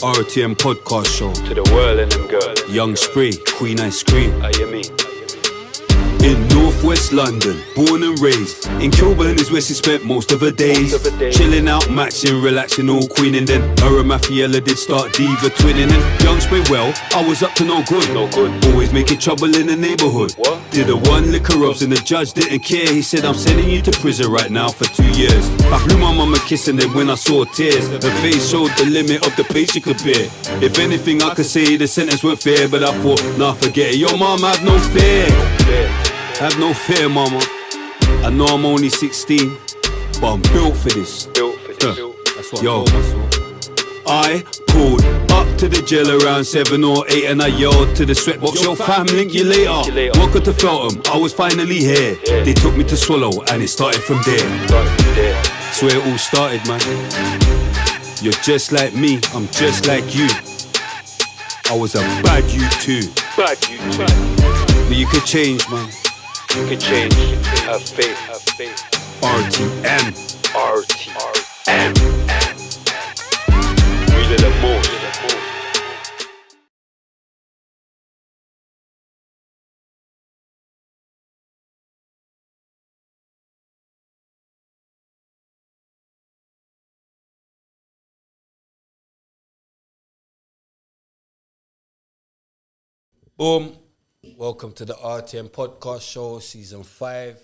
RTM podcast show. To the world and them girls. Young Spray, Queen Ice Cream. How you mean? In Northwest London, born and raised. In Kilburn is where she spent most of her days. Chilling out, matching, relaxing, all queening. Then her and Mafiella did start diva twinning. And Young Spray, well, I was up to no good. Always making trouble in the neighbourhood. What? Did a one liquor ups and the judge didn't care. He said, I'm sending you to prison right now for 2 years. I blew my mama kissing them when I saw tears. Her face showed the limit of the pain she could bear. If anything I could say, the sentence weren't fair. But I thought, nah, forget it. Yo, mom, have no fear. Have no fear, mama. I know I'm only 16, but I'm built for this. That's what Yo, I told myself. I pulled up to the jail around 7 or 8 and I yelled to the sweatbox, yo fam, link you later. Welcome to Feltham, I was finally here. They took me to Swallow and it started from there. That's where it all started, man. You're just like me, I'm just like you. I was a bad you too. But you could change, man. You can change. Have faith. RTM. Really the most. Boom. Welcome to the RTM podcast show, season 5,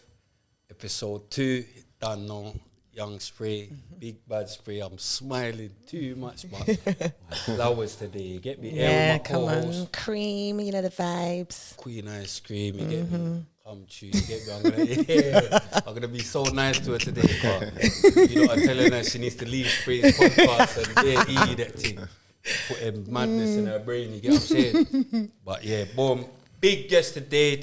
episode 2. Done now. Young Spray, Big Bad Spray. I'm smiling too much, but flowers today. You get me? Yeah, come on. Cream, you know the vibes. Queen Ice Cream, you get me? Come true, you get me? I'm gonna be so nice to her today, because you know, I'm telling her she needs to leave Spray's podcast and eat that thing. Putting madness in her brain, you get what I'm saying? But yeah, boom. Big guest today.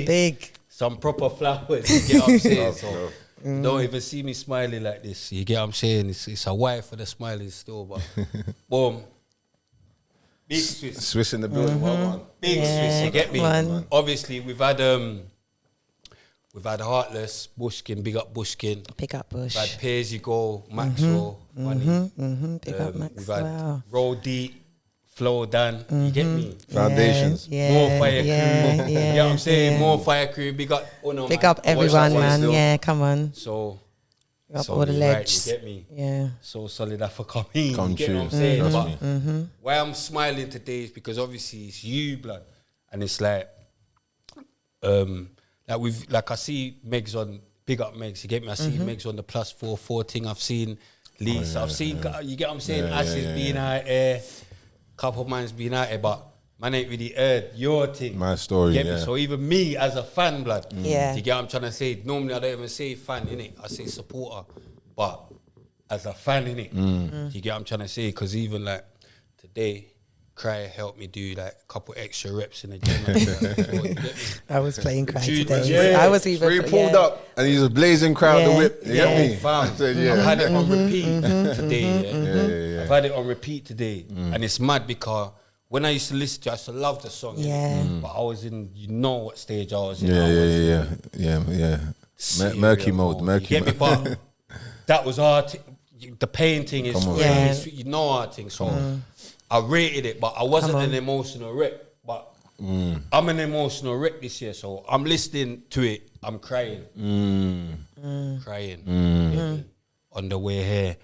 Big. Some proper flowers, you get what I'm saying? So don't even see me smiling like this, you get what I'm saying? It's a wife for the smiling still, but boom. Big Swiss. Swiss in the building, Big Swiss, you get me? On. Obviously, we've had Heartless, Bushkin, big up Bushkin. Big up Bush. We've had Pay As You Go, Maxwell, Money. Big up Max. We've had Wow. Roll Deep, Flow Dan, you get me? Foundations. Yeah, More Fire Crew, yeah, you get what I'm saying? yeah. More Fire Crew, big up. Oh no, Big man. up everyone, one man. still. Yeah, come on. So, Big up so all the you're legs. right, you get me? Yeah. So solid that for coming. Come You get true. what I'm saying? Trust But why I'm smiling today is because obviously it's you, blood, and it's like I see Megs on, big up Megs. You get me? I see Megs on the +44 thing. I've seen Lisa. I've seen. You get what I'm saying? Ash's being out there. Couple man's been out here, but man ain't really heard your thing. My story, You get me? yeah. So even me as a fan, blood. Yeah. You get what I'm trying to say? Normally I don't even say fan, innit? I say supporter. But as a fan, innit? You get what I'm trying to say? Because even like today, Cry helped me do like a couple extra reps in the gym. You get me? I was playing Cry Tune- today. yeah. I was even. He pulled up and he's a blazing crowd, the Yeah. whip. You get me? Fam, I said, I've had it on repeat today. Yeah. I've had it on repeat today. And it's mad because when I used to listen to it, I used to love the song. Yeah. But I was in, you know what stage I was in. I was Yeah. serial Murky mode. You get me? But that was our the pain thing is Come on. really, Yeah. you know our thing. So I rated it, but I wasn't Come on. an emotional wreck. But I'm an emotional wreck this year, so I'm listening to it. I'm crying. Crying. On the way here.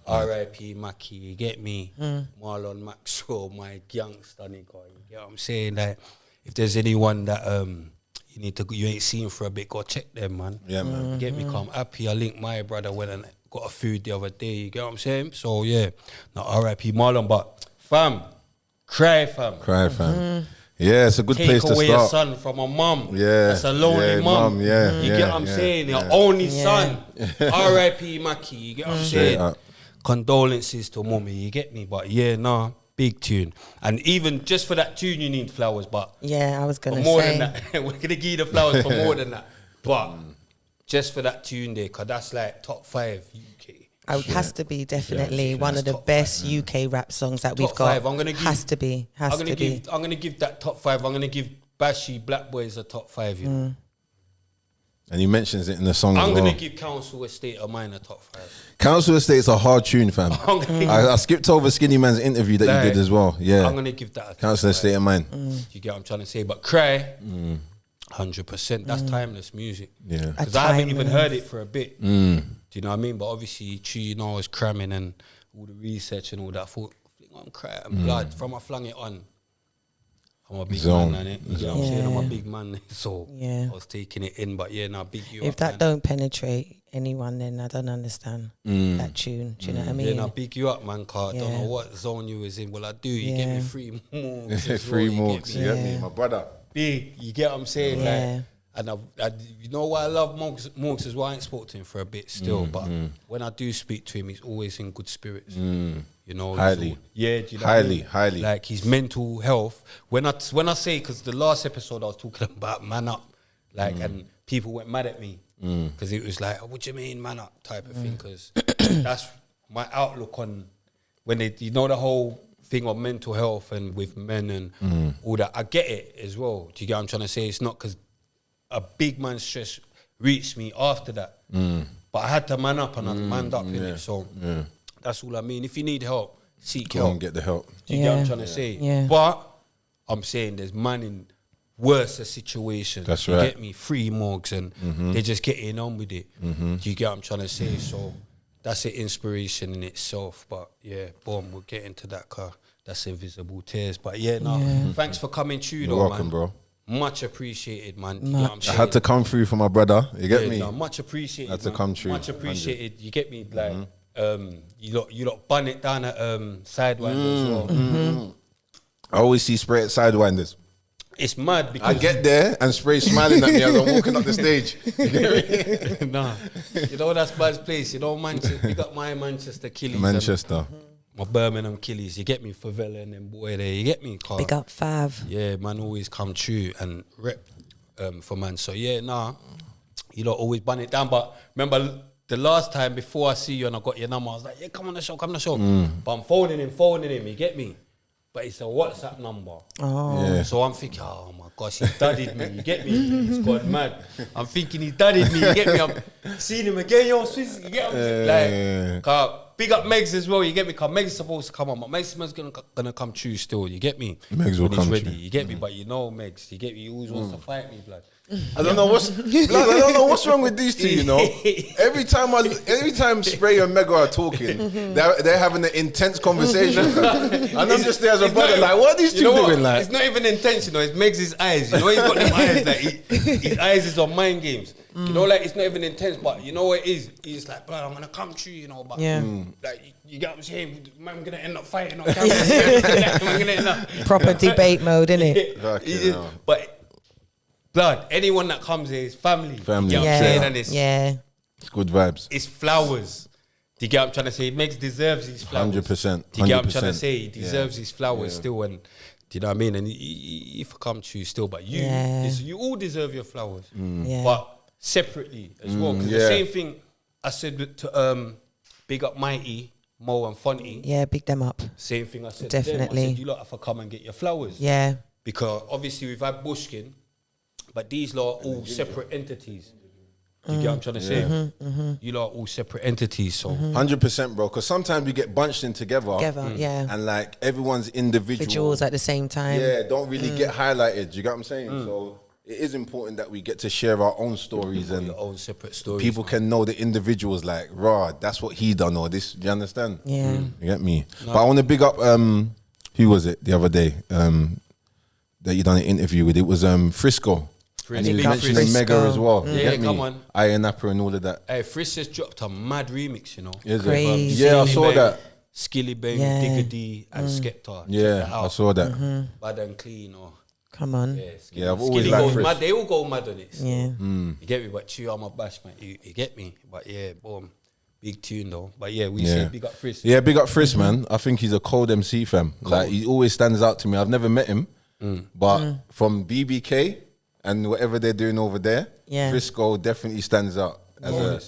R.I.P. Mackie, you get me? Marlon Maxwell, my youngster nigga. You get what I'm saying? Like, if there's anyone that you ain't seen for a bit, go check them, man. Yeah, man. You get me? Come happy. I linked my brother went and got a food the other day. You get what I'm saying? So yeah, now R.I.P. Marlon, but fam, cry, fam. Cry, fam. Yeah, it's a good Take place to away a start. son from a mum. Yeah. That's a lonely Yeah, mum. yeah, You yeah, get what I'm yeah, saying? Your yeah. only Yeah. son. R.I.P. Mackie. You get what I'm saying? up. Condolences to mummy. You get me? But yeah, nah, big tune. And even just for that tune, you need flowers. But Yeah, I was for gonna more say. than that, we're gonna give you the flowers for more than that. But just for that tune there, cause that's like top 5 UK. It has to be definitely Yeah, one that's of the top best UK rap songs that we've Top got. 5. I'm gonna give. Has to be. I'm gonna give that top 5. I'm gonna give Battersea Black Boys a top 5. You know? And he mentions it in the song I'm as well. gonna give Council Estate of Mine a top 5. Council Estate's a hard tune, fam. I skipped over Skinny Man's interview that you did as well. Yeah. I'm gonna give that a top Council 5. Estate of Mine. Do you get what I'm trying to say? But Cry, 100%. That's timeless music. Yeah. Because I haven't even heard it for a bit. Do you know what I mean? But obviously, you know, I was cramming and all the research and all that. I thought, I'm Cry and blood. From I flung it on, I'm a big Zone. man, innit? You get what I'm saying? I'm a big man, so Yeah. I was taking it in. But yeah, now big you If up, that man. don't penetrate anyone, then I don't understand that tune. Do you know what I mean? Yeah, now big you up, man, car. I don't Yeah. know what zone you was in. Well, I do. You get me Yeah. 3 morgs. as Free well, you get Morgs, me? you get me? Yeah. My brother. Big, you get what I'm saying? Yeah. Like, and you know why I love Morgs as well. I ain't spoke to him for a bit still, but when I do speak to him, he's always in good spirits. You know, he's Highly. do you know what I mean? Highly. Like his mental health. When I say, because the last episode I was talking about man up, like, and people went mad at me because it was like, what do you mean man up type of thing? Because that's my outlook on when you know the whole thing of mental health and with men and all that. I get it as well. Do you get what I'm trying to say? It's not because a big man's stress reached me after that, but I had to man up and I manned up in it. So that's all I mean. If you need help, seek Go help. and get the help. Do you get what I'm Yeah. trying to say? Yeah. But I'm saying there's man in worse situations. That's you right. get me? 3 morgs and they're just getting on with it. Do you get what I'm trying to say? So that's an inspiration in itself. But yeah, boom, we'll get into that car. That's Invisible Tears. But yeah, no, thanks for coming through, You're though, welcome, man. bro. Much appreciated, man. You get what I'm I saying? had to come through for my brother. You get Yeah, me? no, much appreciated. Had to man. come true. Much appreciated. You get me? Like, you lot bun it down at Sidewinder as well. I always see Spray at Sidewinders. It's mad because I get there and Spray smiling at me as I'm walking up the stage. nah, you know that's Bud's place. You know Manchester. Big up my Manchester Killies. Manchester. My Birmingham Killies. You get me? Favela and them boy there. You get me? Carl? Big up Fav. Yeah, man, always come true and rep for man. So yeah, nah, you lot always bun it down. But remember the last time before I see you and I got your number, I was like, yeah, come on the show, come on the show. But I'm phoning him. You get me? But it's a WhatsApp number. Yeah. So I'm thinking, oh my gosh, he dudded me. You get me? He's gone mad. I'm thinking he dudded me. You get me? I'm seeing him again. Yo, Swiss. You get me? Like, big up Megs as well. You get me? Cause Megs is supposed to come on, but Megs gonna come true still. You get me? Megs will When he's come ready. true. You get me? But you know Megs. You get me? He always wants to fight me, blood. I don't know what's wrong with these two, you know. Every time Spray and Mega are talking, they're having an intense conversation. And I'm just there as a brother, like, what are these two doing? Like, it's not even intentional. It makes his eyes. You know, he's got them eyes. Like his eyes is on mind games. You know, like it's not even intense, but you know what it is. He's like, bro, I'm gonna come true. You know, but like you get what I'm saying. Man, I'm gonna end up fighting on camera. I'm gonna end up Proper debate mode, innit? Fucking hell. But blood, anyone that comes here is family. Family. You get what I'm saying? Yeah, And it's good vibes. it's flowers. Do you get what I'm trying to say? Megs deserves these flowers. 100%. Do you get what I'm trying to 100%. say? He deserves his flowers still, and do you know what I mean? And if I come to you still, but you, you all deserve your flowers, Yeah. but separately as well. Because the same thing I said to big up Mighty, Mo and Fonty. Yeah, big them up. Same thing I said to them. I Definitely. said, you lot have to come and get your flowers. Yeah. Because obviously we've had Bushkin, but these lot are all separate entities. Do you get what I'm trying to say? You lot are all separate entities, so 100%, bro. Because sometimes we get bunched in together. Together, yeah. And like everyone's individual. Visuals at the same time. Yeah, don't really get highlighted. You get what I'm saying? So it is important that we get to share our own stories and your own separate stories. people can know the individuals. Like, raw, that's what he done, or this. Do you understand? Yeah. You get me? But I want to big up. Who was it the other day? That you done an interview with. It was Frisco. Frisk, And he was big mentioning Frisk. Mega as well. You Yeah, get me? come on. Iron Apple and all of that. Hey, Frisk just dropped a mad remix, you know. Is it? Crazy. Yeah, I Skilly saw Bang, that. Skilly Bang, Yeah. Digga D, and Skepta. Check Yeah, that out. I saw that. Bad and clean, or Come on. yeah, Skilly, Yeah, I've always Skilly liked goes Frisk. mad. They all go mad on it. So. Yeah. You get me, but you, I'm a bash, man. You get me, but yeah, boom, big tune though. But yeah, we Yeah. say big up Frisk. Yeah, big up Frisk, man. I think he's a cold MC, fam. Like, he always stands out to me. I've never met him, but from BBK and whatever they're doing over there, Yeah. Frisco definitely stands out as a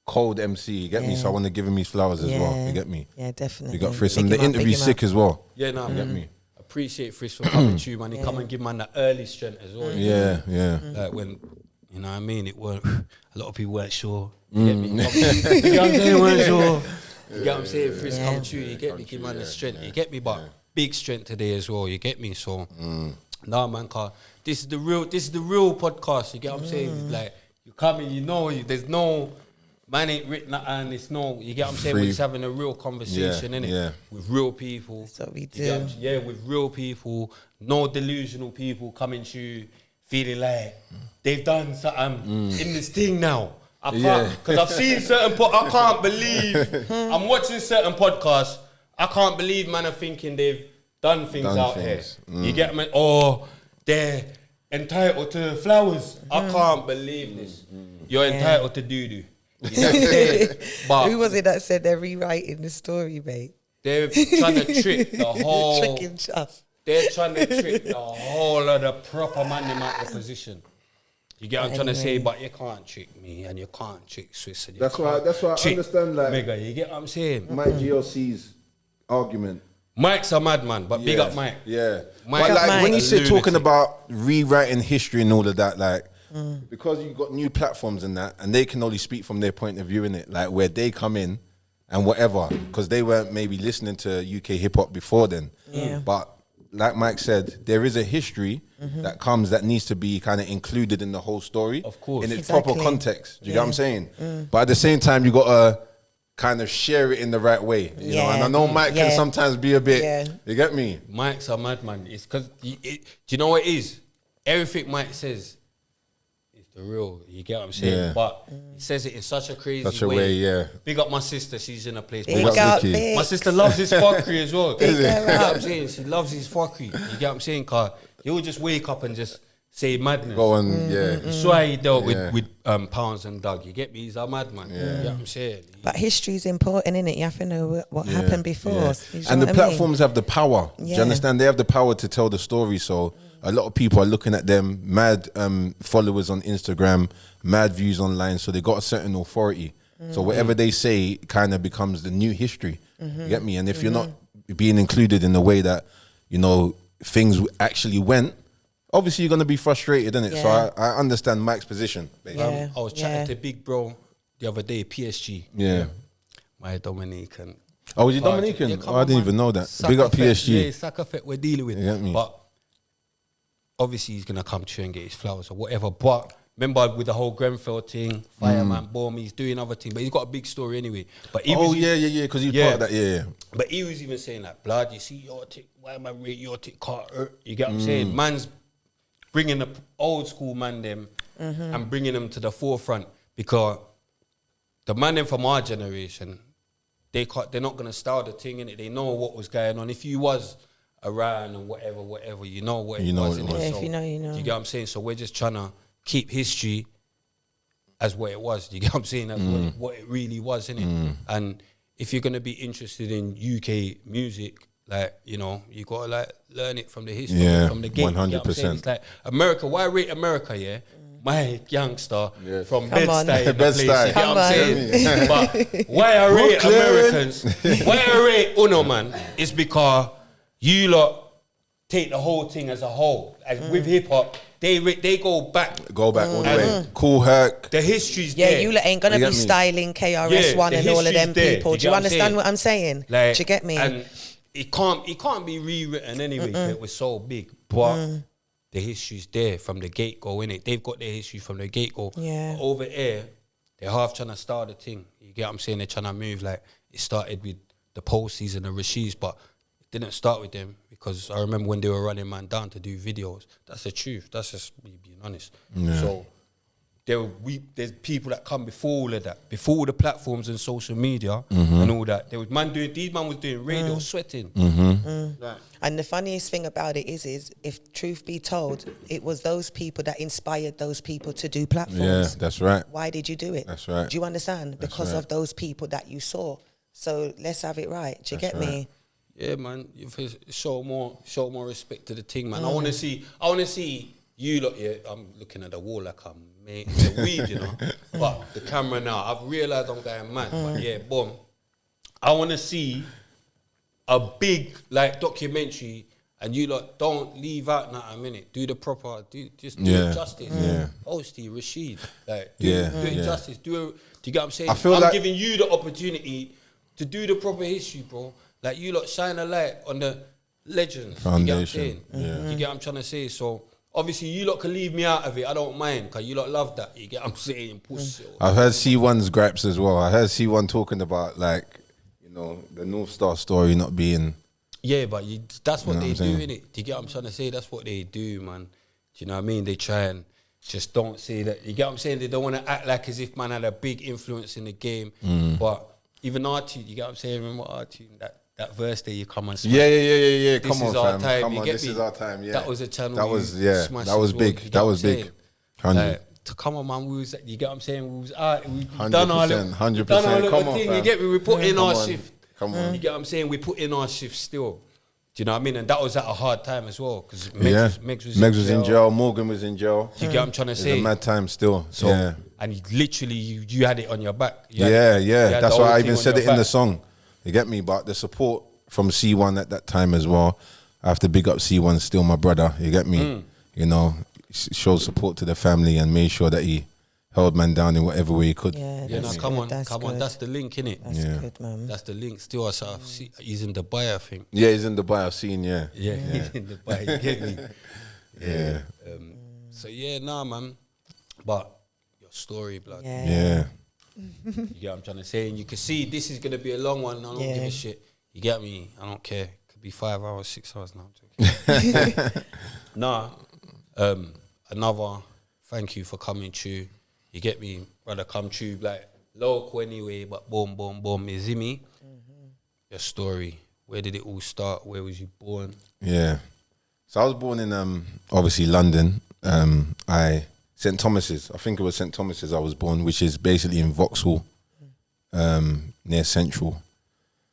cold MC. You get me? So I want to give him his flowers as well. You get me? Yeah, definitely. Big up Frisk. Big And the him up, interview's big him sick up. as well. Yeah, no, You get me? appreciate Frisk for coming to you, man. He come and give man that early strength as well. Yeah, yeah. Like when, You know what I mean? It weren't. A lot of people weren't sure. You get me? You get what I'm saying? Weren't sure. You get what I'm saying? For it's come true. You get me? Give man the strength. You get me? But big strength today as well. You get me? So, nah, man, this is the real podcast. You get what I'm saying? Like, you come in, you know, there's no, man ain't written and it's no, you get what I'm saying? We're just having a real conversation, innit? Yeah. With real people. That's what we You do. get what I'm saying? Yeah, with real people, no delusional people coming to you feeling like they've done something in this thing now. I can't, because I've seen certain, I can't believe, I'm watching certain podcasts, I can't believe man are thinking they've done things out here. You get me? Or they're entitled to flowers. I can't believe this. You're entitled to doo-doo. You know what I'm saying? But Who was it that said they're rewriting the story, mate? they're trying to trick the whole... Tricking Chuff. They're trying to trick the whole of the proper man in my opposition. You get what I'm trying to say? But you can't trick me and you can't trick Swiss. And you That's why can't I trick understand, like, Mega, you get what I'm saying? Mike GLC's argument. Mike's a madman, but big up Mike. Yeah. Mike- But like Mike. when you A say talking lunatic. about rewriting history and all of that, like because you've got new platforms and that, and they can only speak from their point of view in it, like where they come in and whatever, because they weren't maybe listening to UK hip hop before then. Yeah. But like Mike said, there is a history that comes that needs to be kind of included in the whole story, Of course. in its Exactly. proper context. Do you get what I'm saying? But at the same time, you got to kind of share it in the right way, you know. And I know Mike can sometimes be a bit. You get me? Mike's a madman. It's because, do you know what it is? Everything Mike says is the real. You get what I'm saying? Yeah. But he says it in such a crazy Such a way, yeah. Big up my sister. She's in a place. Big up up, Vicky. Vic. My sister loves his fuckery as well. Big You get her what up. I'm saying? She loves his fuckery. You get what I'm saying? Cause he'll just wake up and just say madness. Go on, yeah. That's why he dealt Yeah. with Pounds and Doug. You get me? He's a madman. You get what I'm saying? But history's important, innit? You have to know what happened before. Yeah. You know And the what I mean? platforms have the power. Do you Yeah. understand? They have the power to tell the story. So a lot of people are looking at them, mad followers on Instagram, mad views online. So they got a certain authority. So whatever they say kind of becomes the new history. You get me? And if you're not being included in the way that, you know, things actually went, obviously you're going to be frustrated, innit? So Yeah. I understand Mike's position. Basically. Yeah. I was chatting to Big Bro the other day, PSG. Yeah. My Dominican. Oh, was you But, Dominican? yeah, come Oh, I on, didn't man. even know that. Sack Big up effect. PSG. Yeah, sack effect we're dealing with. You get me? But obviously he's gonna come to you and get his flowers or whatever. But remember with the whole Grenfell thing, Fireman, boom, he's doing other thing, but he's got a big story anyway. But he was, because he's Yeah. part of that. Yeah. But he was even saying like, blood, you see your tick, why am I rate your tick car? You get what I'm saying? Man's bringing the old school man them and bringing them to the forefront because the man them from our generation, they're not gonna style the thing in it. They know what was going on. If you was around and whatever, you know what it was. what it innit? was. Yeah, if So, you know, you know. Do you get what I'm saying? So we're just trying to keep history as what it was. Do you get what I'm saying? As what it really was, innit? And if you're gonna be interested in UK music, like, you know, you gotta like learn it from the history, Yeah, from the gate. 100%. It's like America. Why rate America? Yeah, my youngster from Come on. Bed-Stuy, in the place, you Bed-Stuy. get what Come I'm on. saying? But why I rate Brooklyn. Americans? Why I rate Uno, man, is because you lot take the whole thing as a whole. As with hip hop, they go back. Go back all the way. Cool Herc. The history's Yeah, there. you lot ain't gonna You be get me? styling KRS-One the and all of them history's there. people. You Do get you what I'm understand saying? what I'm saying? Like, Do you get me? And it can't be rewritten anyway. It was so big, but the history's there from the get go. Innit? They've got their history from the get go. Yeah. But over here, they're half trying to start the thing. You get what I'm saying? They're trying to move like it started with the Posties and the Rashids, but it didn't start with them because I remember when they were running man down to do videos. That's the truth. That's just me being honest. So there's people that come before all of that, before all the platforms and social media and all that. There was these man was doing radio sweating. Like, And the funniest thing about it is if truth be told, it was those people that inspired those people to do platforms. Yeah, that's right. Why did you do it? That's right. Do you understand? Because right. of those people that you saw. So let's have it right. Do you get me? yeah, man, you feel- show more respect to the thing, man. I want to see you lot. Yeah, I'm looking at the wall like I'm mate. It's a weed, you know. But the camera now, I've realised I'm going mad. But yeah, boom. I want to see a big like documentary And you lot don't leave out not a minute. Do the proper, just do Yeah. it justice. Yeah. Posty, Rashid. Like, do Yeah, it yeah. justice. Do you get what I'm saying? I feel I'm like- giving you the opportunity to do the proper history, bro. Like, you lot shine a light on the legends. Foundation. You get what I'm saying? You get what I'm trying to say? So, obviously, you lot can leave me out of it. I don't mind, because you lot love that. You get what I'm saying? Push it. I've heard C1's gripes as well. I heard C1 talking about, like, you know, the North Star story not being... Yeah, but that's what You know they what do, I'm saying? innit? Do you get what I'm trying to say? That's what they do, man. Do you know what I mean? They try and just don't say that. You get what I'm saying? They don't want to act like as if man had a big influence in the game. But even R2, you get what I'm saying? Remember R2, that verse there, you come and smash. Yeah. This Come on, is our fam. time. Come you on, get this me? is our time, yeah. That was a channel. That was, you yeah, smashed that was as well. big. You get That what was I'm big. saying? 100. To come on, man, you get what I'm saying? We was out, we 100%, done our little, 100%. done our little Come on, thing. You fam. get me? We put in Come our on. shift. Come on. You get what I'm saying? We put in our shift still. Do you know what I mean? And that was at a hard time as well, because Megs was in jail. Morgan was in jail. Do you get what I'm trying to It's say? a mad time still. So, yeah. and literally, you had it on your back. You had Yeah, it- you yeah. had That's the why whole I thing even on said your it in the back. song. You get me? But the support from C1 at that time as well. I have to big up C1, still my brother. You get me? You know, showed support to the family and made sure that he held man down in whatever way he could. Yeah, Yeah, that's no, come good, on. that's good. That's the link, innit? That's Yeah. good, man. That's the link. Still, he's in Dubai, I think. Yeah, he's in Dubai. I've seen, yeah. Yeah, he's in Dubai. You get me? Yeah. So yeah, nah, man. But your story, blood. Yeah. Yeah. You get what I'm trying to say? And you can see this is gonna be a long one. I don't give Yeah. a shit. You get me? I don't care. Could be 5 hours, 6 hours now. I'm joking. Nah. Another thank you for coming true. You get me, brother? Come true, like local anyway. But boom, boom, boom. You see me? Your story. Where did it all start? Where was you born? Yeah. So I was born in obviously London. St Thomas's. I think it was St Thomas's I was born, which is basically in Vauxhall, near Central.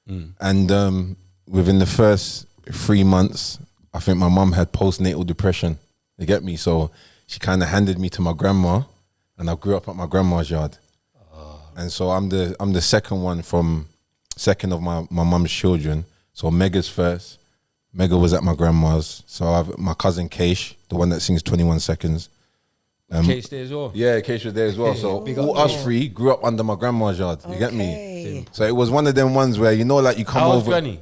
And within the first 3 months, I think my mum had postnatal depression. You get me? So she kind of handed me to my grandma, and I grew up at my grandma's yard. And so I'm the second of my mum's children. So Mega's first. Mega was at my grandma's. So I have my cousin Keish, the one that sings 21 Seconds. Case there as well. Yeah, Keish was there as well. So Big all up, us three grew up under my grandma's yard. You get me? Okay. So it was one of them ones where, you know, like you come How old over. Granny?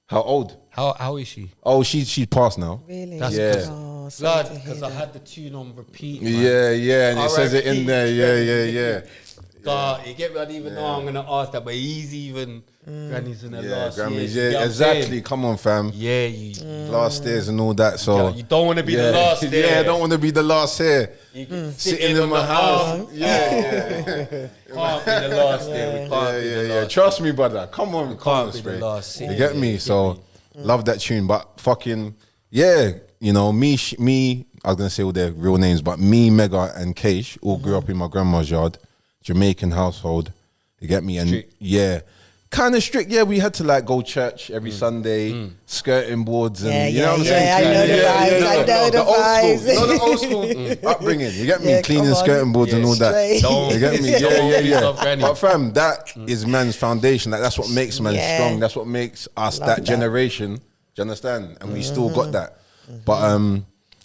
How old? How is she? Oh, she's passed now. Really? That's Yeah. good. Oh, sorry Blood, to hear because I that. had the tune on repeat. Man. Yeah, and it says it in R.I.P. there. Yeah. God, you get me? I didn't even know I'm gonna ask that, but he's even Granny's in the Yeah, last year. Grammys. You get Yeah, what I'm exactly. saying? Come on, fam. Yeah, you Last stairs and all that. So you don't want to be the last there. Yeah, I don't want to be the last here. You can Sitting in my house. Yeah, can't be the last there. We can't be the Yeah. last. Trust me, brother. Come on, can't be the Spray. last You scene. get me? So love that tune, but fucking yeah, you know me. I was gonna say all their real names, but me, Mega, and Keish all grew up in my grandma's yard, Jamaican household. You get me? And Strict. yeah. Kind of strict, yeah. We had to like go church every Sunday, skirting boards, and you know what I'm saying. I know the vibes. I know the old vibes. school, you know the old school upbringing. You get me? Yeah, Cleaning come on. skirting boards and Yeah, all that. straight. Don't- You get me? don't Yeah. yourself, Granny. But fam, that is man's foundation. Like that's what makes man Yeah. strong. That's what makes us Love that that. generation. Do you understand? And we still got that. But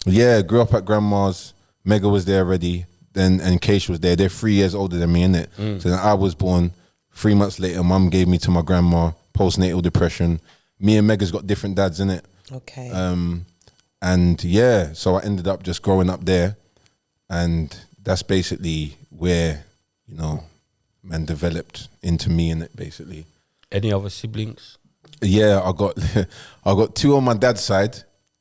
yeah, grew up at grandma's. Mega was there already. Then and Keish was there. They're 3 years older than me, innit? So then I was born. 3 months later, mum gave me to my grandma. Postnatal depression. Me and Mega's got different dads, innit? Okay. And yeah, so I ended up just growing up there, and that's basically where, you know, man developed into me in it, basically. Any other siblings? Yeah, I got 2 on my dad's side.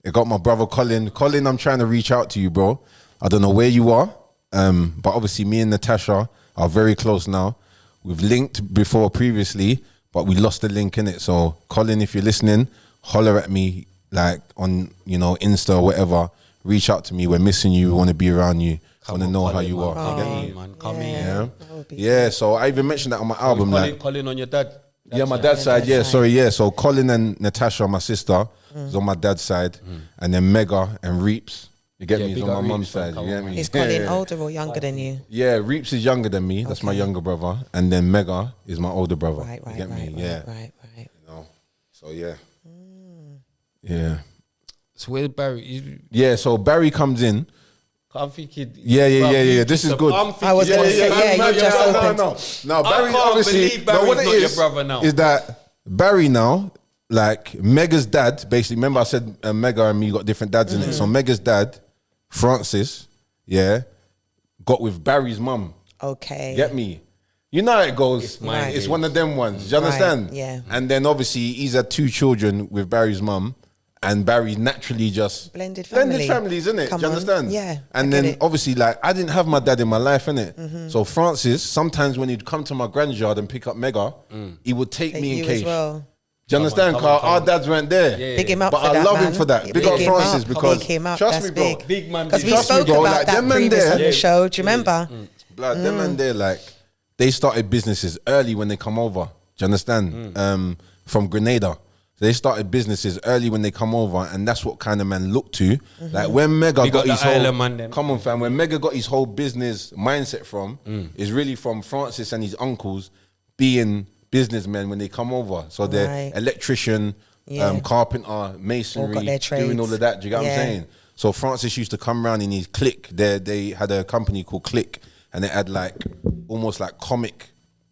I got my brother Colin. Colin, I'm trying to reach out to you, bro. I don't know where you are, but obviously me and Natasha are very close now. We've linked before previously, but we lost the link in it. So Colin, if you're listening, holler at me like on, you know, Insta or whatever. Reach out to me. We're missing you. We want to be around you. Want to know how you are. Come You get in, me? man. Come in. Yeah. That would be Yeah. So I even mentioned that on my album. Like, Colin on your dad. yeah, my dad's side. Yeah, sorry. Yeah. So Colin and Natasha, my sister, is on my dad's side, and then Mega and Reeps. You get Yeah, me? He's big on my up mum's Reeps, man. side. Come You on, get man. me? Is Colin Yeah. older or younger than you? Yeah, Reeps is younger than me. That's my Okay. younger brother, and then Mega is my older brother. Right, You get me? Yeah. right. You know. So yeah. Yeah. So where's Barry? Yeah, so Barry comes in. I'm thinking. Yeah. This is good. I was gonna say, you just opened. No, Barry, can't obviously, believe Barry's what it not your is, brother now. is that Barry now, like Mega's dad, basically, remember I said Mega and me got different dads in it. So Mega's dad, Francis, got with Barry's mum. Okay. Get me? You know how it goes. It's Right. one of them ones. Do you understand? Right, yeah. And then obviously he's had 2 children with Barry's mum, and Barry naturally just Blended family. families, innit? Come Do you on. understand? Yeah, And I get then it. obviously, like, I didn't have my dad in my life, innit? So Francis, sometimes when he'd come to my grandyard and pick up Mega, he would take Take me in you case. as well. Do you understand? Come on, Cause come our on. dads weren't there. Big him up But for I that, love man. him for that. Yeah, Big up big him Francis up. because Big him up. trust That's me, bro. big. Big man. Because we Trust me, spoke bro, about like, that them man previous there- on the show. Do you remember? Blood, them man there, like, they started businesses early when they come over. Do you understand? From Grenada. So they started businesses early when they come over, and that's what kind of man look to. Like when Mega Big got up the his whole island man them. come on fam, when Mega got his whole business mindset from is really from Francis and his uncles being businessmen when they come over. So they're Right. electrician, Yeah. carpenter, masonry, All got their doing all trades. of that. Do you get what Yeah. I'm saying? So Francis used to come around in his clique. They had a company called Click, and they had like almost like comic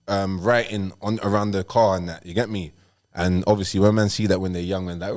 writing on around the car and that. You get me? And obviously, when men see that when they're young and like,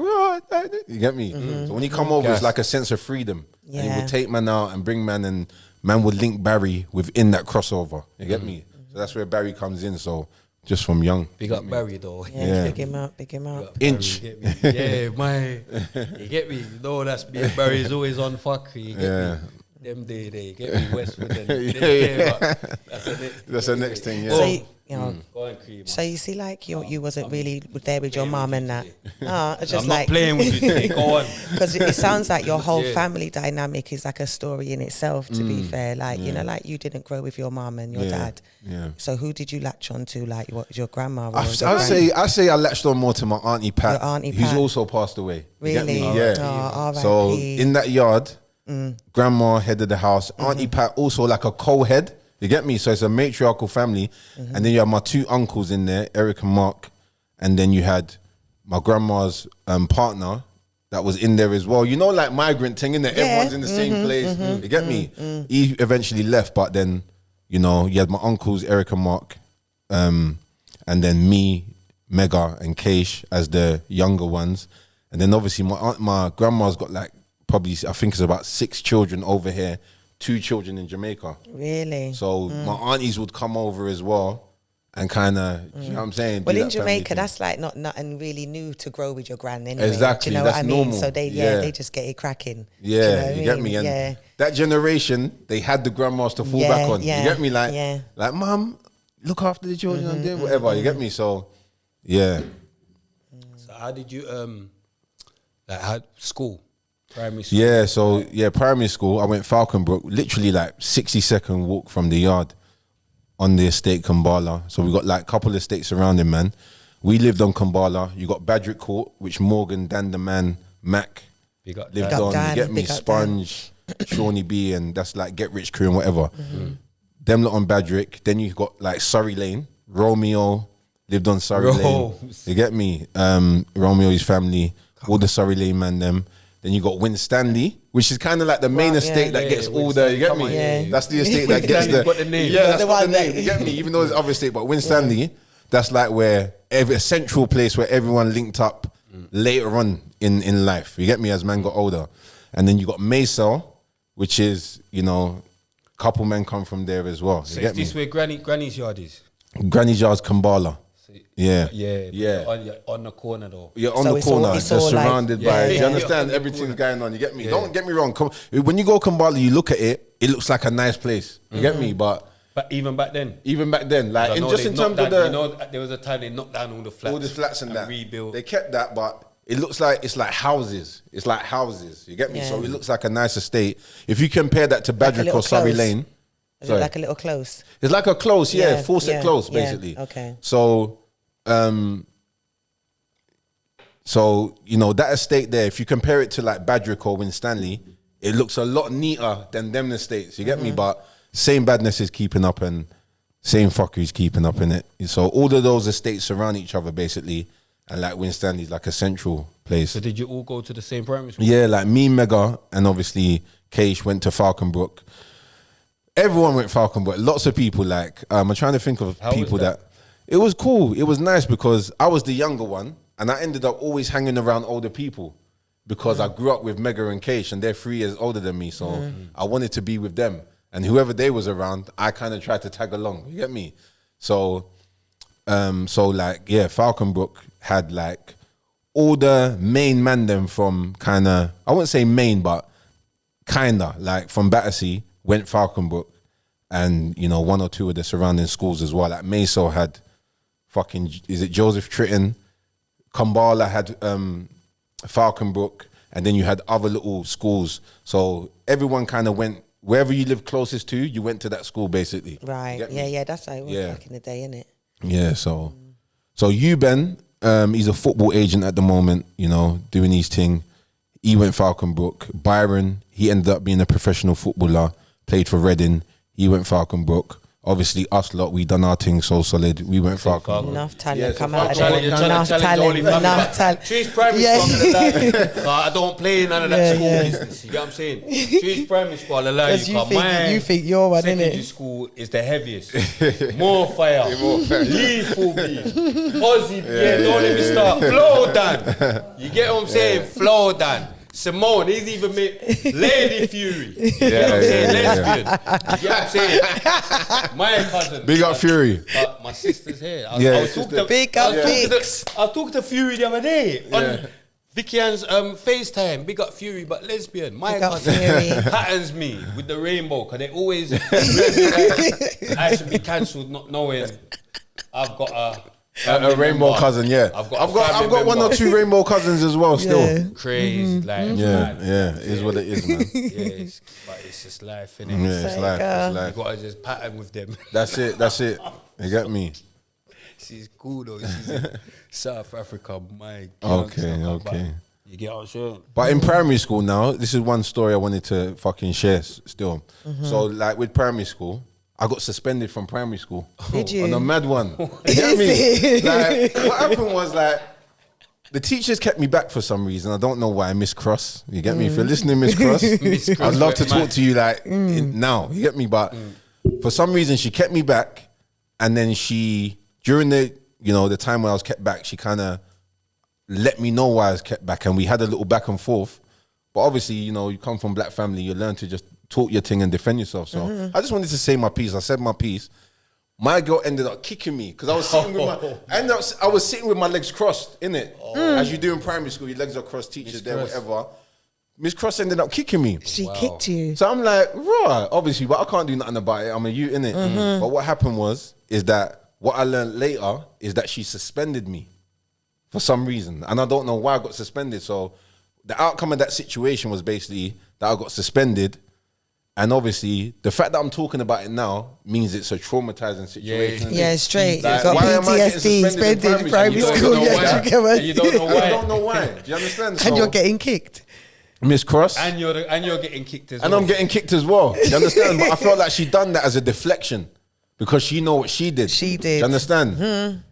you get me? So when he come over, it's like a sense of freedom. And he Yeah. would take man out and bring man, and man would link Barry within that crossover. You get me? So that's where Barry comes in. So just from young. Big up Barry though. Yeah, Yeah. big him up, big him up. Inch. You get me? Yeah, you get me? You know that's me. Barry's always on fuck. You get Yeah. me? Them day, you get me? Westwood. And Yeah. but that's the next. That's the next thing, yeah. So, you know, Go on, Cream. so you see, like you wasn't really there with your mum and that. No, it's just I'm not like playing with you today. Go on. because it sounds like your whole Yeah. family dynamic is like a story in itself. To be fair, like you know, like you didn't grow with your mum and your dad. Yeah. So who did you latch on to? Like what your grandma? Or I your granny? say I latched on more to my auntie Pat, Your auntie who's Pat. also passed away. You get me? Really? Yeah. Oh, So R.I.P.. in that yard, grandma head of the house, auntie Pat also like a co-head. You get me? So it's a matriarchal family, and then you have my 2 uncles in there, Eric and Mark, and then you had my grandma's partner that was in there as well. You know, like migrant thing in there. Yeah. Everyone's in the same place. You get me? He eventually left, but then you know you had my uncles Eric and Mark, and then me, Mega, and Keish as the younger ones, and then obviously my grandma's got like probably I think it's about 6 children over here, 2 children in Jamaica. Really? So my aunties would come over as well, and kind of, you know what I'm saying? Well, do in that family Jamaica, thing. that's like nothing really new to grow with your gran anyway. Exactly, Do you know that's what I mean? normal. So they Yeah. they just get it cracking. Do Yeah, know what you I get mean? me. And yeah. that generation, they had the grandmas to fall Yeah, back on. yeah, You get me? Like, yeah. like, mum, look after the children and do whatever. You get me? So, yeah. So how did you like how school, primary school? Yeah, so yeah, primary school, I went Falconbrook, literally like 60-second walk from the yard on the estate Kumbala. So we got like a couple of estates around him, man. We lived on Kumbala. You got Badrick Court, which Morgan, Dan the Man, Mac Big up lived Dan. on. Dan, You get me? big up Sponge, Shawnee B, and that's like Get Rich Crew and whatever. Them lot on Badrick. Then you got like Surrey Lane. Romeo lived on Surrey Lane. You get me? Romeo, his family, all the Surrey Lane man, them. Then you got Winstanley, which is kind of like the main Right, estate yeah. that Yeah, gets yeah, all the, you get Come me? on, yeah. That's the estate that gets Winstanley's the, got the name. yeah, that's The got the one that- name, you get me? Even though there's other estate, but Winstanley, that's like where, a central place where everyone linked up later on in life, you get me, as man got older. And then you got Mesa, which is, you know, couple men come from there as well, So you is get me? this where Granny's yard is? Granny Jar's Kumbala. Yeah. Yeah. On the corner though. You're on So the it's all- corner, it's just all like- surrounded Yeah, by. yeah, Do you yeah. understand? Yeah. Everything's going on. You get me? Yeah. Don't get me wrong. When you go Kumbala, you look at it. It looks like a nice place. You get me? But But even back then, even back then, like I know just they in terms knocked of down, the you know, there was a time they knocked down all the flats, all the flats and that, rebuilt. they kept that, but it looks like it's like houses. It's like houses. You get me? Yeah. So it looks like a nice estate. If you compare that to Like a Badrick little or Surrey close. Lane, Is it sorry. like a little close? It's like a close, yeah, Yeah, full set yeah, close, yeah, basically. okay. So, so you know that estate there. If you compare it to like Badrick or Winstanley, it looks a lot neater than them estates. You get Mm-hmm. me? But same badness is keeping up and same fuckery's keeping up in it. So all of those estates surround each other basically, and like Winstanley's like a central place. So did you all go to the same primary school? Yeah, like me, Mega, and obviously Keish went to Falconbrook. Everyone went Falconbrook. Lots of people. Like I'm trying to think of How was people that? it was cool. It was nice because I was the younger one, and I ended up always hanging around older people because I grew up with Mega and Keish, and they're 3 years older than me. So I wanted to be with them, and whoever they was around, I kind of tried to tag along. You get me? So, like yeah, Falconbrook had like all the main man them from kind of, I wouldn't say main, but kind of like from Battersea went Falconbrook, and you know 1 or 2 of the surrounding schools as well. Like Meso had fucking, is it Joseph Tritton? Kumbala had Falconbrook, and then you had other little schools. So everyone kind of went, wherever you lived closest to, you went to that school basically. Right. You get me? Yeah, that's how it was back in the day, innit? Yeah, so you, Ben, he's a football agent at the moment, you know, doing his thing. He went Falconbrook. Byron, he ended up being a professional footballer, played for Reading. He went Falconbrook. Obviously, us lot, we done our thing so solid. We went Falconbrook. Enough talent Yeah, so come out of Falconbrook- there. You're trying Enough to challenge only talent. family. Enough talent. Trees primary Yeah. school, I'm gonna lie. I don't play none of that Yeah, school yeah. business. You get what I'm saying? Trees primary school, I'll allow Because you. you 'Cause think mine, you think you're one, secondary innit? school is the heaviest. More fire. Lethal beat. Aussie, don't let me start. Flow down. You get what I'm saying? Flow down. Simone, he's even made Lady Fury. You get what I'm saying? Lesbian. You get what I'm saying? My cousin. Big up Fury. My sister's here. I Yeah, was talking sister. to, Big I up was talking Vix. to, I was talking to Fury the other day on Vicky Ann's FaceTime. Big up Fury, but lesbian. My Big up cousin Fury. patterns me with the rainbow because they always I should be cancelled not knowing I've got A rainbow cousin, yeah. I've got I've got 1 or 2 rainbow cousins as well still. Yeah. crazy like Yeah, man. yeah, it is what it is, man. Yeah, but it's just life, innit? Yeah, it's life, it's You life. gotta just pattern with them. That's it. You get me? She's cool though. She's in South Africa, my God. Okay. You get what I'm saying? But in primary school now, this is one story I wanted to fucking share still. So like with primary school, I got suspended from primary school. Did you? On a mad one. You get me? Like, what happened was like, the teachers kept me back for some reason. I don't know why. Miss Cross. You get me? If you're listening, Miss Cross, Cross I'd love to went talk mad. to you like now. You get me? But for some reason, she kept me back. And then she, during the, you know, the time when I was kept back, she kind of let me know why I was kept back. And we had a little back and forth. But obviously, you know, you come from black family, you learn to just talk your thing and defend yourself. So I just wanted to say my piece. I said my piece. My girl ended up kicking me because I was sitting with I was sitting with my legs crossed, innit? As you do in primary school, your legs are crossed, teachers there, whatever. Miss Cross ended up kicking me. She kicked you. So I'm like, right, obviously, but I can't do nothing about it. I'm a youth, innit? But what happened is that what I learned later is that she suspended me for some reason. And I don't know why I got suspended. So the outcome of that situation was basically that I got suspended. And obviously, the fact that I'm talking about it now means it's a traumatizing situation. Yeah, straight. Like, You got why am I getting PTSD, suspended spending in primary You don't school. know Yeah, why. you get what- And you don't know I why. don't know why. Do you understand? And you're getting kicked. Miss Cross. And you're getting kicked as And well. I'm getting kicked as well. You understand? But I felt like she done that as a deflection because she know what she did. She Do did. you understand?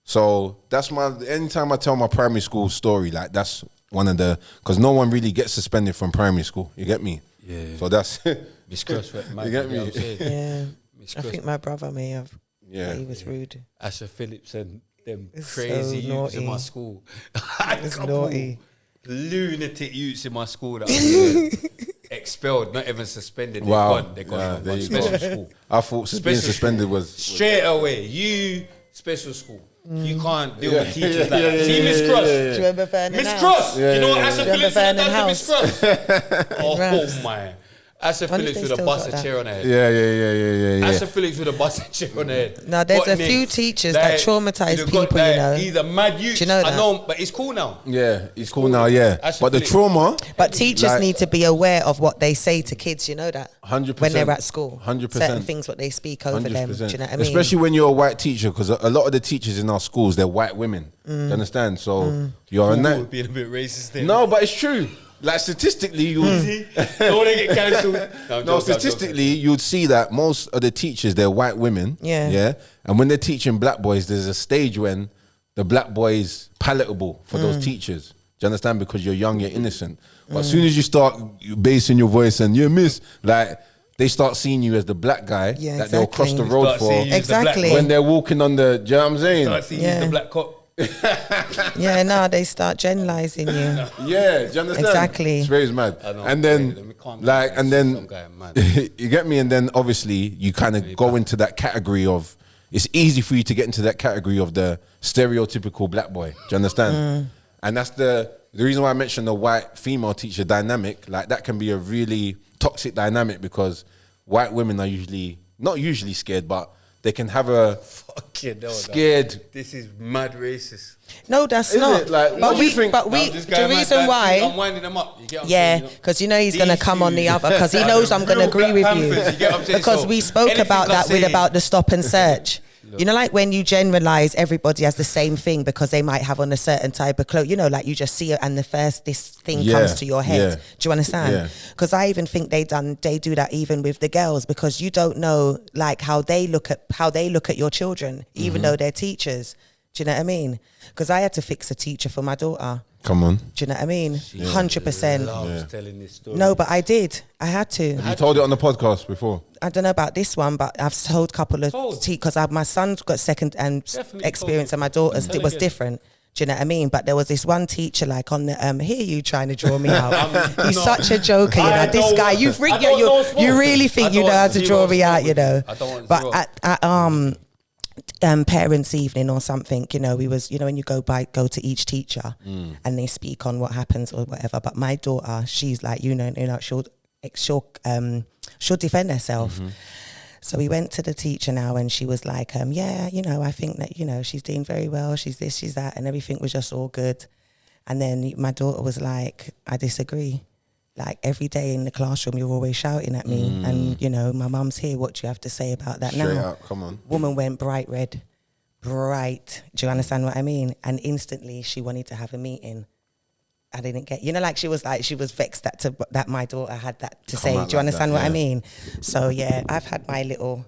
So that's anytime I tell my primary school story, like that's one of the, because no one really gets suspended from primary school. You get me? Yeah. So that's, Miss Cross went mad. You get me? know what I'm saying? Yeah. Miss I Cross, think my brother may have. Yeah. He was rude. Asher Phillips and them It's crazy so youths in my naughty. school. I had a It's couple naughty. lunatic youths in my school that were expelled, not even suspended. They're Wow. gone. They're gone. Yeah, from there my you special go. school. I thought being Special suspended school. was Straight away. You special school. You can't deal with teachers Yeah, like that. yeah, See yeah, Miss yeah, Cross. Do you remember Vernon Miss House? Cross. Yeah, You know what yeah, Asher yeah. Phillips would have Vernon done to Miss Cross? Ralphs. Oh my. Asher Wonder if Phillips they would have still bust got a that. chair on her head. yeah. Asher Phillips would have busted a chair on her head. Now, there's a Botany, few teachers that traumatise you'd have got, people, you know. He's a mad youth. Do you know I that? know, but it's cool now. Yeah, it's cool now, yeah. Asher But the Phillips. trauma, But teachers Like- need to be aware of what they say to kids, you know that? 100%. When they're at school. 100%. Certain things, what they speak over them. Do you know what I mean? Especially when you're a white teacher, because a lot of the teachers in our schools, they're white women. Do you understand? So you're a Ooh, being a bit racist there. No, but it's true. Like statistically, you Don't want to get cancelled. no, statistically, you'd see that most of the teachers, they're white women. Yeah. Yeah. And when they're teaching black boys, there's a stage when the black boy is palatable for those teachers. Do you understand? Because you're young, you're innocent. But as soon as you start basing your voice and you miss, like, they start seeing you as the black guy that they'll cross the road for. Exactly. When they're walking on the, do you know what I'm saying? Start seeing you as the black cop. Yeah, no, they start generalizing you. Yeah, do you understand? Exactly. It's very mad. And then, like, and then, you get me? And then obviously you kind of go into that category of, it's easy for you to get into that category of the stereotypical black boy. Do you understand? And that's the reason why I mentioned the white female teacher dynamic. Like, that can be a really toxic dynamic because white women are usually, not usually scared, but they can have a scared. This is mad racist. No, that's Isn't not. it? Like, what do you think? The reason why. I'm winding them up. You get what I'm saying, Yeah, because you know he's going to come on the other, because he knows I'm going to agree with you. Because we spoke about that about the stop and search. You know, like when you generalize everybody as the same thing because they might have on a certain type of clothes, you know, like you just see it and this thing comes to your head. Do you understand? Because I even think they do that even with the girls, because you don't know like how they look at your children, even though they're teachers. Do you know what I mean? Because I had to fix a teacher for my daughter. Come on. Do you know what I mean? 100%. loves telling this story. No, but I did. I had to. You told it on the podcast before. I don't know about this one, but I've told a couple of because my son's got second experience and my daughter's it was different. Do you know what I mean? But there was this one teacher like on the hear you trying to draw me out. He's such a joker, you know. This guy, you really think you know how to draw me out, you know. But at parents' evening or something, you know, we was, you know, when you go to each teacher and they speak on what happens or whatever. But my daughter, she's like, you know, she'll defend herself. So we went to the teacher now and she was like, yeah, you know, I think that, you know, she's doing very well. She's this, she's that, and everything was just all good. And then my daughter was like, I disagree. Like every day in the classroom, you're always shouting at me. And, you know, my mum's here. What do you have to say about that Straight now? up, come on. Woman went bright red. Bright. Do you understand what I mean? And instantly she wanted to have a meeting. I didn't get, you know, like she was vexed that my daughter had that to say. Do you understand what I mean? So yeah, I've had my little,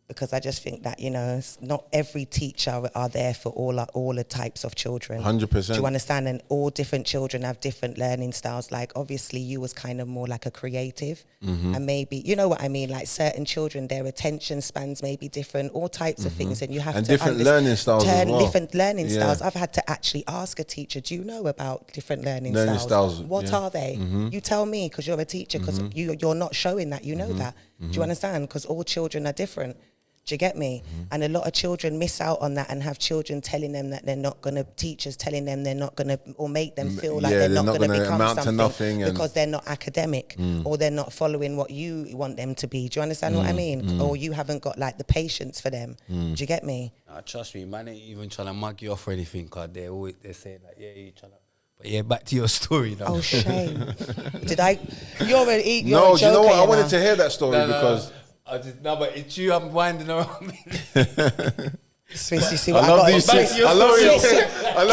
because I just think that, you know, not every teacher are there for all the types of children. 100%. Do you understand? And all different children have different learning styles. Like obviously you was kind of more like a creative, and maybe, you know what I mean? Like certain children, their attention spans may be different, all types of things. And you have to different learning styles as well. Different learning styles. I've had to actually ask a teacher, do you know about different learning styles? What are they? You tell me, because you're a teacher, because you're not showing that, you know that. Do you understand? Because all children are different. Do you get me? And a lot of children miss out on that and have children telling them that they're not going to, teachers telling them they're not going to, or make them feel like they're not going to become something because they're not academic or they're not following what you want them to be. Do you understand what I mean? Or you haven't got like the patience for them. Do you get me? Trust me, man ain't even trying to mug you off or anything, because they say like, yeah, you trying to. But yeah, back to your story now. Oh, shame. Did I? You're a joker, No, do you know what? I wanted to hear that story because... but it's you. I'm winding around me. Swiss, you see what I got? Can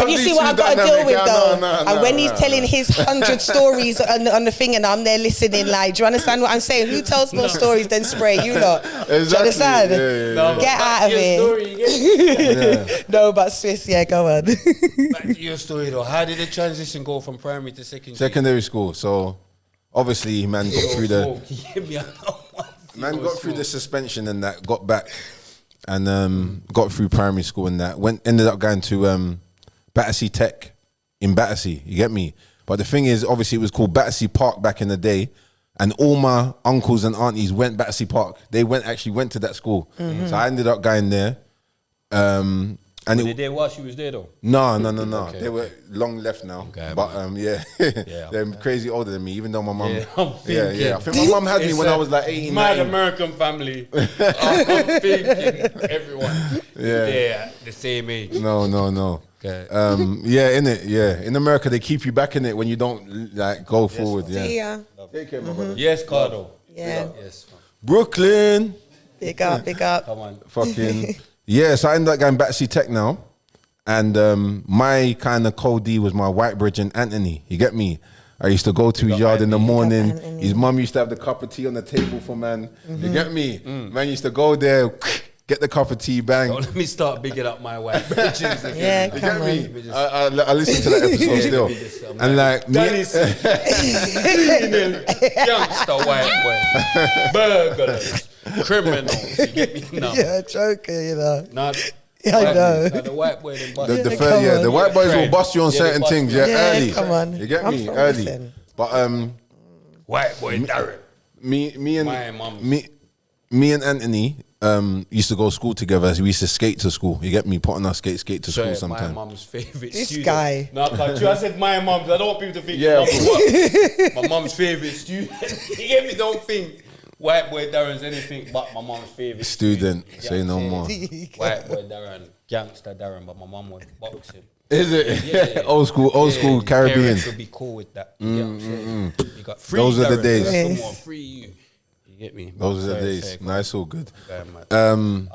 you see what I got to deal with though? And when he's telling his 100 stories on the thing, and I'm there listening, like, do you understand what I'm saying? Who tells more stories than Spray? You lot. Exactly. Do you understand? Yeah. Get out of here. No, but Swiss, yeah, go on. Back to your story though. How did the transition go from primary to secondary? Secondary school. So obviously, man got through the suspension and that, got back and got through primary school and that. Ended up going to Battersea Tech in Battersea. You get me? But the thing is, obviously, it was called Battersea Park back in the day, and all my uncles and aunties went Battersea Park. They actually went to that school, so I ended up going there. And were they there while she was there though? No. Okay, they were long left now. Okay, but they're crazy older than me, even though my mum. I think my mum had me when I was like 18. Mad American family. I'm thinking everyone. Yeah, the same age. No. Okay. In America they keep you back in it when you don't like go forward. See ya. Take care, my brother. Yes, Cardo. Yeah. Yes. Brooklyn. Big up. Come on. Fucking. Yeah, so I ended up going Battersea Tech now. And my kind of code D was my Whitebridge and Anthony. You get me? I used to go to his yard in the morning. His mum used to have the cup of tea on the table for man. You get me? Man used to go there, get the cup of tea, bang. So let me start bigging up my white bitches again. Yeah, You come get on. me? I listened to that episode still. And like, Danny's youngster white boy, burglars, criminals. You get me? No, Yeah, joker, you know. nah, Yeah, I know. The white boy then bust. the white boys will bust you on Yeah, certain they bust things, you. yeah, Yeah, early. come on. You get I'm me? from Early. Listen. But White boy Darren. me My and mum. me and Anthony used to go to school together. We used to skate to school. You get me? Put on our skate to school My sometimes. mum's favourite This student. guy. No, I said my mum's. I don't want people to think Yeah, my mum's favourite student. You get me? Don't think white boy Darren's anything but my mum's favourite Student. You Say get no what I'm more. saying? White boy Darren, gangster Darren, but my mum would box him. Is it? Yeah. old school Caribbean. Parents would be cool with that. You get what I'm saying? You got free Those are the Darren, days. there's someone free you. You get me? Those are the Sorry, days. sorry, Nice, all good. I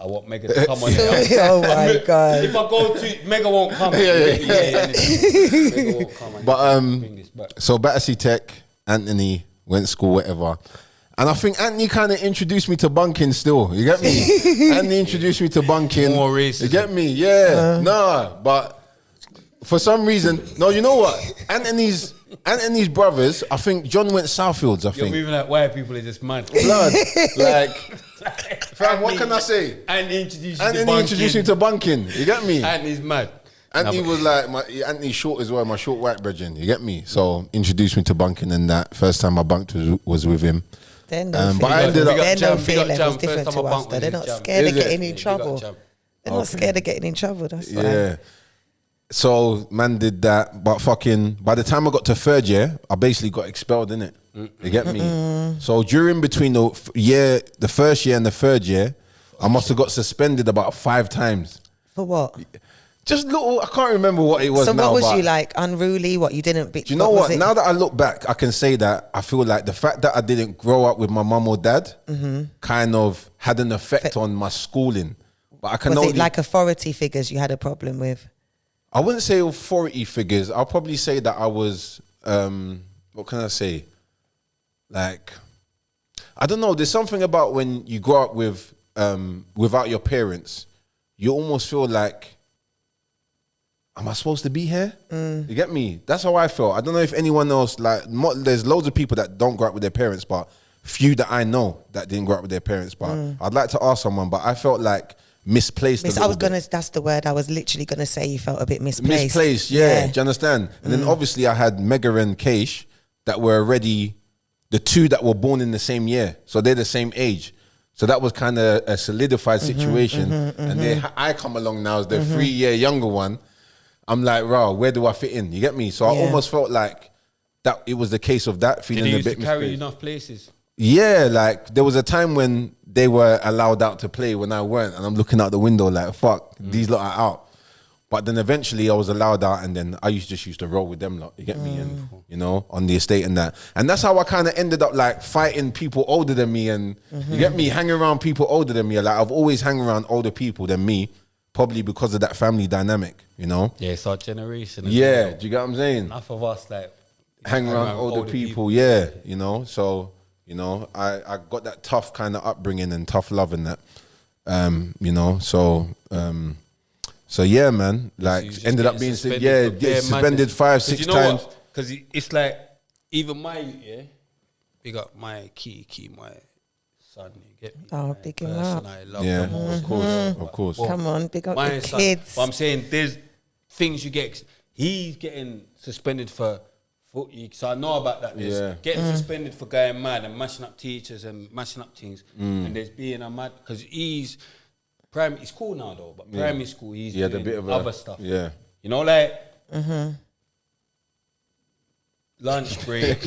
want Mega to come on here. Oh my God. If I go to Mega won't come. Mega won't come. But bring this back. so Battersea Tech, Anthony went to school, whatever. And I think Anthony kind of introduced me to bunking still. You get me? Anthony introduced me to bunking. More racism. You get me? Yeah. Nah, but for some reason, no, you know what? Anthony's brothers, I think John went Southfields, I You're think. moving like white people is just mad. Blood. Like, fam, what can I say? And introduced Anthony introduced me to bunking. You get me? And he's mad. Anthony was like, Anthony's short as well, my short white brethren. You get me? So introduced me to bunking and that. First time I bunked was with him. They're no but I ended up- They're no Big fear up levels Jam. different First to time I us. bunked Though. with They're his not Jam. scared Is of it? getting in Yeah, big up trouble. Jam. They're not scared of getting in trouble. That's why. Yeah. So man did that, but fucking by the time I got to third year, I basically got expelled, innit? You get me? So during between the first year and the third year, I must have got suspended about 5 times. For what? Just little, I can't remember what it was So now. what was but you like? Unruly? What you didn't? do you know what? Now that I look back, I can say that I feel like the fact that I didn't grow up with my mum or dad kind of had an effect on my schooling. But I can Was only, it like authority figures you had a problem with? I wouldn't say authority figures. I'll probably say that I was, what can I say? Like, I don't know. There's something about when you grow up with, without your parents, you almost feel like, am I supposed to be here? You get me? That's how I felt. I don't know if anyone else, like, there's loads of people that don't grow up with their parents, but few that I know that didn't grow up with their parents. But I'd like to ask someone, but I felt like misplaced. I was gonna. That's the word. I was literally gonna say you felt a bit misplaced. Misplaced, yeah. Do you understand? And then obviously I had Mega and Keish that were already the two that were born in the same year. So they're the same age. So that was kind of a solidified situation. And then I come along now as the 3-year younger one. I'm like, raw, where do I fit in? You get me? So I almost felt like that it was the case of that, feeling Did he a used bit to carry misplaced. enough places? Yeah, like there was a time when they were allowed out to play when I weren't, and I'm looking out the window like, fuck, these lot are out. But then eventually I was allowed out, and then I just used to roll with them lot. You get me? And you know, on the estate and that, and that's how I kind of ended up like fighting people older than me, and you get me, hanging around people older than me. Like I've always hung around older people than me, probably because of that family dynamic. You know? Yeah, it's our generation. as Yeah. well. Do you get what I'm saying? Enough of us like Hang around older people, yeah, you know. So, you know, I got that tough kind of upbringing and tough love in that, you know. So yeah, man. Like you just ended up getting being suspended for bare suspended madness. 5-6 times. Because it's like even my big up my key my son. You get me? Oh, My big him person up. I love Yeah, the most. of course, of course. Come on, big up My the son. kids. But I'm saying there's things you get. He's getting suspended for footy, so I know about that. There's Yeah. getting suspended for going mad and mashing up teachers and mashing up things, and there's being a mad because he's primary. It's cool now though, but primary school he's He had a doing bit of other stuff. Yeah. You know, like lunch break.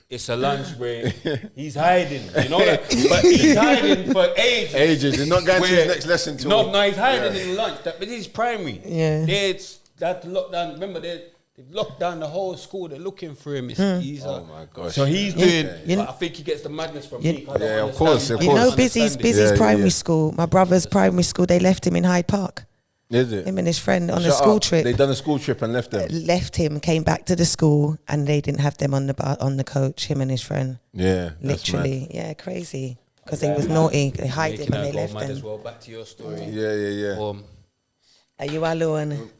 It's a lunch break. He's hiding. You know, like, but he's hiding for ages. Ages. He's not going to his Where- next lesson till No, he's hiding in lunch. But this is primary. Yeah. That lockdown. Remember, they've locked down the whole school. They're looking for him. He's Oh my gosh. So he's doing. You but I think he gets the madness from you- me. I don't Yeah, of understand- course, of I You don't know, course. Busy's understand it. Yeah, primary yeah. school. My brother's primary school. They left him in Hyde Park. Is it? Him and his friend on a Shut school up. trip. They done a school trip and left them. Left him, came back to the school, and they didn't have them on the coach. Him and his friend. Yeah. That's mad. Literally, yeah, crazy. because he was naughty. They hide it when they left mad him. as well. Back to your story. Yeah. Are you alone?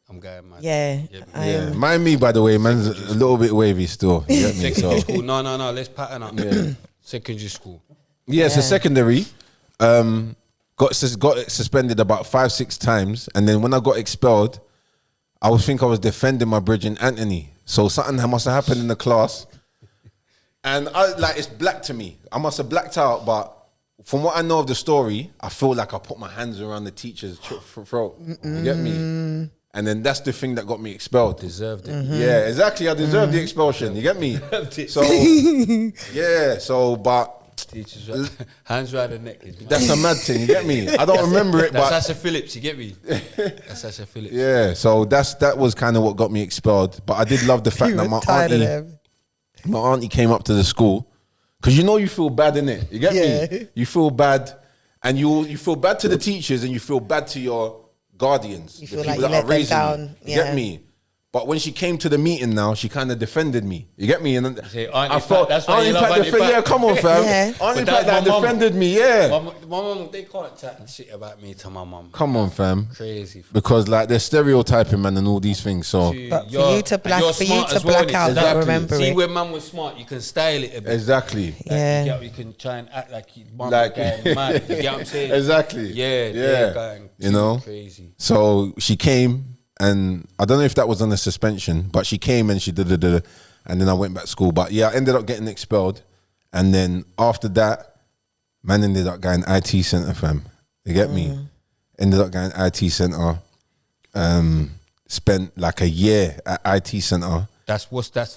I'm going mad. Yeah. Mind me, by the way, man's a little bit wavy still. You get me? Secondary So, school. No. Let's pattern up. Yeah. Secondary school. yeah, so secondary, got suspended about 5-6 times, and then when I got expelled, I was defending my bridging Anthony. So something must have happened in the class, and it's black to me. I must have blacked out, but from what I know of the story, I feel like I put my hands around the teacher's throat. You get me? And then that's the thing that got me expelled. Deserved it. Yeah, exactly. I deserved the expulsion. You get me? So yeah. So but. Teachers, hands round the neck. That's a mad thing, you get me? I don't remember it, that's but Sasha Phillips, you get me? That's Sasha Phillips. yeah. So that was kind of what got me expelled. But I did love the fact that my auntie came up to the school, because you feel bad, innit? You get me? You feel bad, and you feel bad to the teachers, and you feel bad to your guardians. You feel like you let them down. You get me? But when she came to the meeting now, she kind of defended me. You get me? And I felt that's why you love Auntie Pat. Yeah, come on, fam. Auntie Pat that defended me. Yeah. My mum, they can't chat shit about me to my mum. Come on, fam. Crazy. Because they're stereotyping, man, and all these things. So, but for you to black out that, remember See, it. when man was smart, you can style it a bit. Exactly. Yeah. You can try and act like your mum is going mad. You get what I'm saying? Exactly. Yeah. They're going crazy. So she came. And I don't know if that was on a suspension, but she came and she did, and then I went back to school. But yeah, I ended up getting expelled. And then after that, man ended up going IT centre, fam. You get me? Ended up going IT centre. Spent like a year at IT centre. That's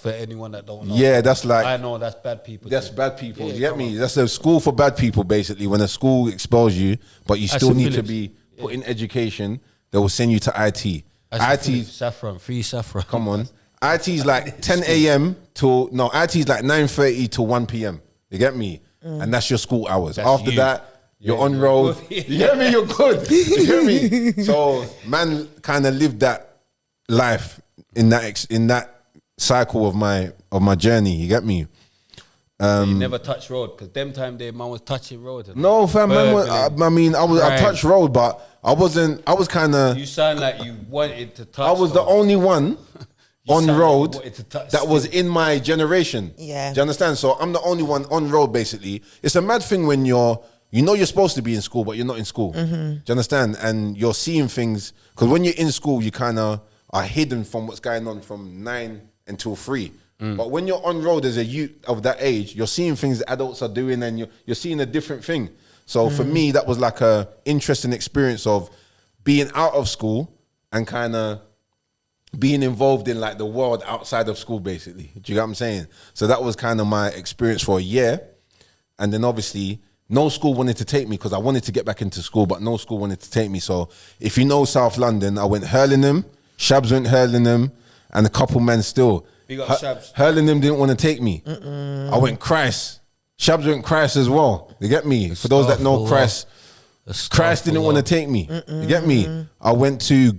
for anyone that don't know. Yeah, that's like, I know that's bad people. That's bad people. You get me? That's a school for bad people, basically. When a school expels you, but you still need to be put in education, they will send you to IT. IT saffron, free saffron. Come on. IT's like 10 a.m. to IT's like 9:30 to 1 p.m. You get me? And that's your school hours. After that, you're on road. You get me? You're good. You get me? So man kind of lived that life in that cycle of my journey. You get me? You never touch road, because them time there man was touching road. No, fam, I touched road, but I was kind of. You sound like you wanted to touch. I was the only one on road that was in my generation. Yeah. Do you understand? So I'm the only one on road, basically. It's a mad thing when you're supposed to be in school, but you're not in school. Do you understand? And you're seeing things, because when you're in school, you kind of are hidden from what's going on from 9 until 3. But when you're on road as a youth of that age, you're seeing things that adults are doing, and you're seeing a different thing. So for me, that was like a interesting experience of being out of school and kind of being involved in like the world outside of school, basically. Do you get what I'm saying? So that was kind of my experience for a year. And then obviously no school wanted to take me, because I wanted to get back into school, but no school wanted to take me. So if you know South London, I went Hurlingham, Shabs went Hurlingham, and a couple men still. Big up Shabs. Hurlingham didn't want to take me. I went Christ. Shabs went Christ as well. You get me? For those that know Christ, Christ didn't want to take me. You get me? I went to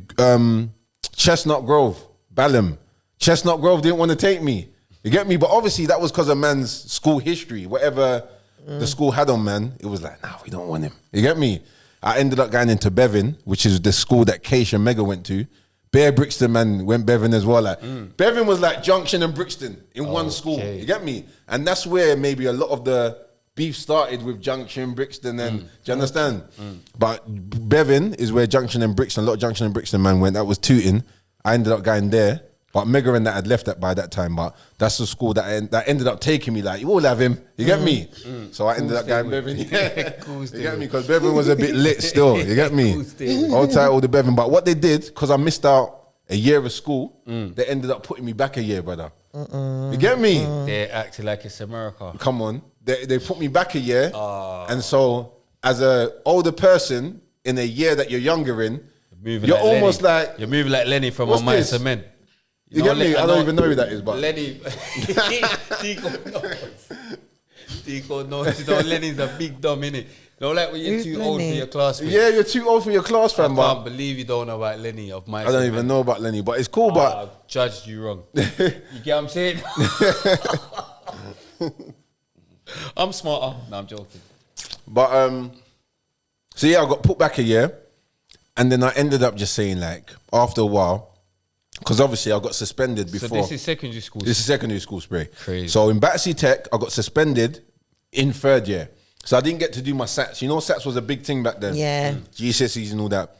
Chestnut Grove, Balham. Chestnut Grove didn't want to take me. You get me? But obviously that was because of man's school history. Whatever the school had on man, it was like, nah, we don't want him. You get me? I ended up going into Bevan, which is the school that Keish and Mega went to. Bear Brixton, man, went Bevan as well. Like Bevan was like Junction and Brixton in one school. You get me? And that's where maybe a lot of the beef started, with Junction, Brixton, and do you understand? But Bevan is where Junction and Brixton, a lot of Junction and Brixton man went. That was Tooting. I ended up going there. But Mega and that had left that by that time. But that's the school that ended up taking me. Like, you all have him. You get me? So I ended up going Bevan. Yeah. You get me? Because Bevan was a bit lit still. You get me? All title the Bevan. But what they did, because I missed out a year of school, they ended up putting me back a year, brother. You get me? They're acting like it's America. Come on. They put me back a year. And so as an older person, in a year that you're younger in, you're almost like... You're moving like Lenny from On Mice and Men. You get me? I don't even know who that is, but... Lenny... Tico knows. You know, Lenny's a big dumb, innit? You know, like when you're too old for your class. Yeah, you're too old for your class, fam. I can't believe you don't know about Lenny of Mice. I don't even know about Lenny, but it's cool, but... I've judged you wrong. You get what I'm saying? I'm smarter. No, I'm joking. But so yeah, I got put back a year, and then I ended up just saying like after a while, because obviously I got suspended before. So this is secondary school. This is secondary school spray. Crazy. So in Battersea Tech, I got suspended in third year. So I didn't get to do my SATs. You know, SATs was a big thing back then. Yeah. GCSEs and all that.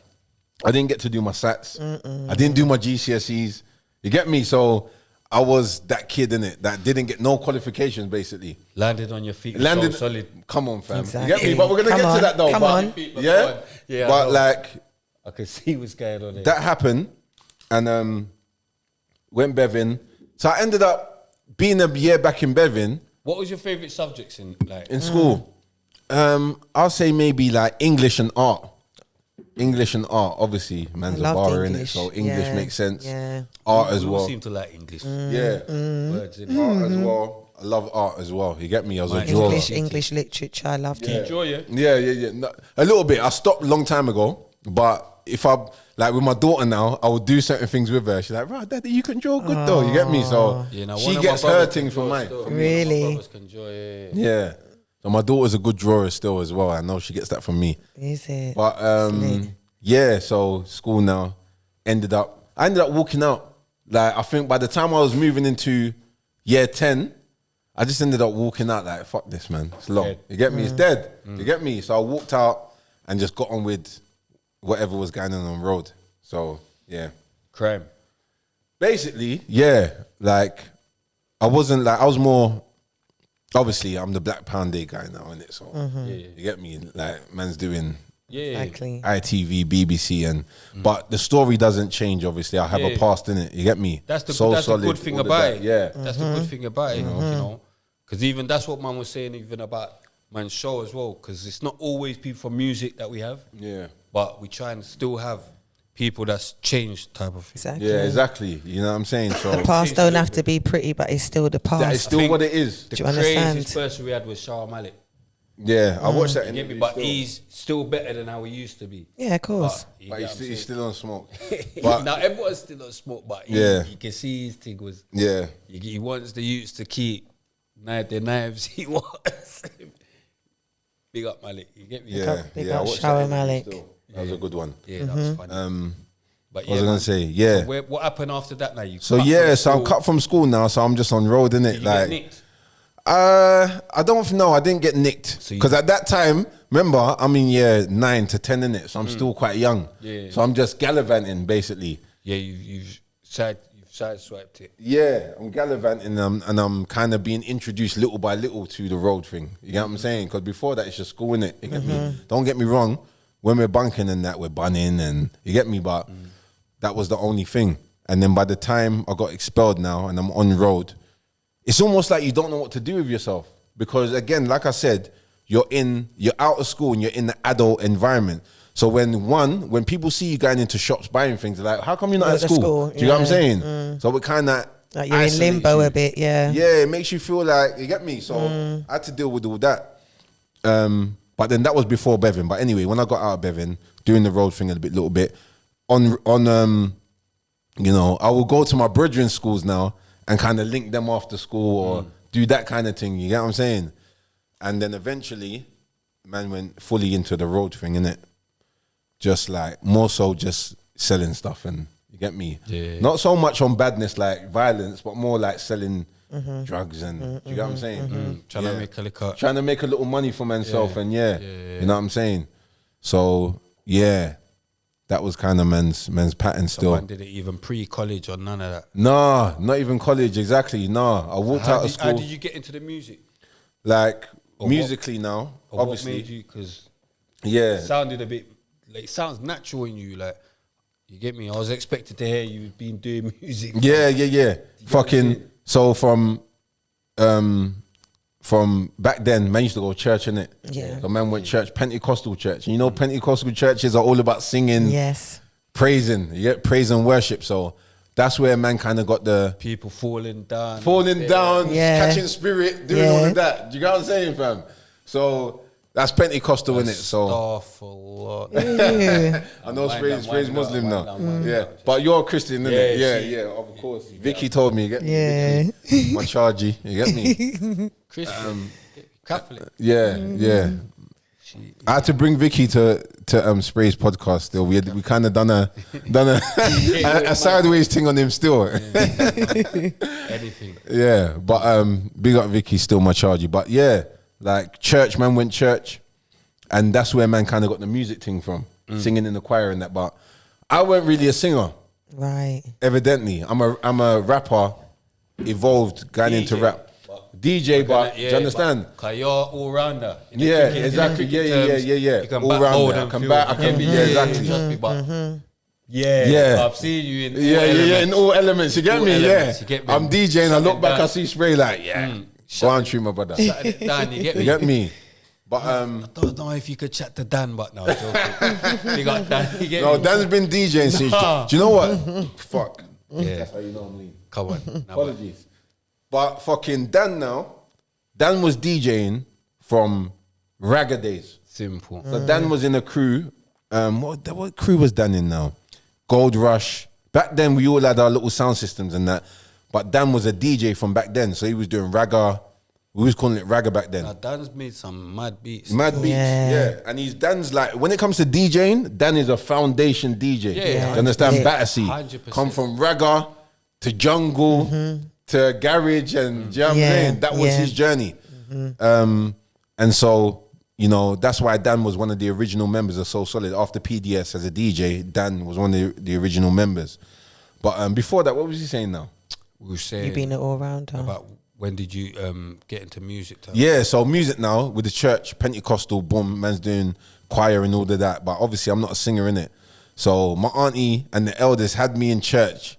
I didn't get to do my SATs. I didn't do my GCSEs. You get me? So I was that kid in it that didn't get no qualifications basically. Landed on your feet. Landed So solid. Come on, fam. Exactly. You get me? But we're gonna Come get on, to that though. come but, on. Yeah. Yeah, But I like I could see what's going on there. that happened, and went Bevin. So I ended up being a year back in Bevin What was your favourite subjects in like? in school. I'll say maybe like English and art. English and art, obviously, man's a loved bar in it, English. so English Yeah, makes sense. yeah. Art as We all well. seem to like English. Yeah, Words in art as well. I love art as well. You get me? I was a drawer. English literature, I loved it. Enjoy it. Yeah. No, a little bit. I stopped a long time ago, but if I like with my daughter now, I would do certain things with her. She's like, "Right, Daddy, you can draw good though." You get me? So Yeah, now one she of my gets her brothers things can from draw mine. still. from me. Really? My brothers can enjoy it. Yeah. So my daughter's a good drawer still as well. I know she gets that from me. Is it? But Slick. yeah, so school now I ended up walking out. Like I think by the time I was moving into year 10, I just ended up walking out like, fuck this, man. It's long. Dead. You get me? It's dead. You get me? So I walked out and just got on with whatever was going on the road. So yeah. Crime. Basically, yeah. Like I was more, obviously I'm the Black Pound Day guy now, innit? So you get me? Like man's doing Yeah. Exactly. ITV, BBC, and but the story doesn't change. Obviously, I have a Yeah. past in it. You get me? That's the So solid, good thing all of about that. it. Yeah, That's the good thing about it. You know, because even that's what man was saying even about man's show as well. Because it's not always people from music that we have. yeah, But we try and still have people that's changed type of thing. Exactly. yeah. Exactly. You know what I'm saying? So The past don't have to be pretty, but it's still the past. that is still think what it is. The Do you understand? craziest person we had was Shah Malik. Yeah, I watched that. You get me? interview But still. he's still better than how he used to be. Yeah, of course. You But get he's, what I'm he's still on smoke. saying? But now everyone's still on smoke, but Yeah. you can see his thing was yeah, he wants the youths to keep the knives he wants. Big up Malik, you get me? yeah, big yeah. I up watched Shower that interview Malik. still. That was a good one. Yeah, that was funny. But What was I man. gonna say? Yeah. So what happened after that? Now you. So cut yeah, from so I'm school. cut from school now. So I'm just on road, innit? Did you get Like, nicked? I don't know. I didn't get nicked So you- because at that time, remember, I'm in year 9 to 10 in it, so I'm still quite young. Yeah. So I'm just gallivanting basically. Yeah, you've sideswiped it. Yeah, I'm gallivanting and I'm kind of being introduced little by little to the road thing. You get what I'm saying? Because before that, it's just school, innit? You get me? Don't get me wrong. When we're bunking and that, we're bunning and you get me? But that was the only thing. And then by the time I got expelled now and I'm on road, it's almost like you don't know what to do with yourself. Because again, like I said, you're out of school and you're in the adult environment. So when people see you going into shops buying things, they're like, how come you're not Not at at school? school, Do you know what I'm yeah. saying? So it kind of Like you're in limbo a bit, yeah. Yeah, it makes you feel like, you get me? So I had to deal with all that. But then that was before Bevan. But anyway, when I got out of Bevan, doing the road thing a little bit, you know, I will go to my brethren schools now and kind of link them after school or do that kind of thing. You get what I'm saying? And then eventually, man went fully into the road thing, innit? Just like, more so just selling stuff and, you get me? Yeah. Not so much on badness like violence, but more like selling drugs and, do you get what I'm saying? Trying to make a liquor. Trying to make a little money for myself and you know what I'm saying? So, yeah, that was kind of men's pattern still. Man didn't even pre-college or none of that. Nah, not even college, exactly. Nah, I walked out of How school. did you get into the music? Like, Or musically now, Or obviously. what made you? Because Yeah. it sounded a bit, like, it sounds natural in you. Like, you get me? I was expected to hear you been doing music. Yeah. Fucking, so from back then, man used to go to church, innit? Yeah. So man went church, Pentecostal church. And you know, Pentecostal churches are all about singing, Yes. praising. You get praise and worship. So that's where man kind of got the People falling down. down, Yeah. catching spirit, doing all of that. Do you get what I'm saying, fam? So that's Pentecostal, innit? So Astaghfirullah. Ew. I know Wind Spray's down, Muslim wind now. down, wind Yeah, down. but you're a Christian, innit? Yeah, Yeah, of course. Vicky told me, you get me? Yeah. Vicky, my chargy, you get me? Christian. Catholic. Yeah. I had to bring Vicky to Spray's podcast. Still, we kind of done a sideways thing on him still. Anything. Yeah, but big up Vicky, still my chargy. But yeah, like church, man went church, and that's where man kind of got the music thing from, singing in the choir and that. But I weren't really a singer, Right. evidently. I'm a rapper, evolved, going into rap. DJ, but do you understand? Cause you're all rounder. Yeah, exactly. Yeah. You can All back round load there. I and can feel. back. I can be. Yeah, exactly. Just be back. Yeah. I've seen you in Yeah, in all elements. You get All me? elements, Yeah. you get me? I'm DJing. I look back. I down. see Spray like, go on, true, my brother. You Shutting it down, you get me? get me? But I don't know if you could chat to Dan, but no, I'm joking. You got Dan, you get no, me? Dan's been DJing since. Do you know what? Fuck. Yeah. That's how you know I'm lean. Come on. Now, Apologies. But fucking Dan now. Dan was DJing from Ragga days. simple. So Dan was in a crew. What crew was Dan in now? Gold Rush. Back then we all had our little sound systems and that. But Dan was a DJ from back then, so he was doing ragga. We was calling it ragga back then. Now, Dan's made some mad beats. Mad beats, yeah. And Dan's like, when it comes to DJing, Dan is a foundation DJ. Yeah. You understand? Yeah. Battersea. 100%. Come from ragga to jungle to garage, and do you know what I'm Yeah. saying? That was his journey. And so, you know, that's why Dan was one of the original members of So Solid. After PDS as a DJ, Dan was one of the original members. But before that, what was he saying now? We were saying You being an all-rounder. about when did you get into music? Tom? Yeah, so music now with the church, Pentecostal, boom, man's doing choir and all of that. But obviously, I'm not a singer in it. So my auntie and the elders had me in church.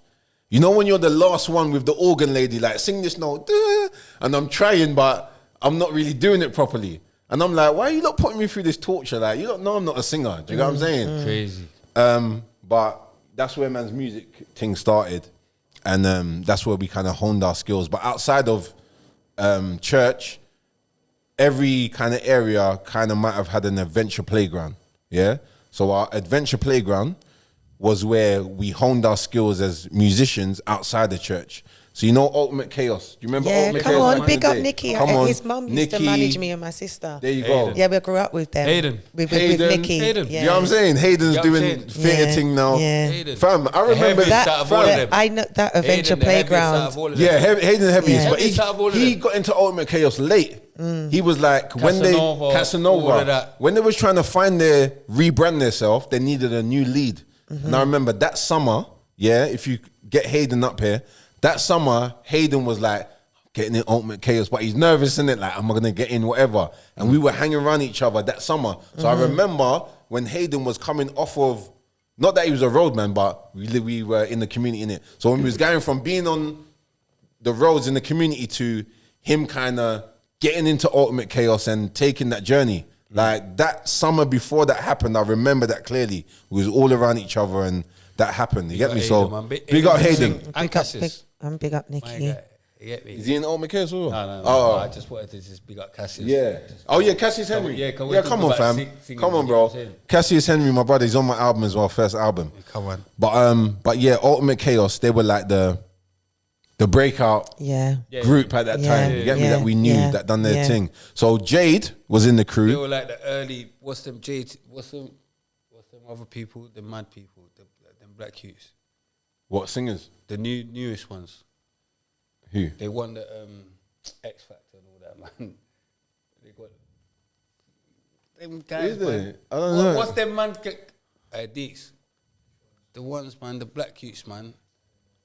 You know when you're the last one with the organ lady, like, sing this note, duh, and I'm trying, but I'm not really doing it properly. And I'm like, why are you not putting me through this torture? Like, you don't know I'm not a singer. Do you know what I'm saying? Crazy. But that's where man's music thing started. And that's where we kind of honed our skills. But outside of church, every kind of area kind of might have had an adventure playground. Yeah? So our adventure playground was where we honed our skills as musicians outside the church. So you know Ultimate Chaos? Do you remember Yeah, Ultimate come Chaos? on, back in big the up day? Nikki. Come on. His mum used to Nikki, manage me and my sister. There you go. Yeah, we grew up with them. Hayden. With Hayden. Nikki. Hayden. Yeah. You know what I'm saying? Hayden's You know what I'm doing saying? theatre Yeah. thing now. Yeah. Hayden. Fam, I remember heaviest that. out of all of them. I know that adventure Hayden, the heaviest out playground. of all of them. Yeah, Hayden heaviest, Yeah. but Heaviest out of all of he them. got into Ultimate Chaos late. He was like, when they Casanova, all of Casanova, that. when they was trying to rebrand themselves, they needed a new lead. And I remember that summer, yeah, if you get Hayden up here, that summer Hayden was like getting in Ultimate Chaos, but he's nervous in it, like, am I gonna get in, whatever. And we were hanging around each other that summer. So I remember when Hayden was coming off of, not that he was a roadman, but we were in the community in it. So when we was going from being on the roads in the community to him kind of getting into Ultimate Chaos and taking that journey. Like that summer before that happened, I remember that clearly. We was all around each other and that happened. You get me? So big up Hayden. And Big up, Cassius. big up My Nikki. guy. You get me? Is he in Ultimate Chaos or? No. Oh, I just wanted to just big up Cassius. yeah. Oh yeah, Cassius Henry. Yeah, can we Yeah, talk come on, about fam. singing, Come on, you know what bro. I'm saying? Cassius Henry, my brother, he's on my album as well, first album. Come on. But yeah, Ultimate Chaos, they were like the breakout Yeah. group at that time. You get me? That we knew that done their thing. So Jade was in the They crew. were like the early. What's them other people? The mad people. Them black youths. What singers? The newest ones. Who? They won the X Factor and all that, man. They got them guys. Is there? Man. I don't know. What's them man? These. The ones, man. The black youths, man.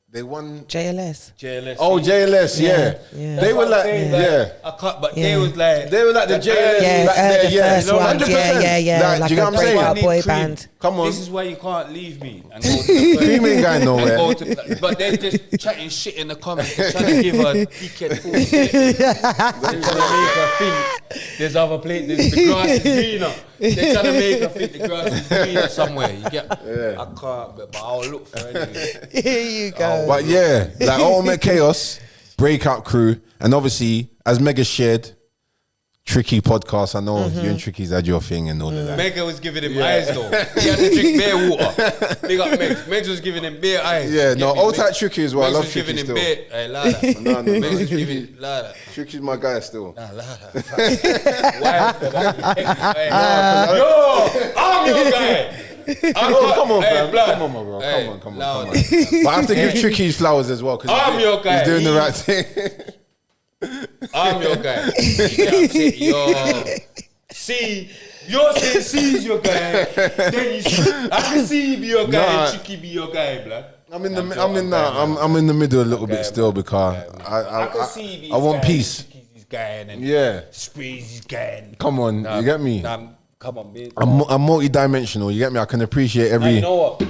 They won. JLS. JLS. Oh, JLS, yeah. Yeah. They were like, yeah. I can't, but Yeah. they was like. They were like the JLS Yeah, back there, the yeah. first ones. 100%. Yeah. Like, do you know a what I'm saying? breakout boy Cream. band. Come on. This is why you can't leave me and go to the Cream ain't going nowhere. and go to, but they're just chatting shit in the comments. They're trying to give her dickhead full shit. They're trying to make her think there's other place. The grass is greener. They're trying to make her think the grass is greener somewhere. You get? I can't, but I'll look for it anyway. Here you go. But yeah, like Ultimate Chaos, breakout crew, and obviously, as Mega shared, Tricky podcast. I know you and Tricky's had your thing and all of that. Mega was giving him eyes though. He had to drink bare water. Big up Megs. Megs was giving him bare eyes. Yeah, no, all type Tricky as well. I love was Tricky giving still. him bare. Hey, Lada. No. Megs was giving Lada. Tricky's my guy still. Nah, Lada. Why for that? Yo, I'm your guy. Come on, fam. blood. Come on, bro. Hey, Come on. Lada. But I have to give Tricky his flowers as well because I'm your guy. he's doing the right thing. I'm your guy. Yo. See, you're saying C's your guy. Then I can see you be your guy and Chicky be your guy, blood. I'm in the middle a little bit still because I want peace. Chicky's his guy and then Spree's his guy. Come on, you get me? Come on, man. I'm multi-dimensional. You get me? I can appreciate every. You know what?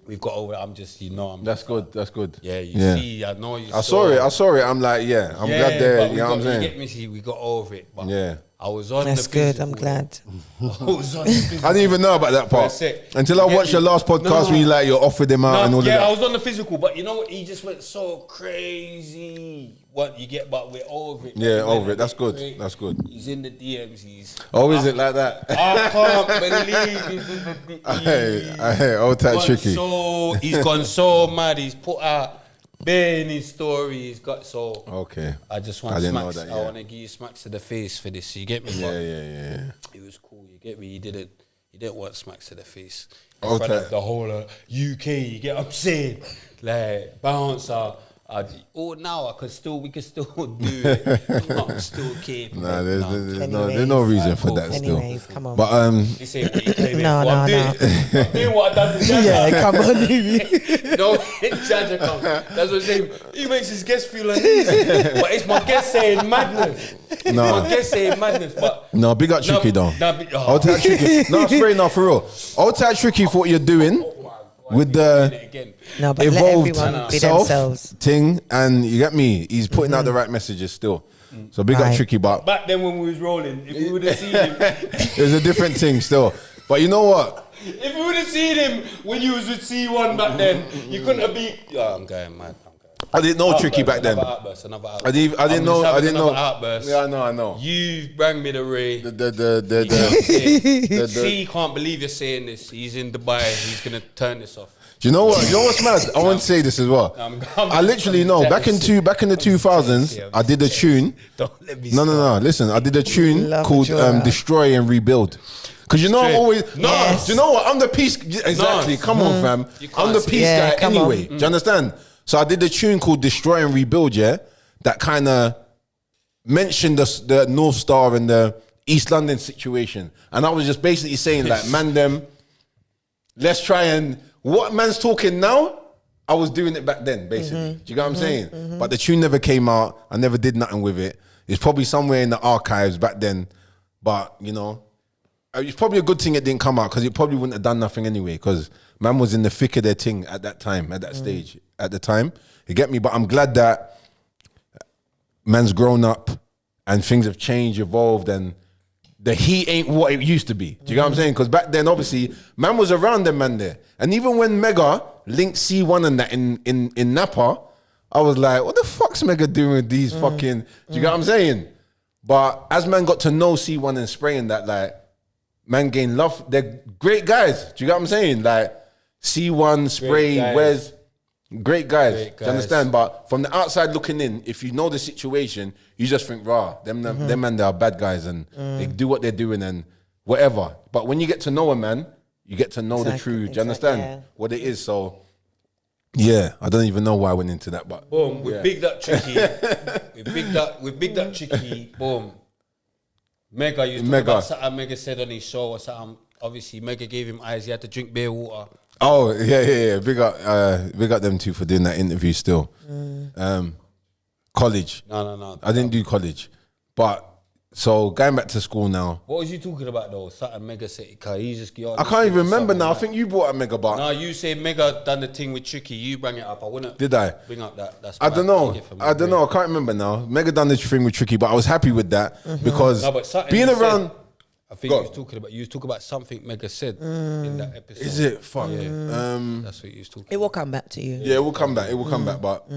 We've got over it. I'm just, That's good. Yeah, you see, I know you. I saw it. I'm like, I'm glad there. You know what I'm saying? You get me? See, we got over it. But yeah. I was on That's the good. physical. I'm glad. I was on the physical. I didn't even know about that part until I watched the last podcast where you like you offered him out and all of that. Yeah, I was on the physical, but you know what? He just went so crazy. What you get, but we're over it. Yeah, over it. That's good. That's good. He's in the DMs. Is it like that? I can't believe he's in the DMs. I hate old type Tricky. So he's gone so mad. He's put out bare in his story. He's got so. Okay. I just want smacks. I want to give you smacks to the face for this. You get me? Yeah. It was cool. You get me? He didn't want smacks to the face. In front of the whole UK. You get what I'm saying? Like bouncer. Now we can still do it. I'm still keeping. Nah, there's no reason for that still. Anyways, come on. But You say what you claim No. I'm doing what I done to Jaja. Yeah, come on. No, Jaja come. That's what I'm saying. He makes his guests feel uneasy. But it's my guest saying madness. My guest saying madness. But no, big up Tricky though. Old type Tricky. No, straight enough for real. Old type Tricky for what you're doing. With the No, but evolved let everyone be self themselves. thing, and you get me. He's putting out the right messages still. So big up Tricky, but back then when we was rolling, if we would have seen him, it was a different thing still. But you know what? If we would have seen him when you was with C1 back then, you couldn't have beat. Yeah, I'm going mad. I didn't know Tricky back then. Another outburst. I didn't know. Outburst. Yeah, I know. You rang me the Ray. C can't believe you're saying this. He's in Dubai. He's gonna turn this off. Do you know what? You know what's mad? I want to say this as well. I literally know. Back in the 2000s, I did a tune. Don't let me. No. Listen, I did a tune called "Destroy and Rebuild." Because you know I'm always do you know what? I'm the peace. Exactly. Come on, fam. I'm the peace guy anyway. Do you understand? So I did a tune called "Destroy and Rebuild." Yeah, that kind of mentioned the North Star and the East London situation, and I was just basically saying like, man, them. Let's try and. What man's talking now, I was doing it back then, basically. Do you get what I'm saying? But the tune never came out. I never did nothing with it. It's probably somewhere in the archives back then. But, you know, it's probably a good thing it didn't come out because it probably wouldn't have done nothing anyway because man was in the thick of their thing at that time, at that stage, at the time. You get me? But I'm glad that man's grown up and things have changed, evolved, and the heat ain't what it used to be. Do you get what I'm saying? Because back then, obviously, man was around them man there. And even when Mega linked C1 and that in Napa, I was like, what the fuck's Mega doing with these fucking... Do you get what I'm saying? But as man got to know C1 and Spray and that, like, man gained love. They're great guys. Do you get what I'm saying? Like, C1, Spray, Wes... Great guys. Do you understand? But from the outside looking in, if you know the situation, you just think, rah, them man, they are bad guys and they do what they're doing and whatever. But when you get to know a man, you get to know the truth. Do you understand what it is? So, yeah, I don't even know why I went into that. But boom, we bigged up Tricky. we bigged up Tricky. Boom. Mega used to talk about something Mega said on his show or something. Obviously, Mega gave him eyes. He had to drink bare water. Oh, yeah. Big up them two for doing that interview still. College. No. I didn't do college. But, so going back to school now. What was you talking about though? Something Mega said, cause he's just... I can't even remember now. I think you brought up Mega, but... No, you say Mega done the thing with Tricky. You bring it up. I wouldn't... Did I? Bring up that. That's I don't know. I can't remember now. Mega done this thing with Tricky, but I was happy with that because being around... I think you was talking about something Mega said in that episode. Is it? Fuck. That's what you was talking It will come back to you. Yeah, it will come back. It will come back. But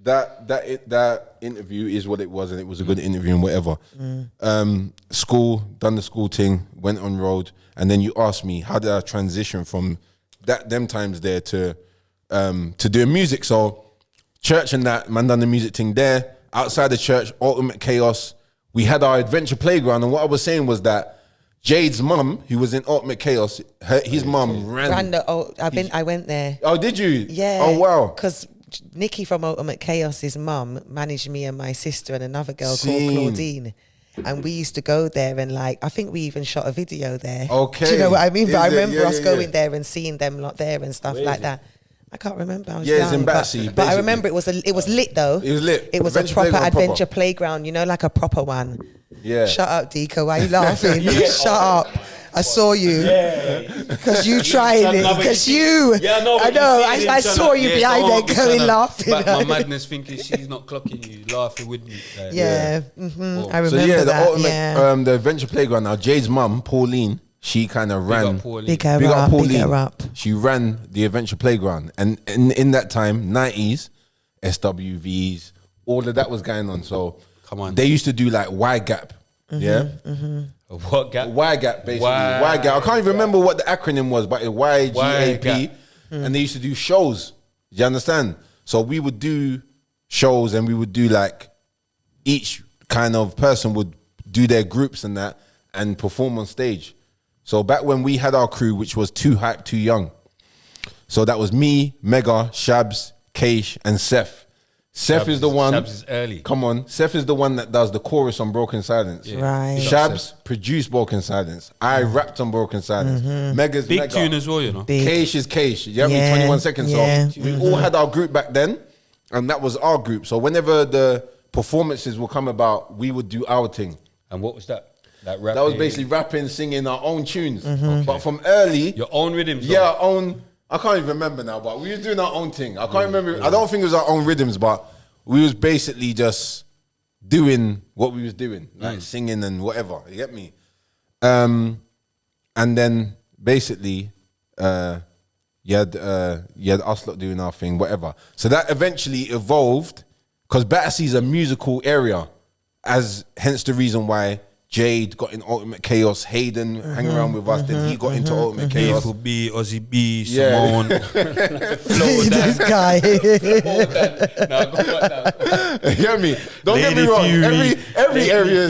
that interview is what it was, and it was a good interview and whatever. School, done the school thing, went on road, and then you asked me how did I transition from them times there to doing music. So church and that, man, done the music thing there. Outside the church, Ultimate Chaos. We had our adventure playground, and what I was saying was that Jade's mum, who was in Ultimate Chaos, his mum ran. I went there. Oh, did you? Yeah. Oh, wow. Because Nikki from Ultimate Chaos's mum managed me and my sister and another girl called Claudine. And we used to go there and I think we even shot a video there. Okay. Do you know what I mean? But I remember us going there and seeing them lot there and stuff like that. I can't remember. I was young, it's in Battersea. But I remember it was lit though. It was lit. It was a proper adventure playground, like a proper one. Yeah. Shut up, Deco. Why are you laughing? Shut up. I saw you. Because you tried it. Because you. Yeah, no, I know. I saw you behind there going laughing. My madness thinking she's not clocking you, laughing with me. I remember that. The adventure playground now, Jade's mum, Pauline, she kind of ran. Big her up. She ran the adventure playground. And in that time, 90s, SWVs, all of that was going on. So come on, they used to do like Y Gap. Yeah. What gap? Y Gap, basically. Y Gap. I can't even remember what the acronym was, but it's YGAP. And they used to do shows. Do you understand? So we would do shows, and we would do each kind of person would do their groups and that and perform on stage. So back when we had our crew, which was Too Hype, Too Young. So that was me, Mega, Shabs, Keish, and Seth. Seth is the one. Shabs is early. Come on. Seth is the one that does the chorus on Broken Silence. Yeah. Right. Shabs produced Broken Silence. I rapped on Broken Silence. Mega's Big Mega. tune as well, Keish is Keish. You have me 21 seconds. So we all had our group back then, and that was our group. So whenever the performances will come about, we would do our thing. And what was that? That was basically rapping, singing our own tunes. But from early... Your own rhythms? Yeah, our own... I can't even remember now, but we were doing our own thing. I can't remember... I don't think it was our own rhythms, but we was basically just doing what we was doing. Like singing and whatever. You get me? And then basically... you had us lot doing our thing, whatever. So that eventually evolved, because Battersea is a musical area, hence the reason why Jade got in Ultimate Chaos, Hayden hang around with us, then he got into Ultimate Chaos. Beautiful B, Ozzy B, Simone. This guy. You get me? Don't get me wrong. Every area,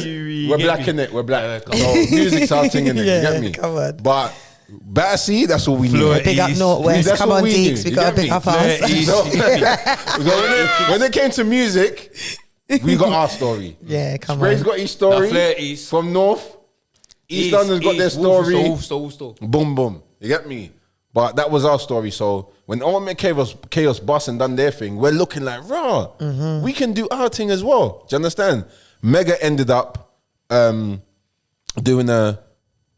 we're black in it. We're black. So music's our thing in it. You get me? Come on. But Battersea, that's what we need. Big up Northwest. That's Come what on, we Deeks. do. We got to big up us. When it came to music, we got our story. Yeah, come Spray's on. got his story. Flair East. From North. East London's got their story. Wolfstall. Boom, boom. You get me? But that was our story. So when Ultimate Chaos Bus and done their thing, we're looking like, raw. We can do our thing as well. Do you understand? Mega ended up doing a,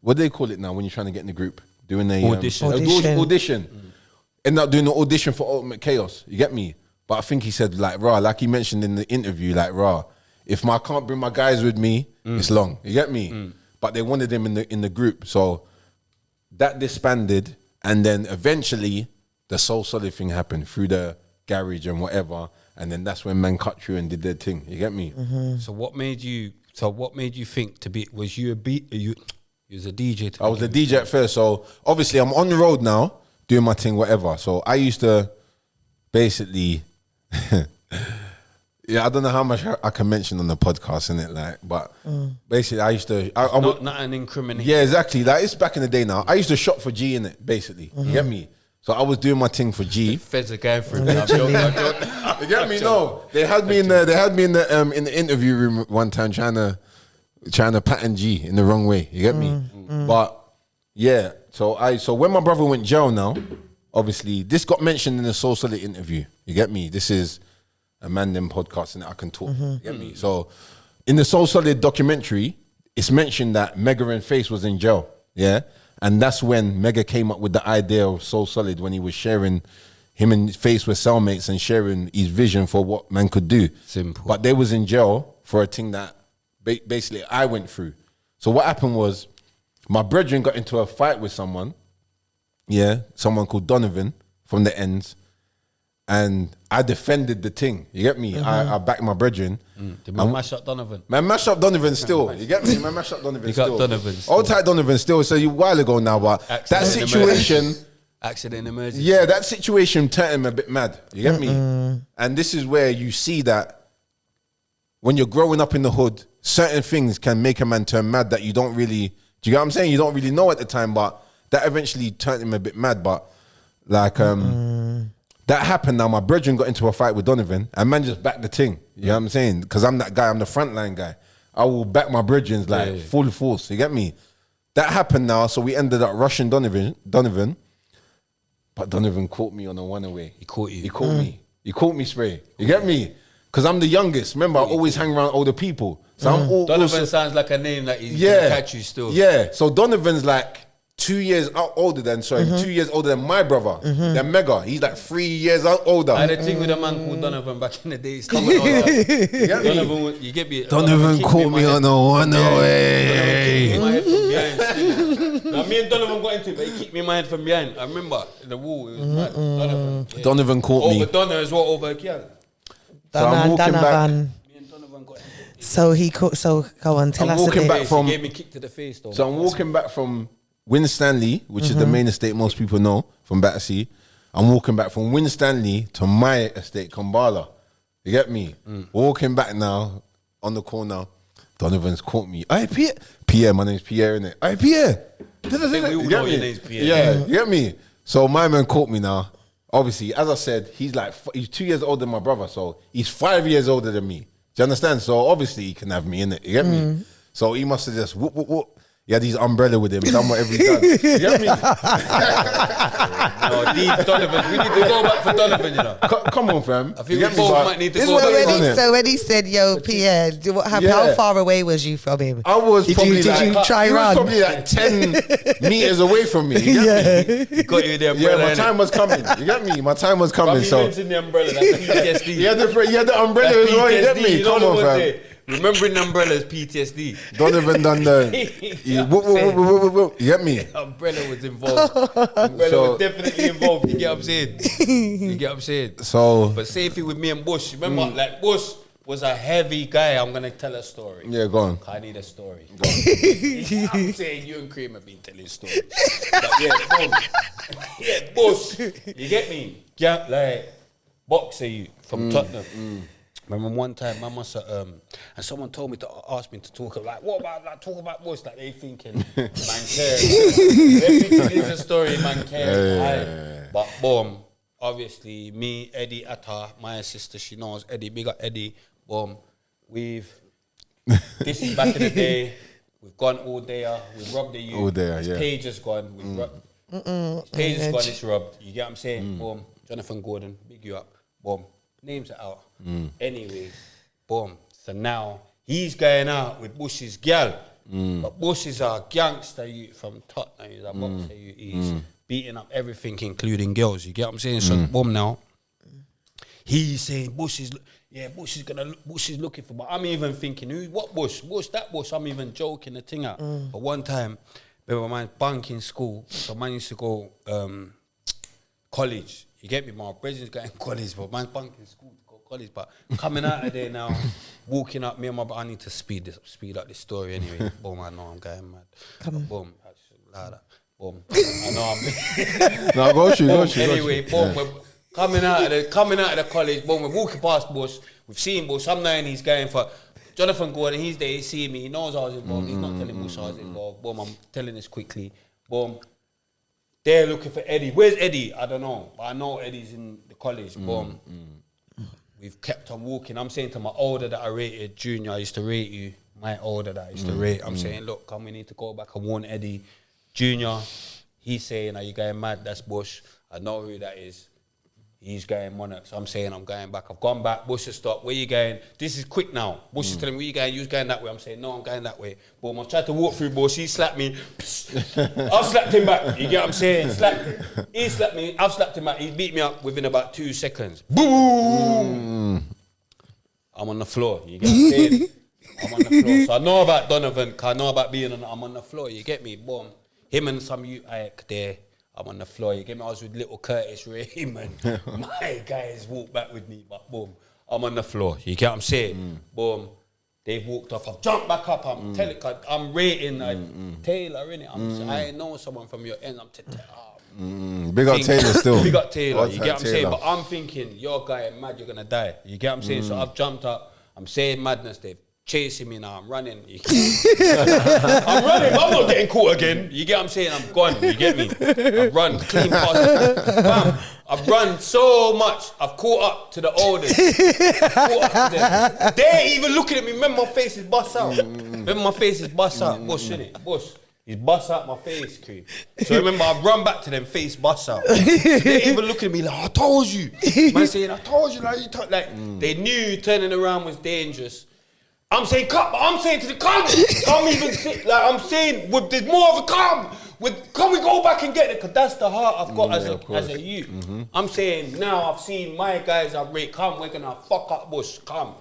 what do they call it now when you're trying to get in the group? Doing a audition. Audition. Ended up doing an audition for Ultimate Chaos. You get me? But I think he said, like he mentioned in the interview, if I can't bring my guys with me, it's long. You get me? But they wanted him in the group. So that disbanded. And then eventually the Soul Solid thing happened through the garage and whatever. And then that's when men cut through and did their thing. You get me? So what made you think to be, was you a beat, you was a DJ? I was a DJ at first. So obviously I'm on the road now doing my thing, whatever. So I used to basically... Yeah, I don't know how much I can mention on the podcast, innit? But basically, I used to. Not an incrimination. Yeah, exactly. It's back in the day now. I used to shop for G, innit? Basically, you get me. So I was doing my thing for G. Feds are going for it. You get me? No, they had me in the interview room one time trying to pattern G in the wrong way. You get me? But yeah, so when my brother went jail now, obviously this got mentioned in the Soul Solid interview. You get me? This is a man them podcast and I can talk. You get me? So in the Soul Solid documentary, it's mentioned that Mega and Face was in jail. Yeah. And that's when Mega came up with the idea of Soul Solid, when he was sharing, him and Face were cellmates and sharing his vision for what man could do. Simple. But they was in jail for a thing that basically I went through. So what happened was, my brethren got into a fight with someone. Yeah, someone called Donovan from the ends. And I defended the thing. You get me? I backed my brethren. Did man mash up Donovan? Man, mash up Donovan still. You get me? Man, mash up Donovan still. You got Donovan still. Old tight Donovan still. So a while ago now, but that situation... Accident emergency. Yeah, that situation turned him a bit mad. You get me? And this is where you see that when you're growing up in the hood, certain things can make a man turn mad that you don't really... Do you get what I'm saying? You don't really know at the time, but that eventually turned him a bit mad. But like... That happened now. My brethren got into a fight with Donovan and man just backed the thing. You know what I'm saying? Because I'm that guy. I'm the frontline guy. I will back my brethren like full force. You get me? That happened now. So we ended up rushing Donovan. But Donovan caught me on a one away. He caught you. He caught me. He caught me, Spray. You get me? Because I'm the youngest. Remember, I always hang around older people. So I'm Donovan sounds like a name that he's gonna catch you still. Yeah. So Donovan's like 2 years older than, 2 years older than my brother. They're mega. He's like 3 years older. I had a thing with a man called Donovan back in the days. Donovan, you get me? Donovan caught me on a one away. Now, me and Donovan got into it, but he kicked me in my head from behind. I remember the wall. It was mad. Donovan. Yeah. Donovan caught me. Over Donna as well, over Kian. Donovan. Me and Donovan got into it. So he caught. So go on, tell us a bit. He gave me a kick to the face though. So I'm walking back from Winstanley, which is the main estate most people know from Battersea. I'm walking back from Winstanley to my estate, Kumbala. You get me? Walking back now on the corner. Donovan's caught me. Hey, Pierre, my name's Pierre, innit? Hey, Pierre. We all know your name's Pierre. Yeah, you get me? So my man caught me now. Obviously, as I said, he's 2 years older than my brother, so he's 5 years older than me. Do you understand? So obviously he can have me, innit? You get me? So he must have just whoop, whoop, whoop. He had his umbrella with him, done whatever he done. You get me? No, Donovan, we need to go back for Donovan, you know. Come on, fam. I think we both might need to go back. So when he said, yo, Pierre, what happened? How far away was you from him? I was probably did you try he was run? probably like 10 meters away from me. You get me? He got you the umbrella. Yeah, my time was coming. You get me? My time was coming. So in the umbrella, that's PTSD. He had the umbrella as well. You get me? Come on, fam. Remembering the umbrella is PTSD. Donovan done the. You get me? Umbrella was involved. Umbrella was definitely involved. You get what I'm saying? You get what I'm saying? So, but safety with me and Bush. Remember, like Bush was a heavy guy. I'm gonna tell a story. Yeah, go on. I need a story. I'm saying you and Cream have been telling stories. But yeah, Bush. You get me? Yeah, like boxer you from Tottenham. Remember one time, man must have, and someone told me to ask me to talk about, what about, like, talk about Bush? Like, they thinking, man cares. They thinking it's a story, man cares. But boom, obviously, me, Eddie Atta, my sister, she knows Eddie, big up Eddie, boom, this is back in the day, we've gone all day, we've robbed the youth. All day, His page is gone, we've robbed, his page is gone, it's robbed. You get what I'm saying? Boom, Jonathan Gordon, big you up, boom. Names are out. Anyway, boom. So now he's going out with Bush's gal. But Bush is a gangster youth from Tottenham. He's a boxer youth. He's beating up everything, including girls. You get what I'm saying? So boom now. He's saying Bush is looking for. But I'm even thinking, what Bush? Bush, that Bush. I'm even joking the thing out. But one time, remember my banking school. So man used to go college. You get me? My brother's going to college, but man's banking school to go college. But coming out of there now, walking up, me and my brother, I need to speed up this story anyway. Boom, I know I'm going mad. Come on. Boom, like that. Boom. I know I'm. No, go shoot. Anyway, boom, we're coming out of the college. Boom, we're walking past Bush. We've seen Bush. I'm knowing he's going for Jonathan Gordon. He's there. He's seeing me. He knows I was involved. He's not telling Bush I was involved. Boom, I'm telling this quickly. Boom. They're looking for Eddie. Where's Eddie? I don't know. But I know Eddie's in the college. Boom. We've kept on walking. I'm saying to my older that I rated, Junior, I used to rate you. My older that I used to rate. I'm saying, look, we need to go back and warn Eddie. Junior, he's saying, are you going mad? That's Bush. I know who that is. He's going Monarch. So I'm saying I'm going back. I've gone back. Bush has stopped. Where you going? This is quick now. Bush is telling me, where you going? You was going that way. I'm saying, no, I'm going that way. Boom, I've tried to walk through Bush. He slapped me. I've slapped him back. You get what I'm saying? He slapped me. I've slapped him back. He beat me up within about 2 seconds. Boom! I'm on the floor. You get what I'm saying? I'm on the floor. So I know about Donovan, cause I know about being I'm on the floor, you get me? Boom. Him and some Ike there, I'm on the floor, you get me? I was with little Curtis Raymond. My guys walked back with me, but boom, I'm on the floor. You get what I'm saying? Boom. They've walked off. I've jumped back up. I'm rating Taylor, innit? I ain't know someone from your end. Big up Taylor still. Big up Taylor. You get what I'm saying? Taylor. But I'm thinking, your guy mad, you're gonna die. You get what I'm saying? So I've jumped up. I'm saying madness. They're chasing me now. I'm running. I'm running. I'm not getting caught again. You get what I'm saying? I'm gone. You get me? I've run clean past. Bam. I've run so much. I've caught up to the oldest. They're even looking at me. Remember, my face is bust out. Remember, my face is bust out. Bush, innit? Bush. He's bust out my face, cream. So remember, I've run back to them, face bust out. So they're even looking at me like, I told you. Man saying, I told you. Like, they knew turning around was dangerous. I'm saying, come. I'm saying to the come even sit. Like, I'm saying, there's more of a come. Can we go back and get it? Because that's the heart I've got as a youth. I'm saying, now I've seen my guys I've rate, come, we're going to fuck up Bush, come.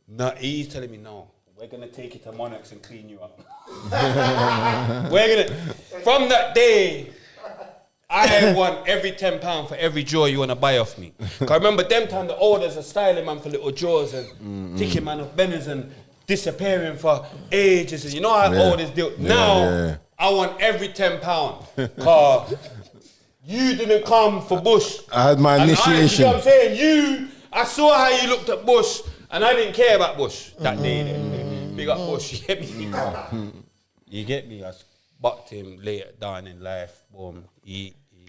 No, he's telling me, no, we're going to take it to Monarchs and clean you up. From that day, I want every £10 for every jaw you want to buy off me. Because I remember them time the orders are styling man for little jaws and ticking man of benners and disappearing for ages. And you know how orders do. Now, I want every £10. Cause you didn't come for Bush. I had my initiation. You know what I'm saying? I saw how you looked at Bush and I didn't care about Bush that day. Big up Bush, you get me? You get me? I bucked him later down in life. Boom.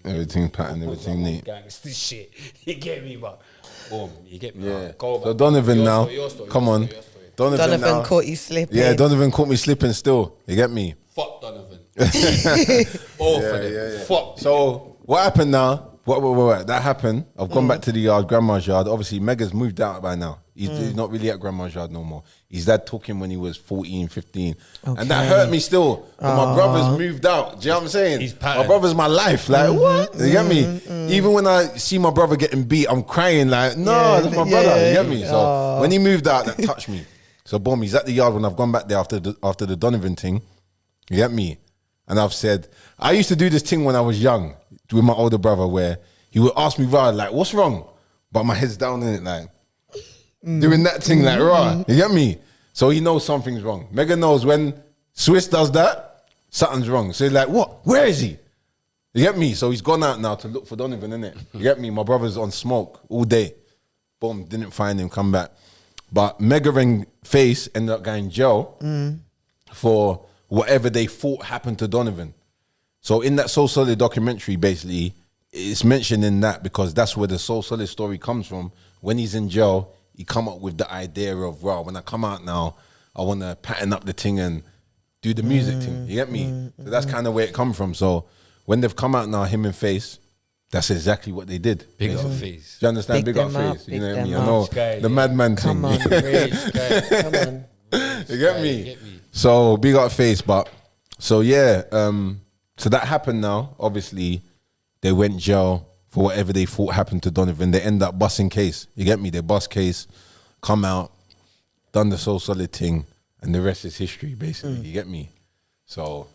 Everything pattern, everything neat. Gangster shit. You get me? But boom, you get me? Yeah. Go So Donovan now, come on. Donovan now. caught you slipping. Yeah, Donovan caught me slipping still. You get me? Fuck Donovan. Both of them. Fuck. So what happened now? What? That happened. I've gone back to the yard, grandma's yard. Obviously, Mega's moved out by now. He's not really at grandma's yard no more. His dad took him when he was 14, 15. And that hurt me still. But my brother's moved out. Do you know what I'm saying? My brother's my life. Like, what? You get me? Even when I see my brother getting beat, I'm crying like, no, that's my brother. You get me? So when he moved out, that touched me. So boom, he's at the yard when I've gone back there after the Donovan thing. You get me? And I've said, I used to do this thing when I was young with my older brother where he would ask me, "Rah, like, what's wrong?" But my head's down in it, like, doing that thing, like, "Rah," you get me? So he knows something's wrong. Mega knows when Swiss does that, something's wrong. So he's like, what? Where is he? You get me? So he's gone out now to look for Donovan, innit? You get me? My brother's on smoke all day. Boom, didn't find him, come back. But Mega and Face ended up going jail for whatever they thought happened to Donovan. So in that Soul Solid documentary, basically, it's mentioned in that because that's where the Soul Solid story comes from. When he's in jail, he come up with the idea of, wow, when I come out now, I want to pattern up the thing and do the music thing. You get me? So that's kind of where it come from. So when they've come out now, him and Face, that's exactly what they did. Big up Face. Do you understand? Big up Face. You know what I mean? I know the madman thing. Come on, come on. You get me? So big up Face, but so yeah, so that happened now. Obviously, they went jail for whatever they thought happened to Donovan. They end up busting case. You get me? They bust case, come out, done the Soul Solid thing, and the rest is history, basically. You get me? So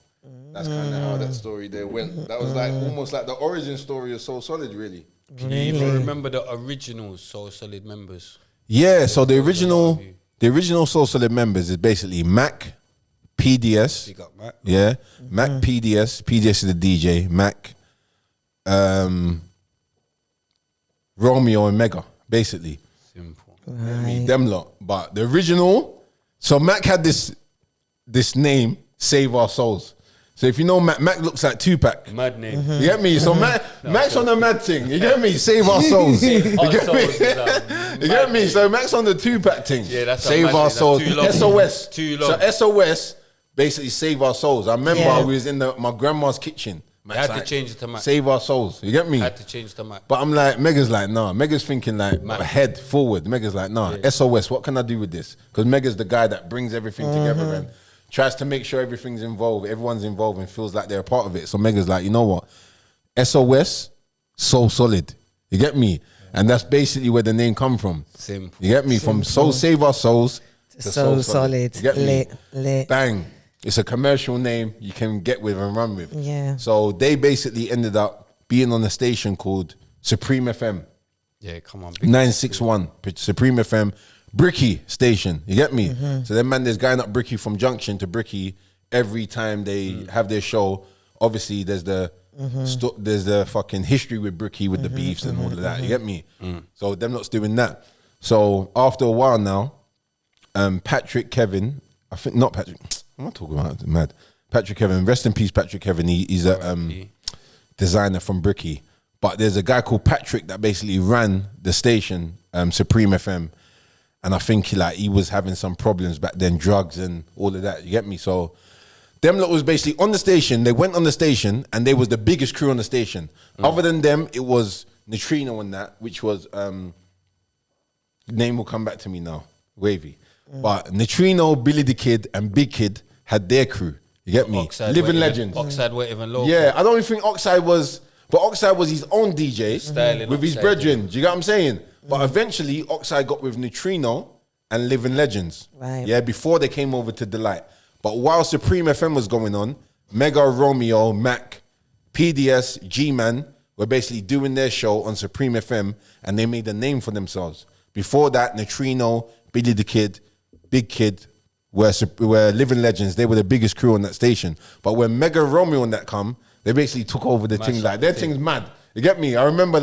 that's kind of how that story there went. That was like almost like the origin story of Soul Solid, really. Can you even remember the original Soul Solid members? Yeah, so the original Soul Solid members is basically Mac, PDS. Big up, Mac. Yeah, Mac, PDS. PDS is the DJ. Mac, Romeo and Mega, basically. Simple. Right. Them lot. But the original, so Mac had this name, Save Our Souls. So if you know Mac looks like Tupac. Mad name. You get me? So Mac's on the mad thing. You get me? Save Our Souls. You get me? You get me? So Mac's on the Tupac thing. Yeah, that's Save Our Souls. SOS. Too long. So SOS basically Save Our Souls. I remember we was in my grandma's kitchen. I had to change it to Mac. Save Our Souls. You get me? I had to change to Mac. But I'm like, Mega's like, nah. Mega's thinking like, head forward. Mega's like, nah. SOS, what can I do with this? Because Mega's the guy that brings everything together and tries to make sure everything's involved. Everyone's involved and feels like they're a part of it. So Mega's like, you know what? SOS, Soul Solid. You get me? And that's basically where the name come from. Simple. You get me? From Soul Save Our Souls So solid. You get me? Lit. Bang. It's a commercial name you can get with and run with. Yeah. So they basically ended up being on a station called Supreme FM. Yeah, come on. 961 Supreme FM, Bricky station. You get me? So then, man, there's going up Bricky from Junction to Bricky every time they have their show. Obviously, there's the there's the fucking history with Bricky with the beefs and all of that. You get me? So them lot's doing that. So after a while now, Patrick Kevin, I think not Patrick. What am I talking about? Mad. Patrick Kevin. Rest in peace, Patrick Kevin. He's a designer from Bricky. But there's a guy called Patrick that basically ran the station, Supreme FM. And I think he was having some problems back then, drugs and all of that. You get me? So them lot was basically on the station. They went on the station and they was the biggest crew on the station. Other than them, it was Neutrino and that, which was, name will come back to me now, Wavy. But Neutrino, Billy the Kid and Big Kid had their crew. You get me? Oxide Living weren't legends. Oxide weren't even local. Yeah, I don't even think Oxide was, but Oxide was his own DJ Styling with his Oxide, brethren. Do you get what I'm saying? But eventually, Oxide got with Neutrino and Living Legends. Right. Yeah, before they came over to Delight. But while Supreme FM was going on, Mega, Romeo, Mac, PDS, G-Man were basically doing their show on Supreme FM and they made a name for themselves. Before that, Neutrino, Billy the Kid, Big Kid were Living Legends. They were the biggest crew on that station. But when Mega, Romeo and that come, they basically took over the thing. Like, their thing's mad. You get me? I remember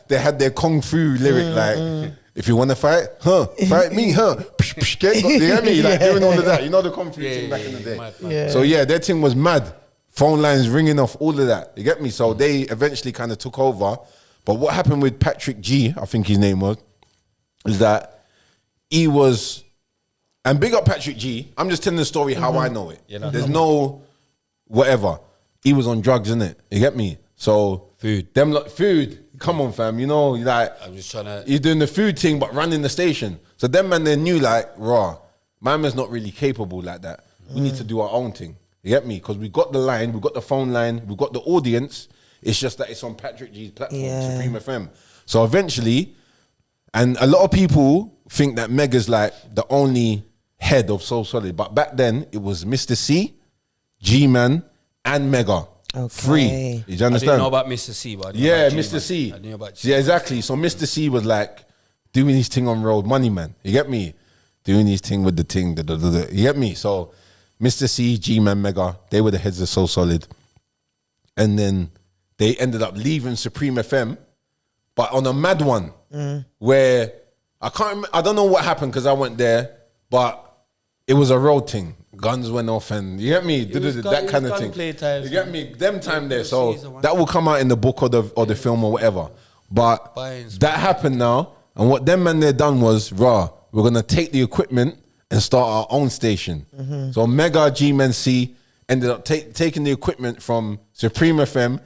they had their Kung Fu lyric if you want to fight, fight me, Psh, psh, you get me? Like doing all of that. You know the Kung Fu thing back in the day. Yeah. So yeah, their thing was mad. Phone lines ringing off, all of that. You get me? So they eventually kind of took over. But what happened with Patrick G, I think his name was, is that he was, and big up Patrick G, I'm just telling the story how I know it. There's no whatever. He was on drugs, innit? You get me? So food. Come on, fam. You know, I'm just trying to. He's doing the food thing, but running the station. So them man, they knew raw. My man's not really capable like that. We need to do our own thing. You get me? Because we got the line, we got the phone line, we got the audience. It's just that it's on Patrick G's platform, Supreme FM. So eventually, and a lot of people think that Mega's like the only head of Soul Solid, but back then it was Mr. C, G-Man, and Mega. Okay. Free. You understand? I didn't know about Mr. C, but I knew about Mr. C. I knew about G. Yeah, exactly. So Mr. C was like doing his thing on Road Money, man. You get me? Doing his thing with the thing. You get me? So Mr. C, G-Man, Mega, they were the heads of Soul Solid. And then they ended up leaving Supreme FM, but on a mad one where I don't know what happened because I went there, but it was a road thing. Guns went off and you get me? That kind of thing. You get me? Them time there. So that will come out in the book or the film or whatever. But that happened now. And what them man there done was, we're going to take the equipment and start our own station. So Mega, G-Man, C ended up taking the equipment from Supreme FM,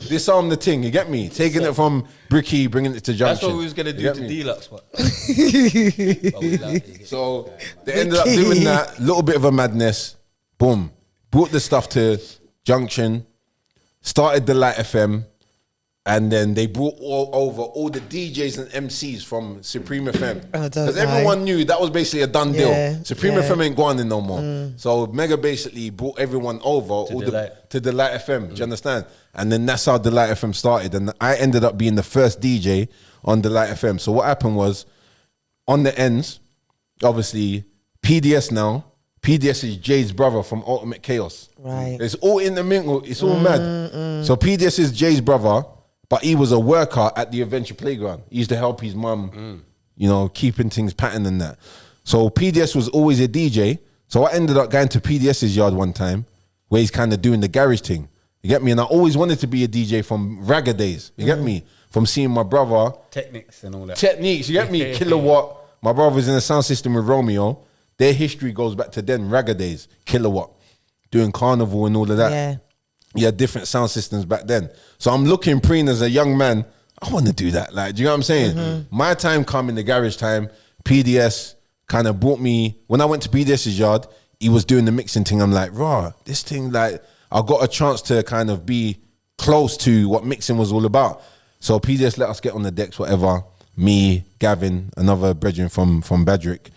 disarmed the thing. You get me? Taking it from Bricky, bringing it to Junction. That's what we was gonna do to Deluxe, but so they ended up doing that. Little bit of a madness. Boom, brought the stuff to Junction, started the Light FM. And then they brought over all the DJs and MCs from Supreme FM. Because everyone knew that was basically a done deal. Supreme FM ain't going in no more. So Mega basically brought everyone over to the Light FM. Do you understand? And then that's how the Light FM started. And I ended up being the first DJ on the Light FM. So what happened was, on the ends, obviously, PDS now. PDS is Jay's brother from Ultimate Chaos. Right. It's all in the mingle. It's all mad. So PDS is Jay's brother. But he was a worker at the Adventure Playground. He used to help his mum, keeping things patterned and that. So PDS was always a DJ. So I ended up going to PDS's yard one time where he's kind of doing the garage thing. You get me? And I always wanted to be a DJ from Ragga days. You get me? From seeing my brother. Techniques and all that. Techniques, you get me? Kilowatt. My brother was in a sound system with Romeo. Their history goes back to then, Ragga days. Kilowatt. Doing carnival and all of that. Yeah. You had different sound systems back then. So I'm looking preen as a young man. I want to do that. Like, do you know what I'm saying? My time come in the garage time. PDS kind of brought me, when I went to PDS's yard, he was doing the mixing thing. I'm like, this thing, like, I got a chance to kind of be close to what mixing was all about. So PDS let us get on the decks, whatever. me, Gavin, another brethren from Badrick,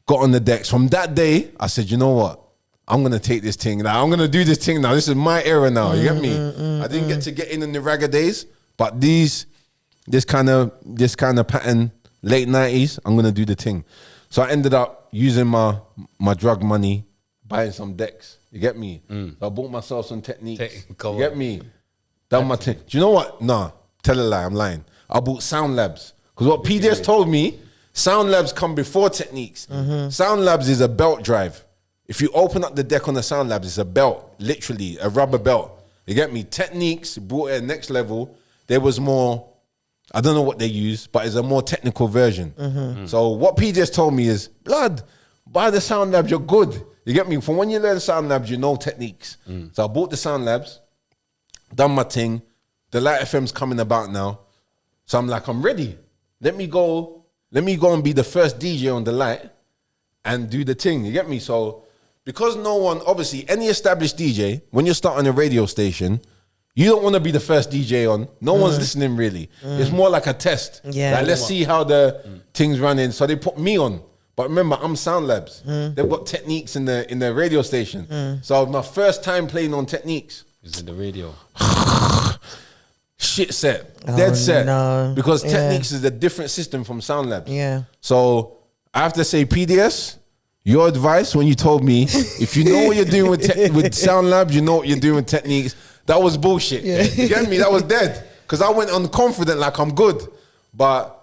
got on the decks. From that day, I said, you know what? I'm gonna take this thing now. I'm gonna do this thing now. This is my era now. You get me? I didn't get to get in the ragga days, but this kind of pattern, late 90s, I'm gonna do the thing. So I ended up using my drug money, buying some decks. You get me? So I bought myself some techniques. You get me? Done my thing. Do you know what? Nah, tell a lie. I'm lying. I bought Sound Labs because what PDS told me, Sound Labs come before techniques. Sound Labs is a belt drive. If you open up the deck on the Sound Labs, it's a belt, literally a rubber belt. You get me? Techniques brought it next level. There was more, I don't know what they use, but it's a more technical version. So what PJ's told me is, blood, buy the Sound Labs, you're good. You get me? From when you learn Sound Labs, you know techniques. So I bought the Sound Labs, done my thing. The Light FM's coming about now. So I'm like, I'm ready. Let me go and be the first DJ on the Light and do the thing. You get me? So because no one, obviously, any established DJ, when you start on a radio station, you don't want to be the first DJ on. No one's listening really. It's more like a test. Yeah. Like, let's see how the thing's running. So they put me on. But remember, I'm Sound Labs. They've got techniques in the radio station. So my first time playing on techniques. Is in the radio. Shit set. Dead set. No. Because techniques is a different system from Sound Labs. Yeah. So I have to say, PDS, your advice when you told me, if you know what you're doing with Sound Labs, you know what you're doing with techniques, that was bullshit. You get me? That was dead. Because I went on confident like I'm good. But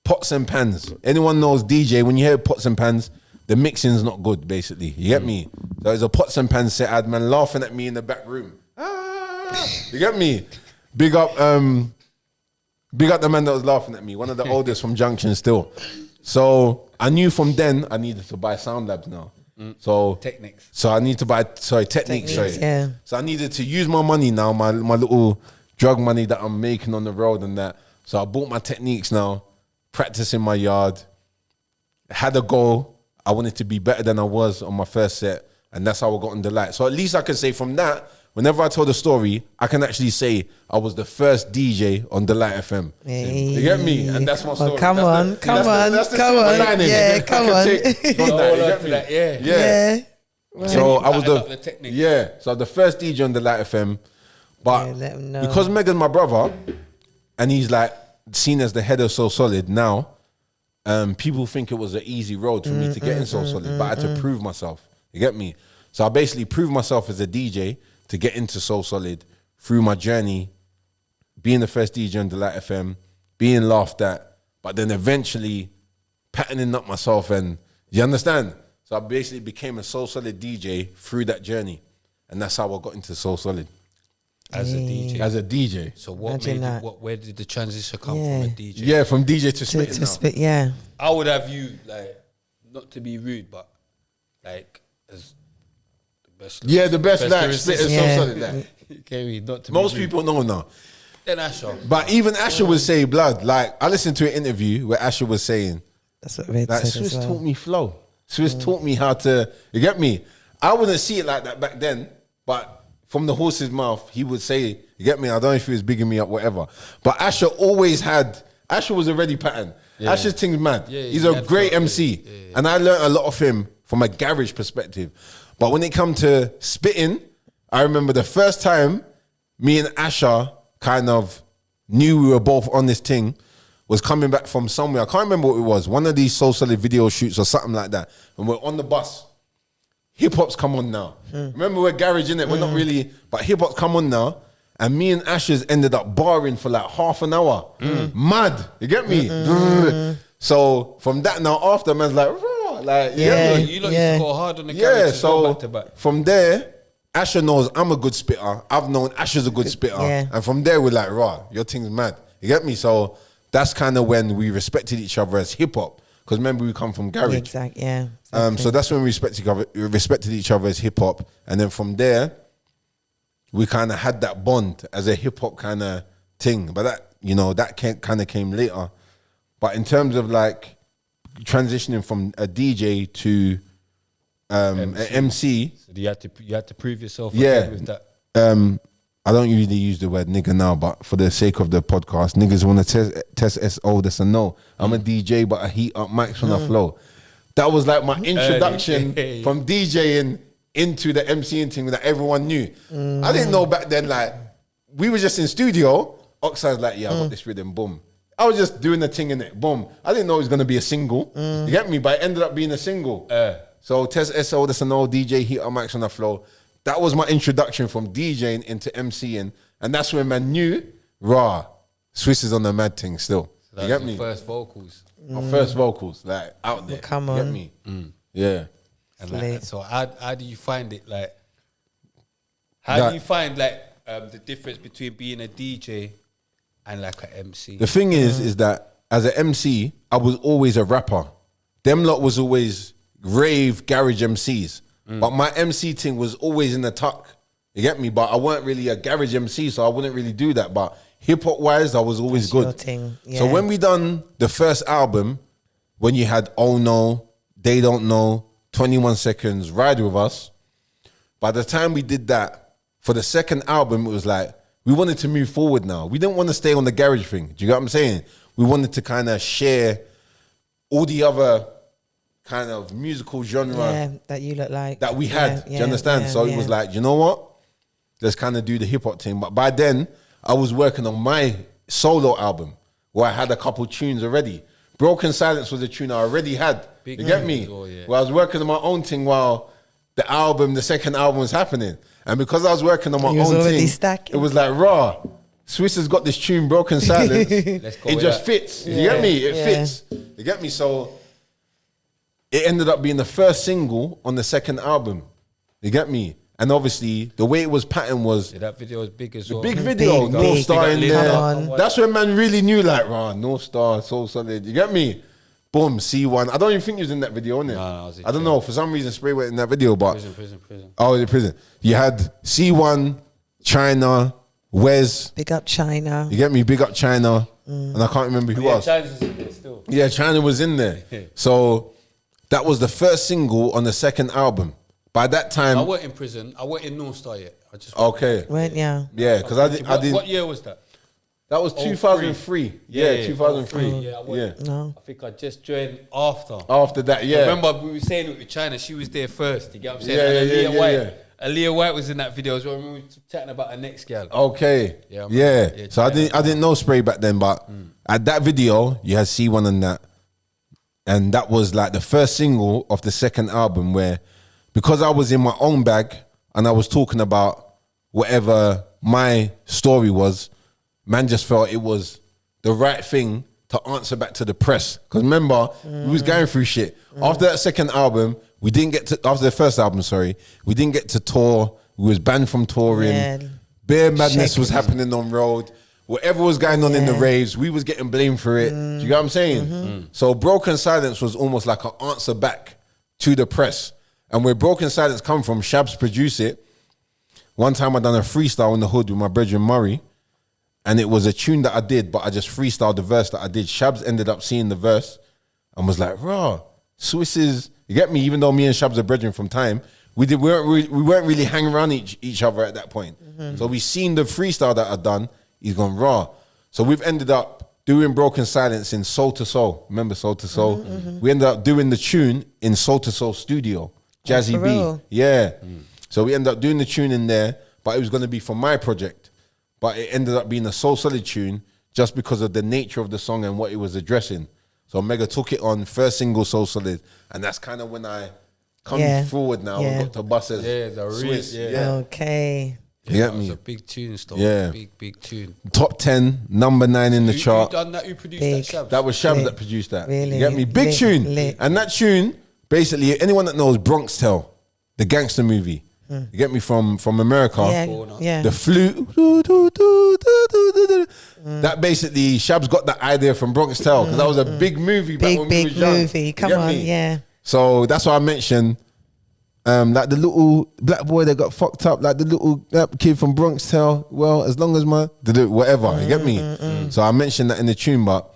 pots and pans. Anyone knows DJ, when you hear pots and pans, the mixing's not good, basically. You get me? So it's a pots and pans set. I had man laughing at me in the back room. You get me? Big up the man that was laughing at me. One of the oldest from Junction still. So I knew from then I needed to buy Sound Labs now. So Techniques. So I need to buy techniques. Yeah. So I needed to use my money now, my little drug money that I'm making on the road and that. So I bought my techniques now, practice in my yard, had a goal. I wanted to be better than I was on my first set, and that's how I got on the Light. So at least I can say from that, whenever I tell the story, I can actually say I was the first DJ on the Light FM. Hey. You get me? And that's my story. Oh, come on. Yeah, come on. Yeah. So I was the technique. So the first DJ on the Light FM. But let him know. because Megan's my brother, and he's like seen as the head of So Solid now, people think it was an easy road for me to get in So Solid, but I had to prove myself. You get me? So I basically proved myself as a DJ to get into So Solid through my journey, being the first DJ on the Light FM, being laughed at, but then eventually patterning up myself, and you understand? So I basically became a So Solid DJ through that journey, and that's how I got into So Solid. As a DJ. As a DJ. So what Imagine made that. you, where did the transition come Yeah. from a DJ? Yeah, from DJ to spitting To now. spit, yeah. I would have you, like, not to be rude, but like as the best. Yeah, the best like lyricist. spitters, Yeah. So Solid like. Okay, we not to Most be rude. people know now. Then Asher. But even Asher would say, blood, like, I listened to an interview where Asher was saying, That's what Red like, said Swiss as well. taught me flow. Swiss taught me how to, you get me? I wouldn't see it like that back then, but from the horse's mouth, he would say, you get me? I don't know if he was bigging me up, whatever. But Asher was already pattern. Yeah. Asher's thing's mad. Yeah, He's he a had great flow, MC. yeah. And I learned a lot of him from a garage perspective. But when it come to spitting, I remember the first time me and Asher kind of knew we were both on this thing was coming back from somewhere. I can't remember what it was. One of these So Solid video shoots or something like that. And we're on the bus. Hip hop's come on now. Remember we're garage in it. We're not really, but hip hop's come on now. And me and Asher's ended up barring for like half an hour. Mad. You get me? So from that now after, man's like, raw. Like, you get me? You lot used to go hard on the Yeah, characters as well, so back to back. from there, Asher knows I'm a good spitter. I've known Asher's a good spitter. Yeah. And from there, we're like, raw, your thing's mad. You get me? So that's kind of when we respected each other as hip hop. Because remember, we come from garage. Exactly, yeah. So that's when we respected each other as hip hop. And then from there, we kind of had that bond as a hip hop kind of thing. But that, that kind of came later. But in terms of like transitioning from a DJ to an MC, So you had to prove yourself Yeah. again with that. I don't usually use the word nigga now, but for the sake of the podcast, niggas want to test SO, this and no. I'm a DJ, but I heat up mics when I flow. That was like my introduction from DJing into the MCing thing that everyone knew. I didn't know back then, like, we were just in studio. Oxide's like, yeah, I got this rhythm, boom. I was just doing the thing in it, boom. I didn't know it was going to be a single. You get me? But it ended up being a single. So Test SO, this and no, DJ, heat up mics on the flow. That was my introduction from DJing into MCing. And that's when man knew, Swiss is on the mad thing still. So you get me? First vocals. My first vocals, like, out there. Come you on. Get me? Yeah. And like, so how do you find it? Like, how do you find like the difference between being a DJ and like an MC? The thing is that as an MC, I was always a rapper. Them lot was always rave garage MCs. But my MC thing was always in the tuck. You get me? But I weren't really a garage MC, so I wouldn't really do that. But hip hop wise, I was always good. Your thing, yeah. So when we done the first album, when you had Oh No, They Don't Know, 21 Seconds, Ride With Us, by the time we did that, for the second album, it was like, we wanted to move forward now. We didn't want to stay on the garage thing. Do you get what I'm saying? We wanted to kind of share all the other kind of musical genre that you look like. that we had. Do you understand? So it was like, you know what? Let's kind of do the hip hop thing. But by then, I was working on my solo album where I had a couple tunes already. Broken Silence was a tune I already had. You get me? Where I was working on my own thing while the second album was happening. And because I was working on my own thing, it was like, Swiss has got this tune, Broken Silence. It just fits. You get me? It fits. You get me? So it ended up being the first single on the second album. You get me? And obviously, the way it was patterned was... that video was big as well. Big video, North Star in there. That's when man really knew, like, North Star, so solid. You get me? Boom, C1. I don't even think he was in that video, innit? No, I don't know. For some reason, Spray went in that video, but... Prison. Oh, in prison. You had C1, China, Wes. Big up China. You get me? Big up China. And I can't remember who else. China's in there still. Yeah, China was in there. So that was the first single on the second album. By that time... I weren't in prison. I weren't in North Star yet. I just Yeah, because I did... What year was that? That was 2003. Yeah, 2003. Yeah, I think I just joined after. After that, yeah. I remember we were saying it with China. She was there first. You get what I'm saying? Yeah. Aaliyah White was in that video as well. We were chatting about her next girl. Okay. Yeah. So I didn't know Spray back then, but at that video, you had C1 and that. And that was like the first single of the second album where, because I was in my own bag and I was talking about whatever my story was, man just felt it was the right thing to answer back to the press. Because remember, we was going through shit. After that second album, after the first album, we didn't get to tour. We was banned from touring. Yeah. Bare madness was happening on road. Whatever was going on in the raves, we was getting blamed for it. Do you get what I'm saying? So Broken Silence was almost like an answer back to the press. And where Broken Silence come from, Shabs produced it. One time I done a freestyle in the hood with my brethren Murray. And it was a tune that I did, but I just freestyled the verse that I did. Shabs ended up seeing the verse and was like, Swiss is... You get me? Even though me and Shabs are brethren from time, we weren't really hanging around each other at that point. So we seen the freestyle that I'd done. He's gone raw. So we've ended up doing Broken Silence in Soul to Soul. Remember Soul to Soul? We ended up doing the tune in Soul to Soul studio. Jazzy B. real? Yeah. So we ended up doing the tune in there, but it was going to be for my project. But it ended up being a Soul Solid tune just because of the nature of the song and what it was addressing. So Mega took it on, first single, Soul Solid. And that's kind of when I come forward now and got to buses. Swiss. Okay. You get me? It's a big tune still. Yeah. Big tune. Top 10, number 9 in the chart. Who done that? Who produced that? Shabs? That was Shabs that produced that. Really? You get me? Big tune. And that tune, basically, anyone that knows Bronx Tale, the gangster movie, you get me, from America. Yeah. The flute. That basically, Shabs got that idea from Bronx Tale because that was a big movie back when we was young. Big movie. Come on, yeah. So that's why I mentioned, like the little black boy that got fucked up, like the little kid from Bronx Tale. Well, as long as whatever, you get me? So I mentioned that in the tune, but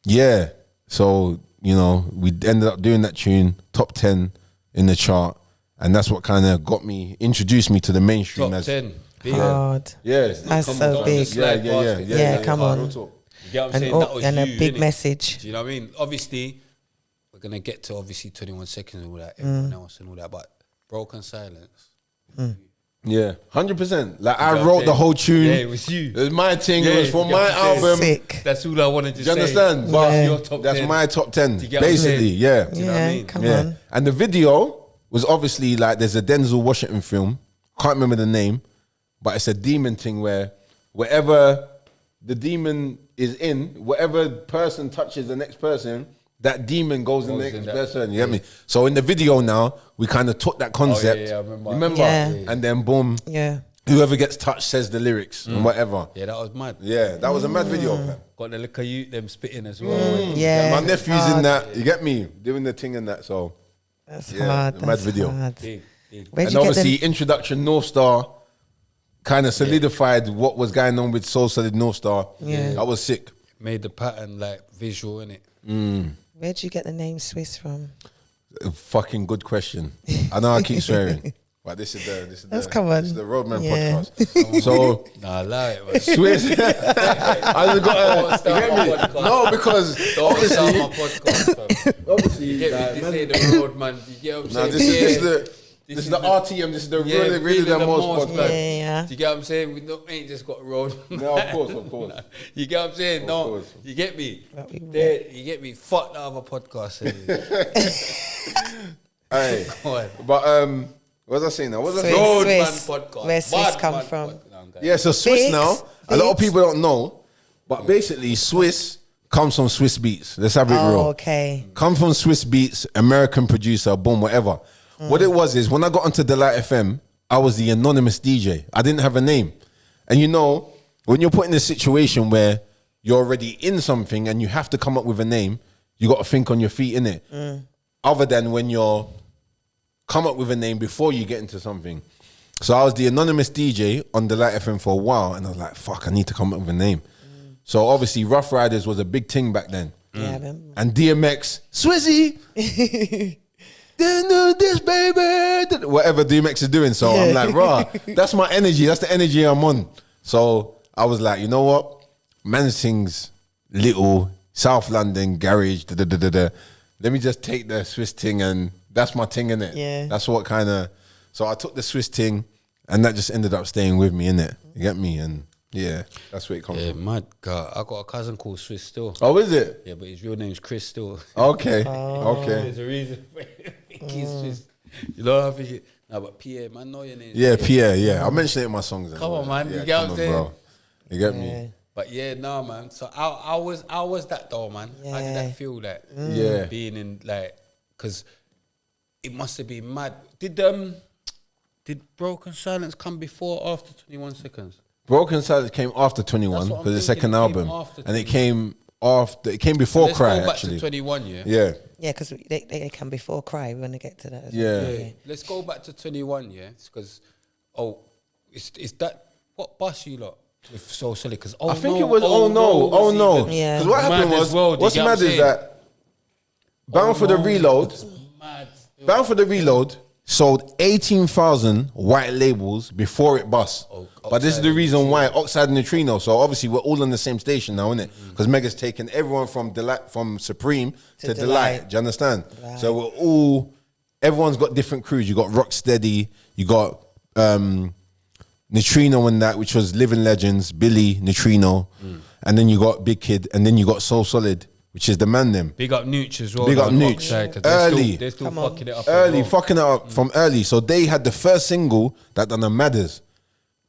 yeah. So, you know, we ended up doing that tune, top 10 in the chart. And that's what kind of introduced me to the mainstream. Top 10. Hard. Yeah. That's Come so on, big. Yeah, come on. real talk. You get what I'm And, saying? oh, That was and a you, big innit? message. Do you know what I mean? Obviously, we're gonna get to obviously 21 seconds and all that, everyone else and all that, but Broken Silence. Yeah, 100%. Like You I know what I'm wrote the saying? whole tune. Yeah, it was you. It was my thing. Yeah, it was for you get my what I'm saying? album. Sick. That's all I wanted to Do say. you understand? That's But your top that's 10. my top 10, Do you get what I'm basically. saying? Yeah. Do you know what I mean? Come Yeah. on. And the video was obviously like there's a Denzel Washington film. Can't remember the name, but it's a demon thing where wherever the demon is in, whatever person touches the next person, that demon goes in the next person. You get me? So in the video now, we kind of took that concept. I remember. You remember? Yeah. And then boom, Yeah. whoever gets touched says the lyrics and whatever. Yeah, that was mad. Yeah, that was a mad video. Man. Got the look of you, them spitting as well. Yeah. My nephew's in hard. that. You get me? Doing the thing in that. So That's Yeah, hard. a mad That's video. hard. Big, big. Where'd and you get obviously the introduction North Star kind of solidified what was going on with Soul Solid North Star. Yeah. That was sick. Made the pattern like visual, innit? Where'd you get the name Swiss from? A fucking good question. I know I keep swearing. But this is Let's come on. This is the Roadman Yeah. podcast. So Nah, allow it, man. Swiss. I just got Start my you get podcast. me? No, because Don't start obviously, my podcast, fam. obviously, You get me? This ain't the road, man. You get what I'm nah, saying? this is the RTM. This is the really the most podcast. Yeah. Do you get what I'm saying? We ain't just got road. No, of course. You get what I'm saying? No, course. you get me. But we You get me. Fuck the other podcast. Hey, Go on. but what was I saying now? What was I Swiss. saying? Roadman Swiss. podcast. Where Swiss Bad come man from? podcast. No, I'm going. Yeah, so Swiss Biggs. now. A lot of Biggs. people don't know, but basically Swiss comes from Swiss Beats. Let's have it Oh, real. okay. Come from Swiss Beats, American producer, boom, whatever. What it was is when I got onto Delight FM, I was the anonymous DJ. I didn't have a name. And you know, when you're put in a situation where you're already in something and you have to come up with a name, you got to think on your feet, innit? Other than when you're come up with a name before you get into something. So I was the anonymous DJ on Delight FM for a while, and I was like, fuck, I need to come up with a name. So obviously Rough Riders was a big thing back then. Yeah, I remember. And DMX, Swizzy, do this, baby. Whatever DMX is doing. So I'm like, rah, that's my energy. That's the energy I'm on. So I was like, you know what? Man sings little, South London, garage, da-da-da-da-da. Let me just take the Swiss thing, and that's my thing, innit? Yeah. That's what kind of... So I took the Swiss thing, and that just ended up staying with me, innit? You get me? And yeah, that's where it comes Yeah, from. mad. God, I got a cousin called Swiss still. Oh, is it? Yeah, but his real name's Chris still. Okay. Okay. There's a reason for it. He's Swiss. You know what I think? Nah, but Pierre, man, know your name. Yeah, Pierre, yeah. I mentioned it in my songs. Come on, man. Yeah, You get what I'm come on, saying? bro. You get me? But yeah, no, man. So I was that though, man. How did Yeah. that feel like? Yeah. Being in like, because it must have been mad. Did Broken Silence come before or after 21 Seconds? Broken Silence came after 21 That's what I'm because the thinking, second it came album, after and it 21. came after. It came before Let's Cry go back actually. to 21, yeah? Yeah, Yeah, because they come before Cry. We want to get to that. As Yeah. Well. Yeah. Let's go back to 21, yeah? Because, is that what bus you lot with So Silly? Because I think it was. Oh no. even Yeah. Because what happened mad as was, well, do you what's get what mad I'm is saying? that Bound for the Reload, mad. Bound for the Reload sold 18,000 white labels before it bust. But this is the reason why Oxide and Neutrino. So obviously we're all on the same station now, innit? Because Mega's taken everyone from Supreme to Delight. Do you understand? Right. So we're all, everyone's got different crews. You got Rocksteady, you got Neutrino and that, which was Living Legends, Billy, Neutrino, and then you got Big Kid, and then you got Soul Solid, which is the man them. Big up Nooch as well. Big up man, Nooch. Oxide, 'cause Early. They're still fucking it up. as Early, well. fucking it up from early. So they had the first single that done the madders.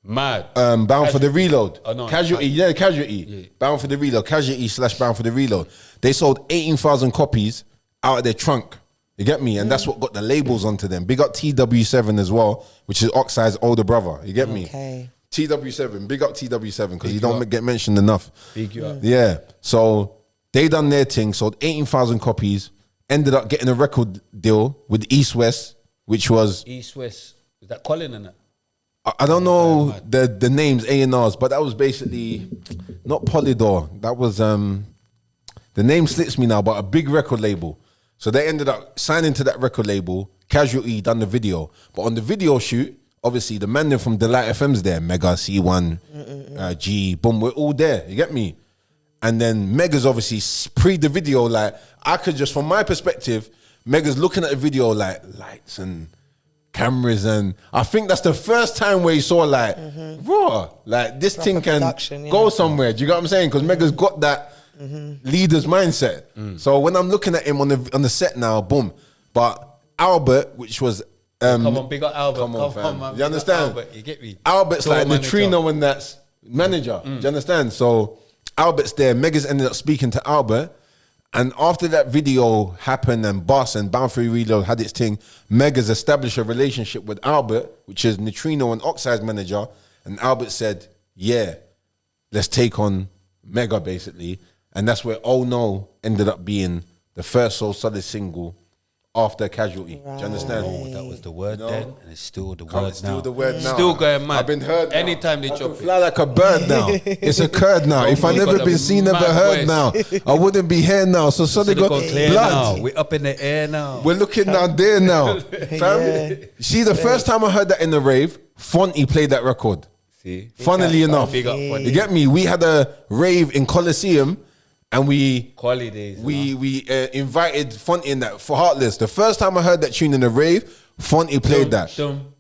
Mad. Bound for the Reload. Oh, no, Casualty, yeah, Casualty. Yeah. Bound for the Reload, Casualty / Bound for the Reload. They sold 18,000 copies out of their trunk. You get me? And that's what got the labels onto them. Big up TW7 as well, which is Oxide's older brother. You get me? Okay. TW7, big up TW7 because you Big don't up. get mentioned enough. Big you up. Yeah. So they done their thing, sold 18,000 copies, ended up getting a record deal with East West, which was, East West. Is that Colin in it? I don't know the names, A&Rs, but that was basically not Polydor. That was, the name slips me now, but a big record label. So they ended up signing to that record label. Casualty done the video. But on the video shoot, obviously the man from Delight FM's there, Mega, C1, G, boom, we're all there. You get me? And then Mega's obviously pre the video, like I could just, from my perspective, Mega's looking at the video like lights and cameras, and I think that's the first time where you saw like, raw, like this thing can go somewhere. Do you get what I'm saying? Because Mega's got that leader's mindset. So when I'm looking at him on the set now, boom. But Albert, which was come on, big up Albert. Come on, fam. Man, You understand? Albert, you get me? Albert's like neutrino and that's manager. Do you understand? So Albert's there. Mega's ended up speaking to Albert. And after that video happened and Boss and Bound Free Reload had its thing, Mega's established a relationship with Albert, which is Neutrino and Oxide's manager. And Albert said, yeah, let's take on Mega, basically. And that's where Oh No ended up being the first Soul Solid single after Casualty. Do you understand? Oh, that was the word then, and it's still the word It's now. still the word now. Still going mad. I've been heard now. Anytime they I drop can it. fly like a bird now. It's occurred now. If I you never got been a seen, never mad heard voice. now, I wouldn't be here now. So they got clear blood. now. We're up in the air now. We're looking down there now. Fam, see, the first time I heard that in the rave, Fonty played that record. See? Funnily enough. Big up Fonty. You get me? We had a rave in Coliseum and we Quality days. invited Fonty in that for Heartless. The first time I heard that tune in the rave, Fonty played that.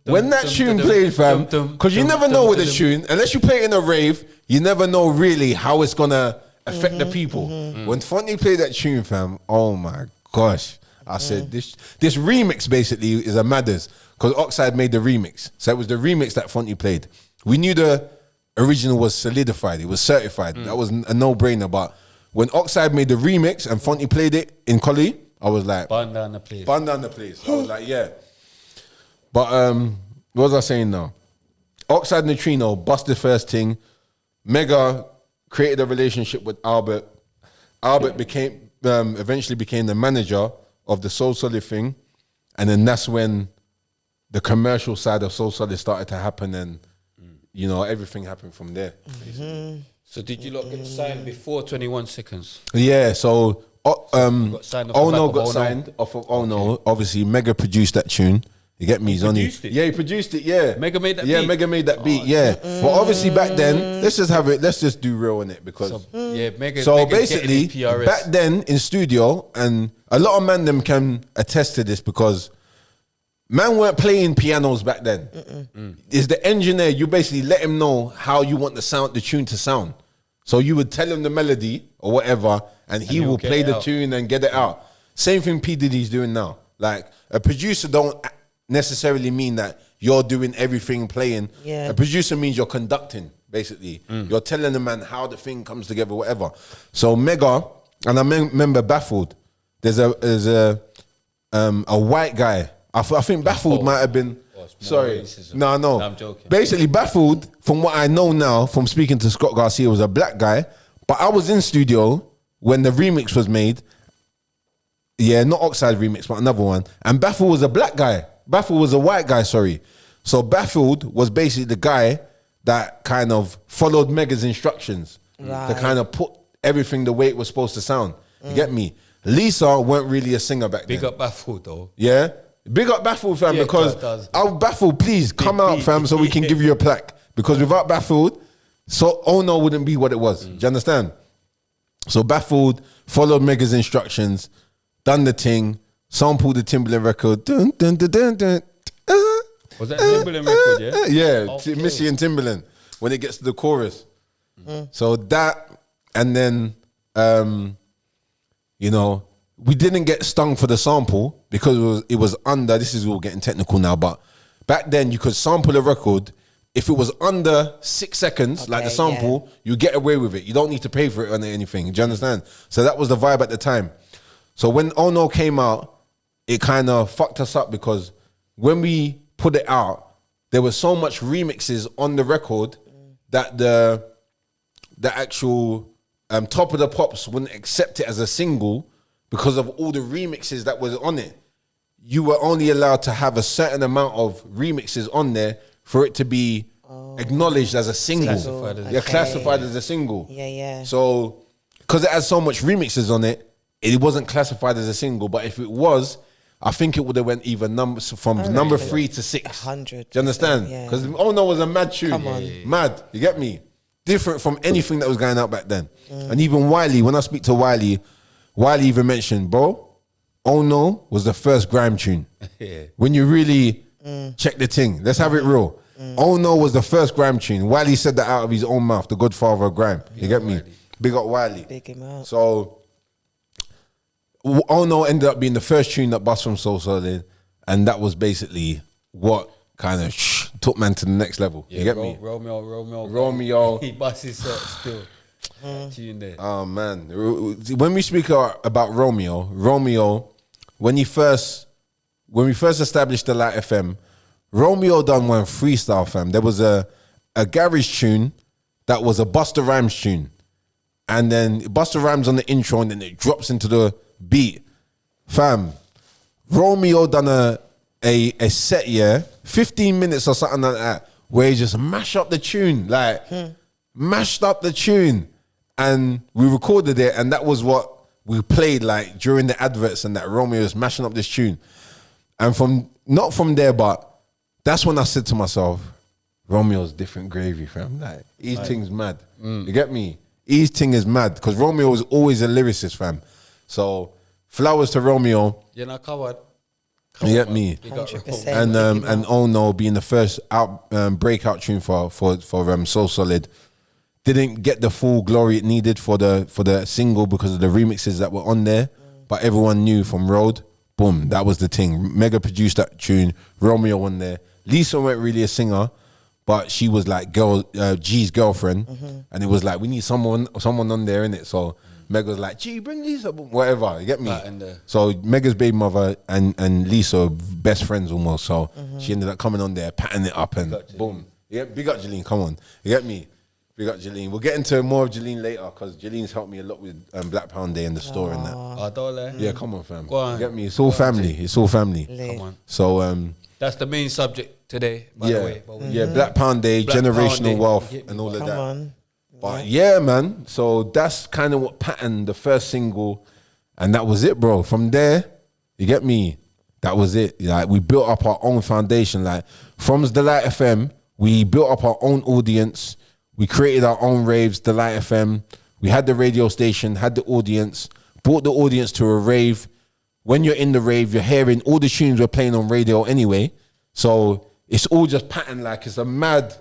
When that tune played, fam, because you never know with a tune, unless you play it in a rave, you never know really how it's gonna affect the people. When Fonty played that tune, fam, oh my gosh. I said, this remix basically is a madders, because Oxide made the remix. So it was the remix that Fonty played. We knew the original was solidified, it was certified. That was a no-brainer, but when Oxide made the remix and Fonty played it in Collie, I was like, Burn down the place. Burn down the place. I was like, yeah. But what was I saying now? Oxide Neutrino bust the first thing. Mega created a relationship with Albert. Albert became eventually became the manager of the Soul Solid thing. And then that's when the commercial side of Soul Solid started to happen, and you know, everything happened from there. So did you lot get signed before 21 seconds? Yeah, so got signed off Oh the No back of got Oh No? signed off of Oh No. Obviously, Mega produced that tune. You get me? He's only produced it? Yeah, he produced it. Yeah, Mega made that Yeah, beat? Mega made that beat. Yeah, but obviously back then, let's just do real in it, because Yeah, Mega. so Mega's basically getting his PRS. back then in studio, and a lot of man them can attest to this, because man weren't playing pianos back then. Is the engineer, you basically let him know how you want the tune to sound. So you would tell him the melody or whatever, and he he'll will get play it the out. tune and get it out. Same thing P Diddy's doing now. Like, a producer don't necessarily mean that you're doing everything playing. Yeah. A producer means you're conducting, basically. You're telling the man how the thing comes together, whatever. So Mega, and I remember Baffled. There's a white guy. I think Baffled might have been. it's more Sorry, racism. no. No, I'm joking. Basically, Baffled, from what I know now, from speaking to Scott Garcia, was a black guy. But I was in studio when the remix was made. Yeah, not Oxide remix, but another one. And Baffled was a black guy. Baffled was a white guy, sorry. So Baffled was basically the guy that kind of followed Mega's instructions to kind of put everything the way it was supposed to sound. You get me? Lisa weren't really a singer back then. Big up Baffled though. Yeah? Big up Baffled, fam, Yeah, because does. I'll Baffled, please come out, fam, so we can give you a plaque. Because without Baffled, so Oh No wouldn't be what it was. Do you understand? So Baffled followed Mega's instructions, done the thing, sampled the Timberland record. Dun, dun, dun, dun, dun, Was that Timberland record, yeah? yeah, Okay. Missy and Timberland, when it gets to the chorus. So that, and then, you know, we didn't get stung for the sample because it was under, this is all getting technical now, but back then you could sample a record. If it was under 6 seconds, like the Okay, sample, you get away with it. You don't need to pay for it or anything. Do you understand? So that was the vibe at the time. So when Oh No came out, it kind of fucked us up, because when we put it out, there was so much remixes on the record that the actual Top of the Pops wouldn't accept it as a single because of all the remixes that was on it. You were only allowed to have a certain amount of remixes on there for it to be acknowledged as a single. Classified as a Yeah, Okay. classified as a single. Yeah. So, because it has so much remixes on it, it wasn't classified as a single. But if it was, I think it would have went either from number 3 to 6. 100%. Do you understand? Because Oh No was a mad tune. Come on. Mad. You get me? Different from anything that was going out back then. And even Wiley, when I speak to Wiley even mentioned, bro, Oh No was the first grime tune. When you really check the thing, let's have it real. Oh No was the first grime tune. Wiley said that out of his own mouth, the godfather of grime. You get me? Big up Wiley. Big him up. So, Oh No ended up being the first tune that bust from So Solid, and that was basically what kind of took man to the next level. You get me? Romeo. He busts his still. Tune there. Oh man, when we speak about Romeo, when we first established the Light FM, Romeo done one freestyle, fam. There was a garage tune that was a Busta Rhymes tune, and then Busta Rhymes on the intro, and then it drops into the beat, fam. Romeo done a set, 15 minutes or something like that, where he just mashed up the tune, mashed up the tune, and we recorded it, and that was what we played like during the adverts, and that Romeo was mashing up this tune. And not from there, but that's when I said to myself, Romeo's different gravy, fam. Like, his thing's mad. You get me? His thing is mad, because Romeo was always a lyricist, fam. So, flowers to Romeo. You're not covered. You get me? 100%. And Oh No being the first breakout tune for So Solid. Didn't get the full glory it needed for the single because of the remixes that were on there. But everyone knew from Road, boom, that was the thing. Mega produced that tune, Romeo on there. Lisa weren't really a singer, but she was like G's girlfriend. And it was like, we need someone on there, innit? So Meg was like, G, bring Lisa, whatever, you get me? So Mega's baby mother and Lisa are best friends almost. So she ended up coming on there, patting it up, and boom. Yeah, big up Jeline, come on. You get me? Big up Jeline. We'll get into more of Jeline later, because Jeline's helped me a lot with Black Pound Day and the store and that. Yeah, come on, fam. Go on. You get me? It's all family. It's all family. Come on. So that's the main subject today, by the way. Yeah, Black Pound Day, Black generational Pound Day. wealth and all of Come that. on. But yeah, man. So that's kind of what patterned the first single, and that was it, bro. From there, you get me? That was it. Like, we built up our own foundation. Like, from the Light FM, we built up our own audience. We created our own raves, the Light FM. We had the radio station, had the audience, brought the audience to a rave. When you're in the rave, you're hearing all the tunes we're playing on radio anyway. So it's all just patterned, like it's a mad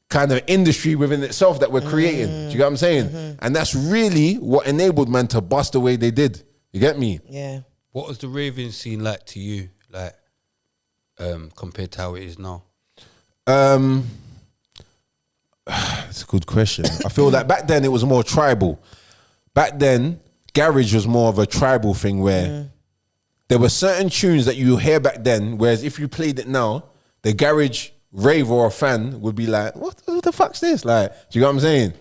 kind of industry within itself that we're creating. Do you get what I'm saying? And that's really what enabled man to bust the way they did. You get me? Yeah. What was the raving scene like to you, like compared to how it is now? It's a good question. I feel that back then it was more tribal. Back then, garage was more of a tribal thing where there were certain tunes that you hear back then, whereas if you played it now, the garage rave or a fan would be like, what the fuck's this? Like, do you know what I'm saying?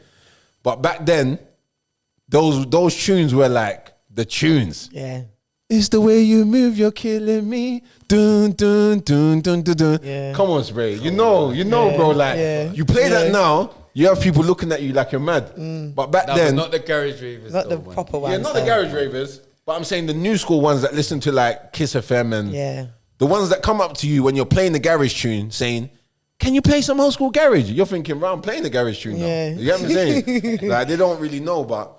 But back then, those tunes were like the tunes. Yeah. It's the way you move, you're killing me. Dun, dun, dun, dun, dun, dun. Yeah. Come on, Spray. You know, bro. Like, you play that now, you have people looking at you like you're mad. But back then, not the garage ravers. Not the proper ones. yeah, not the garage ravers, but I'm saying the new school ones that listen to like Kiss FM and the ones that come up to you when you're playing the garage tune saying, can you play some old school garage? You're thinking, bro, I'm playing the garage tune now. You get what I'm saying? Like, they don't really know, but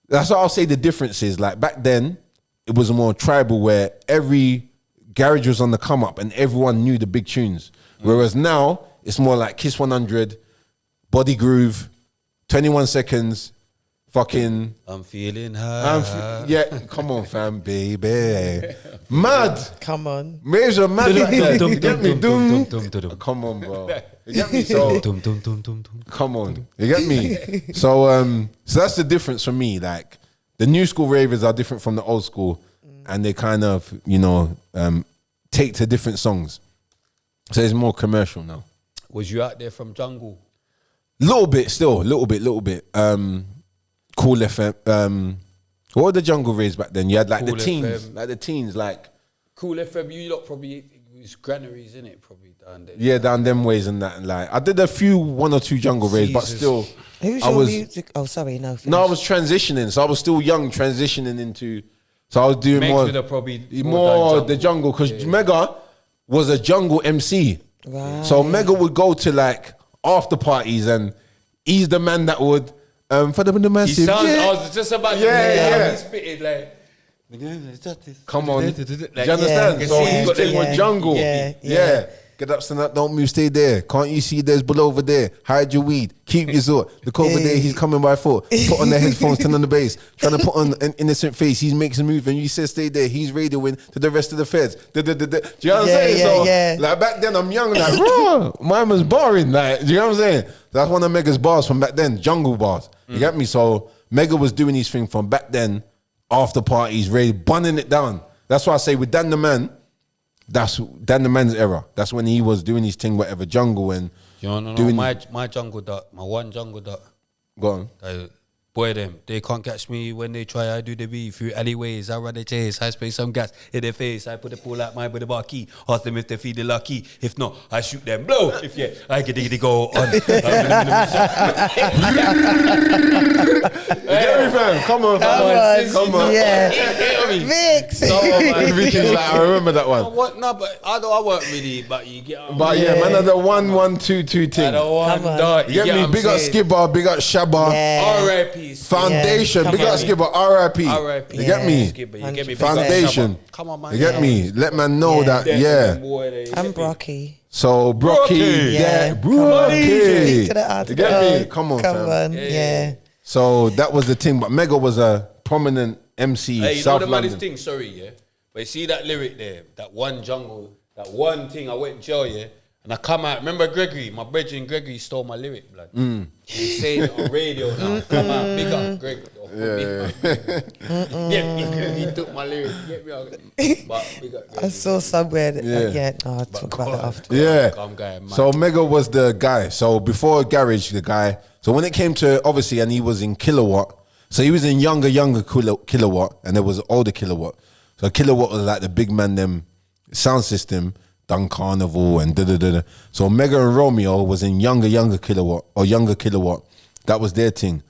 that's what I'll say the difference is. Like, back then, it was more tribal where every garage was on the come up and everyone knew the big tunes. Whereas now, it's more like Kiss 100, Body Groove, 21 Seconds, fucking... I'm feeling high. yeah, come on, fam, baby. Mad. Come on. Raves are mad like that. You get me? Come on, bro. You get me? So, come on. You get me? So that's the difference for me. Like, the new school ravers are different from the old school, and they kind of, take to different songs. So it's more commercial now. Was you out there from jungle? Little bit. Cool FM. What were the jungle raves back then? You had like Cool the teens, FM. like the teens, like Cool FM, you lot probably, it was granaries, innit? Probably down there. yeah, down them ways and that. And like I did one or two jungle raves, but Jesus. still, Who's I your was music? Oh, sorry, no. no, I was transitioning, so I was still young, transitioning into So I was doing Megs more, would have probably more the jungle because Mega was a jungle MC. Right. So Mega would go to like after parties and he's the man that would for the He massive. sounds. Yeah. I was just about to Yeah. He spitted like. Come on. Like, Do you understand? yeah, So yeah, he's got them yeah, with jungle. yeah. Get up, stand up, don't move, stay there. Can't you see there's bull over there? Hide your weed, keep your zort. Look over there, he's coming by foot. Put on the headphones, turn on the bass. Trying to put on an innocent face. He makes a move and you say stay there. He's radioing to the rest of the feds. Do you know what I'm saying? Yeah. Like back then, I'm young, like, raw. Mine was barring. Like, do you know what I'm saying? That's one of Mega's bars from back then, jungle bars. You get me? So Mega was doing these things from back then, after parties, really bunning it down. That's why I say with Dan the Man, that's Dan the Man's era. That's when he was doing his thing, whatever, jungle and You know, doing my jungle duck, my one jungle duck. Go on. Boy, they can't catch me when they try. I do the beat through alleyways. I run the chase. I spray some gas in their face. I put the pool out mine with the bar key. Ask them if they feed the lucky. If not, I shoot them. Blow. If yeah, I get it go on. You get me, fam? Come on. Yeah. Mix. Everything's like, I remember that one. What? No, but I weren't really. But you get. But yeah, man, had the 1-1-2-2 thing. You You get me? Big up Skibber, big up Shabba. Yeah. R.I.P. Foundation, Yeah. big up Skibber, R.I.P. R.I.P. You get me? Skibber, you get me? Foundation. Come on, man. You get me? Let man know that, I'm Brocky. So Brocky, Yeah. Brocky. Speak to the You artist. get me? Come on, fam. Yeah. So that was the thing, but Mega was a prominent MC, Hey, you know South the maddest London. thing? Sorry, yeah. But you see that lyric there, that one jungle, that one thing. I went in jail, yeah, and I come out. Remember Gregory, my brethren Gregory stole my lyric, blood. He's saying it on radio now. Come out, big up Greg. He took my lyric. Get me out. But big up Gregory. I saw somewhere that, I'll talk about that after. Yeah. Calm guy, man. So Mega was the guy. So before Garage, the guy. So when it came to obviously, and he was in Kilowatt. So he was in younger Kilowatt, and there was older Kilowatt. So Kilowatt was like the big man, them sound system, done Carnival and da. So Mega and Romeo was in younger Kilowatt or younger Kilowatt. That was their thing.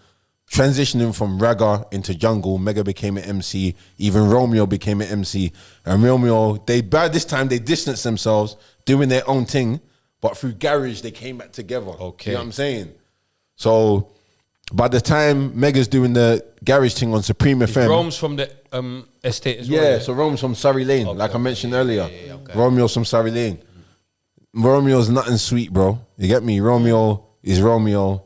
Transitioning from ragga into jungle, Mega became an MC. Even Romeo became an MC. And Romeo, by this time, they distanced themselves, doing their own thing. But through Garage, they came back together. Okay. You know what I'm saying? So by the time Mega's doing the Garage thing on Supreme FM. Rome's from the estate as well. Yeah, so Rome's from Surrey Lane, like I mentioned earlier. Romeo's from Surrey Lane. Romeo's nothing sweet, bro. You get me? Romeo is Romeo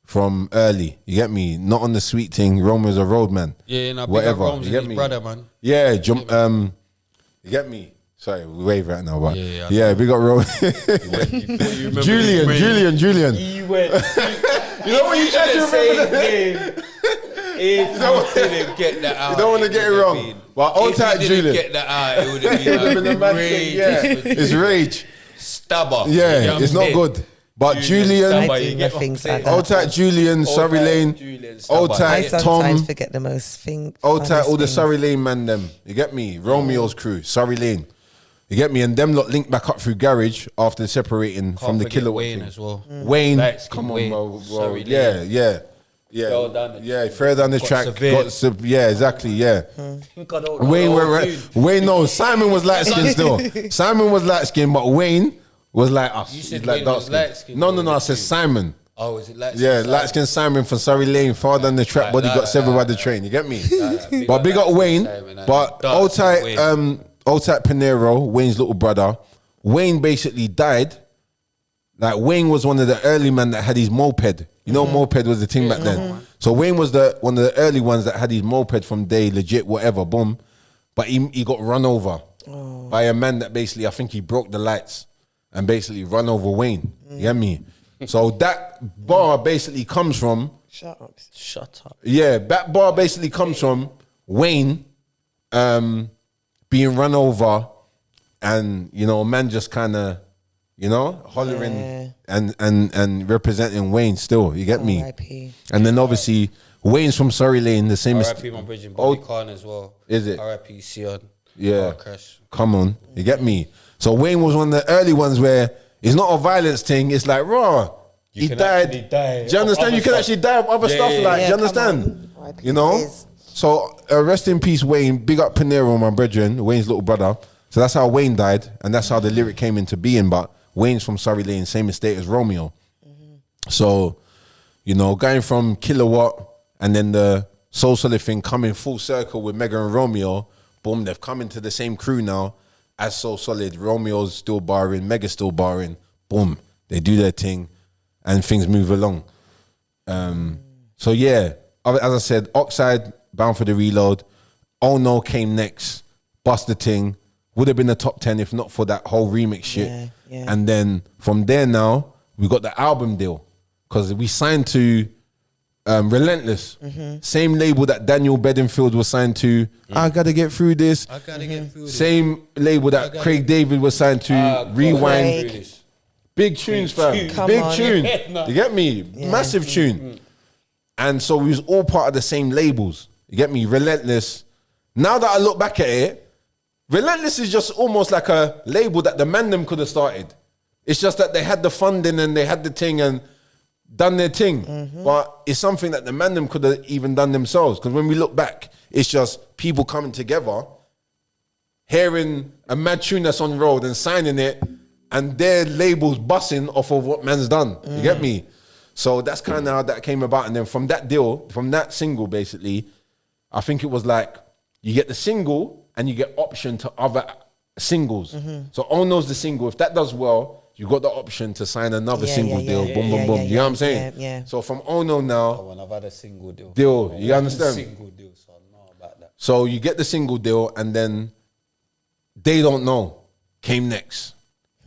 from early. You get me? Not on the sweet thing. Romeo's a roadman. Yeah, no, whatever. Rome's You get his me? brother, man. Yeah, you get me? Sorry, we wave right now, but Yeah, big up Rome. Julian. He went. You know what you tried to remember? If you didn't get that out, You don't want to get it wrong. But old tight if you Julian. didn't get that out, it would have It would've been been a mad rage. thing, yeah. It's rage. Stabber. Yeah, You know it's what not I'm good. But saying? Julian, Stabber, I you do get the things what I'm like saying? old tight Julian, Surrey tight Lane, Julian, old Stabber. I tight sometimes Tom, forget the most thing. old tight all the things. Surrey Lane man them. You get me? Romeo's crew, Surrey Lane. You get me? And them lot linked back up through Garage after separating Can't from the forget Kilowatt Wayne thing. as well. Wayne, Light-skinned come on, Wayne, bro. Surrey Yeah, Lane. yeah. Further down the Yeah, further down the got track. severe. Yeah, exactly, yeah. Wayne, no, Simon was light skinned still. Simon was light skinned, but Wayne was like us. You said He's like Wayne dark was skin. light-skinned, No, or I was said it Simon. Oh, is it light? Yeah, light skinned Simon from Surrey Lane, far down the track, body got severed by the train. You get me? But big up Wayne. But old tight Pinero, Wayne's little brother. Wayne basically died. Like Wayne was one of the early men that had his moped. You know, moped was the thing back then. So Wayne was one of the early ones that had his moped from day, legit, whatever, boom. But he got run over by a man that basically, I think he broke the lights and basically run over Wayne. You get me? So that bar basically comes from, Shut up. yeah, that bar basically comes from Wayne being run over and, you know, man just kind of, you know, hollering and representing Wayne still. You get me? R.I.P. And then obviously Wayne's from Surrey Lane, the same as R.I.P. my bridge, Bobby Khan as well. Is it? R.I.P. Sion. Yeah. Car crash. Come on, you get me? So Wayne was one of the early ones where it's not a violence thing. It's like, raw. He can died. actually die Do you understand? of You can other actually stuff. die of other stuff. yeah, like, yeah, do you come understand? on. You know? It is. So rest in peace, Wayne. Big up Pinero, my brethren, Wayne's little brother. So that's how Wayne died, and that's how the lyric came into being. But Wayne's from Surrey Lane, same estate as Romeo. So, you know, going from Kilowatt and then the Soul Solid thing coming full circle with Mega and Romeo, boom, they've come into the same crew now as Soul Solid. Romeo's still barring, Mega's still barring. Boom, they do their thing and things move along. So yeah, as I said, Oxide, Bound for the Reload. Oh No came next, Bust the Ting. Would have been the top 10 if not for that whole remix shit. Yeah. And then from there now, we got the album deal. Because we signed to Relentless. Same label that Daniel Bedingfield was signed to. I Gotta Get Through This. I gotta get through this. Same label that Craig David was signed to. Rewind. Craig. Big tunes, fam. Big on. tune. You get me? Massive tune. And so we was all part of the same labels. You get me? Relentless. Now that I look back at it, Relentless is just almost like a label that the man them could have started. It's just that they had the funding and they had the thing and done their thing. But it's something that the man them could have even done themselves. Because when we look back, it's just people coming together, hearing a mad tune that's on road and signing it, and their labels bussing off of what man's done. You get me? So that's kind of how that came about. And then from that deal, from that single, basically, I think it was like you get the single and you get option to other singles. So Oh No's the single. If that does well, you got the option to sign another single deal. Boom, boom, boom. You know what I'm saying? Yeah. So from Oh No now, When I've had a single deal. you understand? Single deal, so I know about that. So you get the single deal and then They Don't Know came next.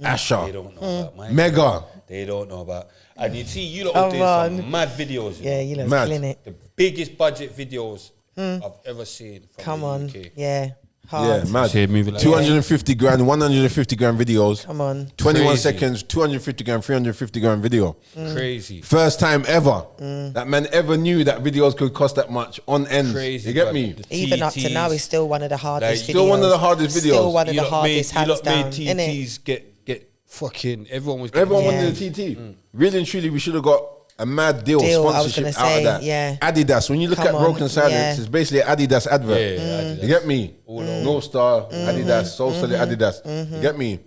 Asher. They don't know about mine. Mega. They don't know about. And you see, you lot are doing some mad videos. You know? Yeah, you know, Mad. killing it. The biggest budget videos I've ever seen from Come the on. UK. Yeah. Yeah, Hard. mad. Shit, moving like 250 grand, 150 grand videos. Come on. 21 Crazy. seconds, 250 grand, 350 grand video. Crazy. First time ever that man ever knew that videos could cost that much on end. Crazy. You get bruv. me? The Even up to now, TTs. it's still one of the hardest Like, videos. Still one of the hardest videos. Still one of You the lot made- hardest you hands lot made down. Innit? TTs get fucking. Everyone was getting Everyone Yeah. wanted the TT. Really and truly, we should have got a mad deal, I was sponsorship gonna out say, of that. yeah. Adidas. When you look Come at on, Broken Silence, yeah. it's basically an Adidas advert. Yeah, You get me? All over. North Star, Adidas, Soul Solid Adidas. You get me?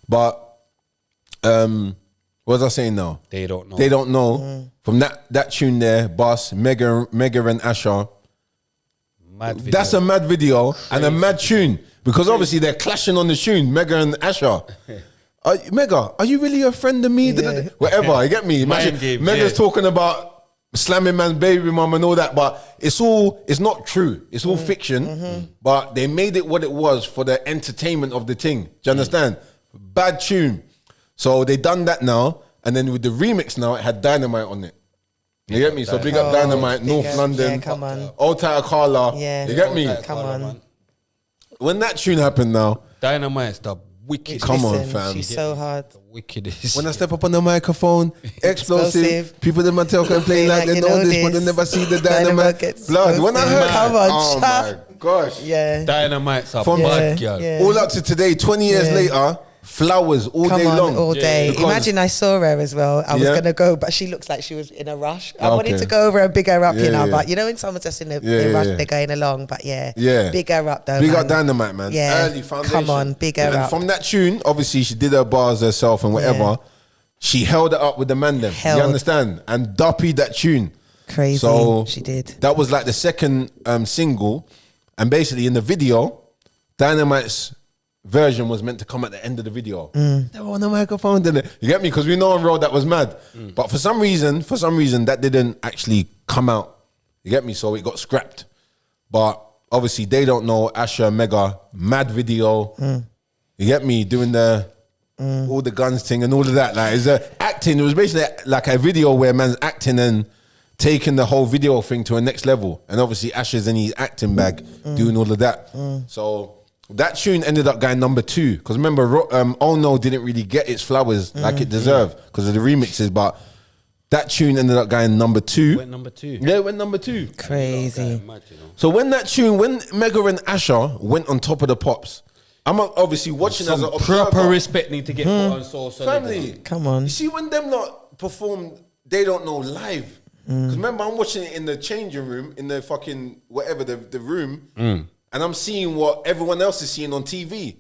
But what was I saying now? They don't know. They Don't Know. From that tune there, Boss, Mega and Asher. Mad video. That's a mad video and a mad tune. Because obviously they're clashing on the tune, Mega and Asher. Mega, are you really a friend of me? Yeah. Whatever, you get me? Imagine Mind games, Mega's yeah. talking about slamming man's baby mum and all that, but it's not true. It's all fiction, but they made it what it was for the entertainment of the thing. Do you understand? Bad tune. So they done that now, and then with the remix now, it had Dynamite on it. You get me? So big up Dynamite, big North up, London, yeah, come on. Old Tiger Carla. Yeah. You get me? Come on. When that tune happened now, Dynamite's the wickedest. Come on, Listen, fam. She's so hard. The wickedest. when I step up on the microphone, explosive. Explosive. People in my tail can play like they you know this, this. but they never see the Dynamite dynamite. gets Blood. When I explosive. heard, Come on, oh chat. my gosh. Yeah. Dynamite's a From- bad Yeah, girl. yeah. All up to today, 20 years Yeah. later, flowers all Come day on, long. all day. Because- Imagine I saw her as well. I was Yeah. going to go, but she looks like she was in a rush. I Okay. wanted to go over and big her up, Yeah, you know, yeah. but you know when someone's just in a Yeah, rush, yeah. they're going along, but yeah. Yeah. Big her up though, Big man. up Dynamite, man. Yeah. Early foundation. Come on, big her And up. from that tune, obviously, she did her bars herself and whatever. Yeah. She held it up with the man them. Held. You understand? And duppied that tune. Crazy. So She did. That was like the second single. And basically in the video, Dynamite's version was meant to come at the end of the video. They were on the microphone, didn't it? You get me? Because we know on road that was mad. But for some reason, that didn't actually come out. You get me? So it got scrapped. But obviously they don't know Asher Mega, mad video. You get me? Doing the all the guns thing and all of that. Like it's acting. It was basically like a video where man's acting and taking the whole video thing to a next level. And obviously Asher's in his acting bag doing all of that. So that tune ended up going number 2. Because remember, Oh No didn't really get its flowers like it deserved because of the remixes. But that tune ended up going number 2. Went number 2. Yeah, it went number 2. Crazy. So when Mega and Asher went on top of the pops, I'm obviously watching as an observer. Proper respect need to get put on Soul Solid. Family. Come on. You see when them lot perform, they don't know live. Because remember, I'm watching it in the changing room, in the fucking whatever the room, and I'm seeing what everyone else is seeing on TV.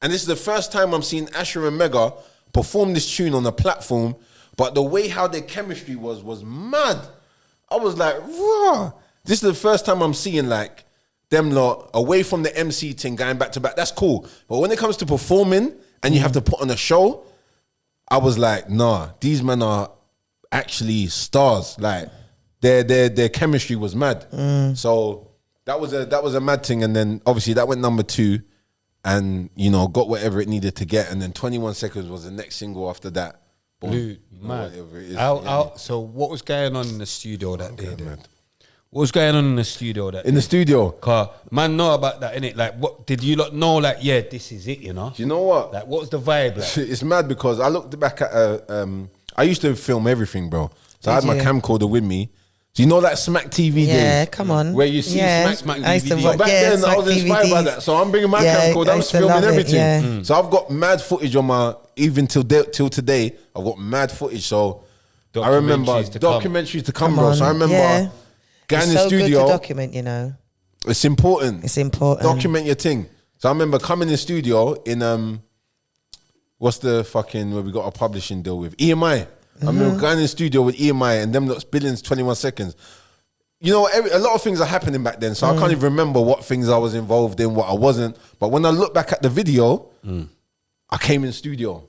And this is the first time I'm seeing Asher and Mega perform this tune on a platform. But the way how their chemistry was mad. I was like, raw. This is the first time I'm seeing like them lot away from the MC thing going back to back. That's cool. But when it comes to performing and you have to put on a show, I was like, nah, these men are actually stars. Like their chemistry was mad. So that was a mad thing. And then obviously that went number 2 and you know got whatever it needed to get. And then 21 Seconds was the next single after that. Boom. Dude, mad. Whatever it is. So what was going on in the studio that day? Then? What was going on in the studio that In the studio. Cause man know about that, innit? Like, what did you lot know? Like, yeah, this is it, you know? Do you know what? Like, what was the vibe like? It's mad because I looked back at I used to film everything, bro. So I had my camcorder with me. Do you know that Smack TV days? Yeah, come on. Where you see Smack I used to DVD. watch, So back then I was inspired by that. So I'm bringing my camcorder, I was filming everything. So I've got mad footage on my, even till today, I've got mad footage. So I remember documentaries to come, bro. So I remember going in the studio. It's so good to document, you know. It's important. It's important. Document your thing. So I remember coming in the studio in, what's the fucking, where we got a publishing deal with? EMI. I remember going in the studio with EMI and them lot Billings 21 Seconds. You know, a lot of things are happening back then, so I can't even remember what things I was involved in, what I wasn't. But when I look back at the video, I came in the studio.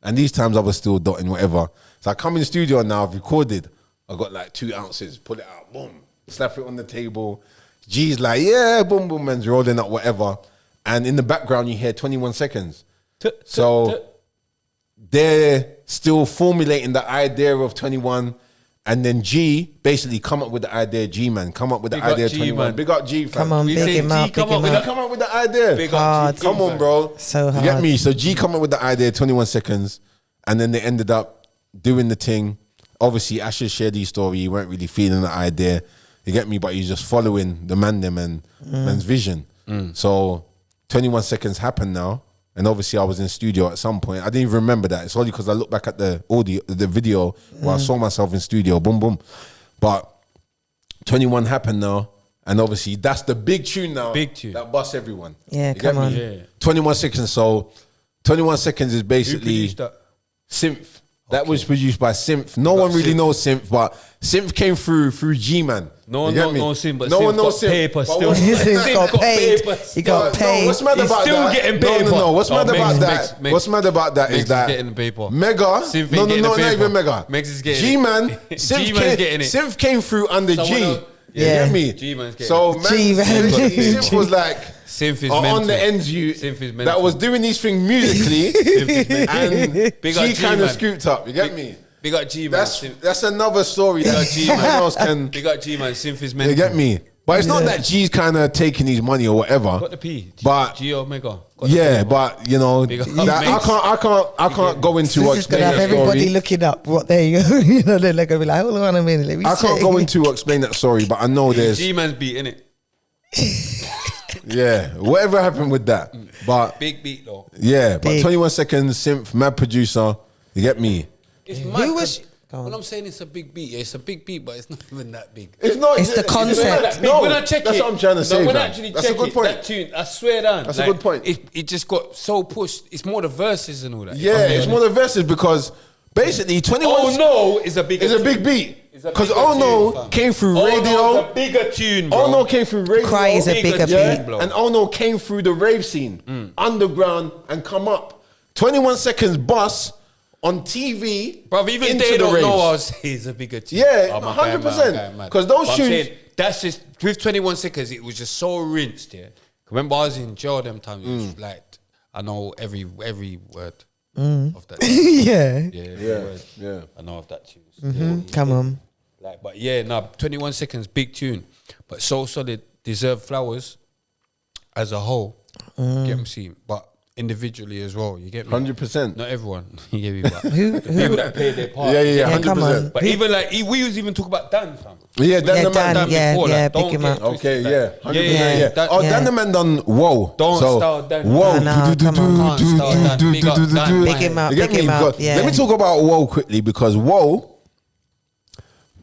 And these times I was still dotting, whatever. So I come in the studio now, I've recorded. I got like 2 ounces, pull it out, boom, slap it on the table. G's like, yeah, boom, boom, man's rolling up, whatever. And in the background, you hear 21 Seconds. So they're still formulating the idea of 21, and then G basically come up with the idea. G man come up with the idea of 21. Man. Big up G, fam. Come on, big him up. Come up with the idea. Big up G. Come on, bro. So hard. You get me? So G come up with the idea, 21 Seconds, and then they ended up doing the thing. Obviously, Asher shared his story. He weren't really feeling the idea. You get me? But he's just following the man them and man's vision. So 21 Seconds happened now. And obviously I was in the studio at some point. I didn't even remember that. It's only because I look back at the audio, the video where I saw myself in studio, boom, boom. But 21 happened now. And obviously that's the big tune now. Big tune. That busts everyone. Yeah, you come on. Yeah. 21 Seconds. So 21 Seconds is Who basically produced that? Synth. That was produced by Synth. No one really knows Synth, but Synth came through G-Man. No one knows Synth, but no Synth one knows got Synth. paper But still. what's- He got paid. He got paid. what's mad He's about still that? getting No, paper. no. What's Oh, mad about Megs, that? Megs. What's mad about that Megs is is that getting the paper. Mega. Synth ain't No, getting the not paper. even Mega. Megs is getting G-Man. it. Synth G-Man's getting it. Synth came through under Someone G. else- You Yeah. get me? G-Man's getting So it. man, G-Man. Synth was like Synth is on mental. the ends you Synth is mental. that was doing these things musically, and Big up G kind of G-Man. scooped up. You get me? Big up G-Man. That's another story that G-Man else can. Big up G-Man. Synth is mental. You get me? But it's not that G's kind of taking his money or whatever. Got the P. But G Omega. Got the yeah, P. but you know, Big up that, Mates. I can't go into This is explain gonna have that everybody story. looking up what they, you know, they're like gonna be like, hold on a minute, let me I see. can't go into explain that story, but I know there's G-Man's beat, innit? yeah, whatever happened with that. But Big beat, though. yeah, but Big. 21 Seconds, Synth, mad producer. You get me? It's Who mad. was- 'cause Go on. When I'm saying it's a big beat, it's a big beat, but it's not even that big. It's not. It's the concept. That big. No, When I check that's it, what I'm trying to say. When I fam. actually That's check a good it, point. that tune, I swear down. That's a good point. It just got so pushed. It's more the verses and all that. Yeah, it's more the verses because basically 21 Oh no, is a big. is a big beat. It's a Because bigger Oh tune, No fam. came through Oh radio. No, it's a bigger tune, bro. Oh No came through radio. Cry is a bigger yeah, beat. bro. and Oh No came through the rave scene, underground, and come up. 21 Seconds bus on TV. Bro, even into they the don't raves. know I was saying it's a bigger tune. Yeah, I'm 100%. 'Cause those But I'm tunes- saying, that's just with 21 Seconds. It was just so rinsed. Yeah, remember I was in jail them times. It was like I know every word of that. yeah. Yeah, Yeah, word. yeah. I know of that tune. Come on. Like, but yeah, no, 21 Seconds, big tune, but so solid. Deserve flowers as a whole. Get me see, but individually as well. You get me? 100%. Not everyone. You get me? But Who? the people that played their part. Yeah, Yeah, 100%. come on. But even like we was even talking about Dan, fam. Yeah, Dan Yeah, the man. Dan, yeah, before, yeah, like, don't pick him get up. twisted, Okay, like- yeah, 100%. yeah. That- Oh, yeah. Dan the man done whoa. Don't so, start Dan. Whoa. Nah, come on. Can't start Dan. Big up Dan. Big him up, You get big me? him up. Because- Yeah. Let me talk about Whoa quickly because Whoa,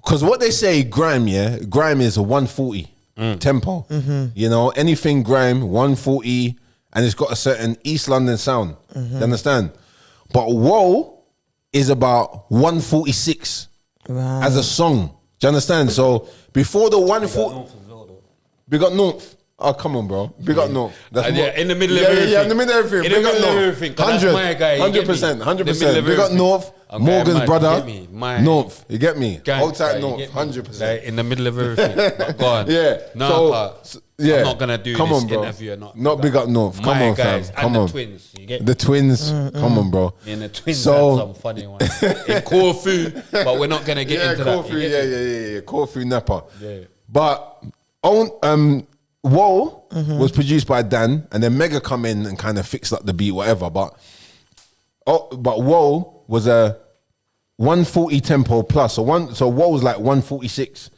Because what they say, grime is a 140 tempo. You know, anything grime, 140, and it's got a certain East London sound. You understand? But Whoa is about 146 as a song. Do you understand? So before the 140, we got North. Oh, come on, bro. Big up North. That's in the middle of everything. Yeah, in the middle of everything. In the Big up middle of North. everything, 'cause that's my guy, you get me? 100%. The middle of Big up everything. North. Okay, Morgan's man, brother. you get me? My North. You get me? Gangster, Hold tight you North. get me? 100%. Like, in the middle of everything. But go on. Yeah. No, yeah. I'm not gonna do Come this on, bro. interview or not. Not big up North. Come My on, fam. guys Come and on. the twins. You get me? The twins. Come on, bro. And the twins So- had some funny ones. In Corfu, but we're not gonna get into Corfu, that. yeah. Corfu Napa. Yeah. But Whoa was produced by Dan, and then Mega come in and kind of fixed up the beat, whatever. But Whoa was a 140 tempo plus. So Whoa was like 146.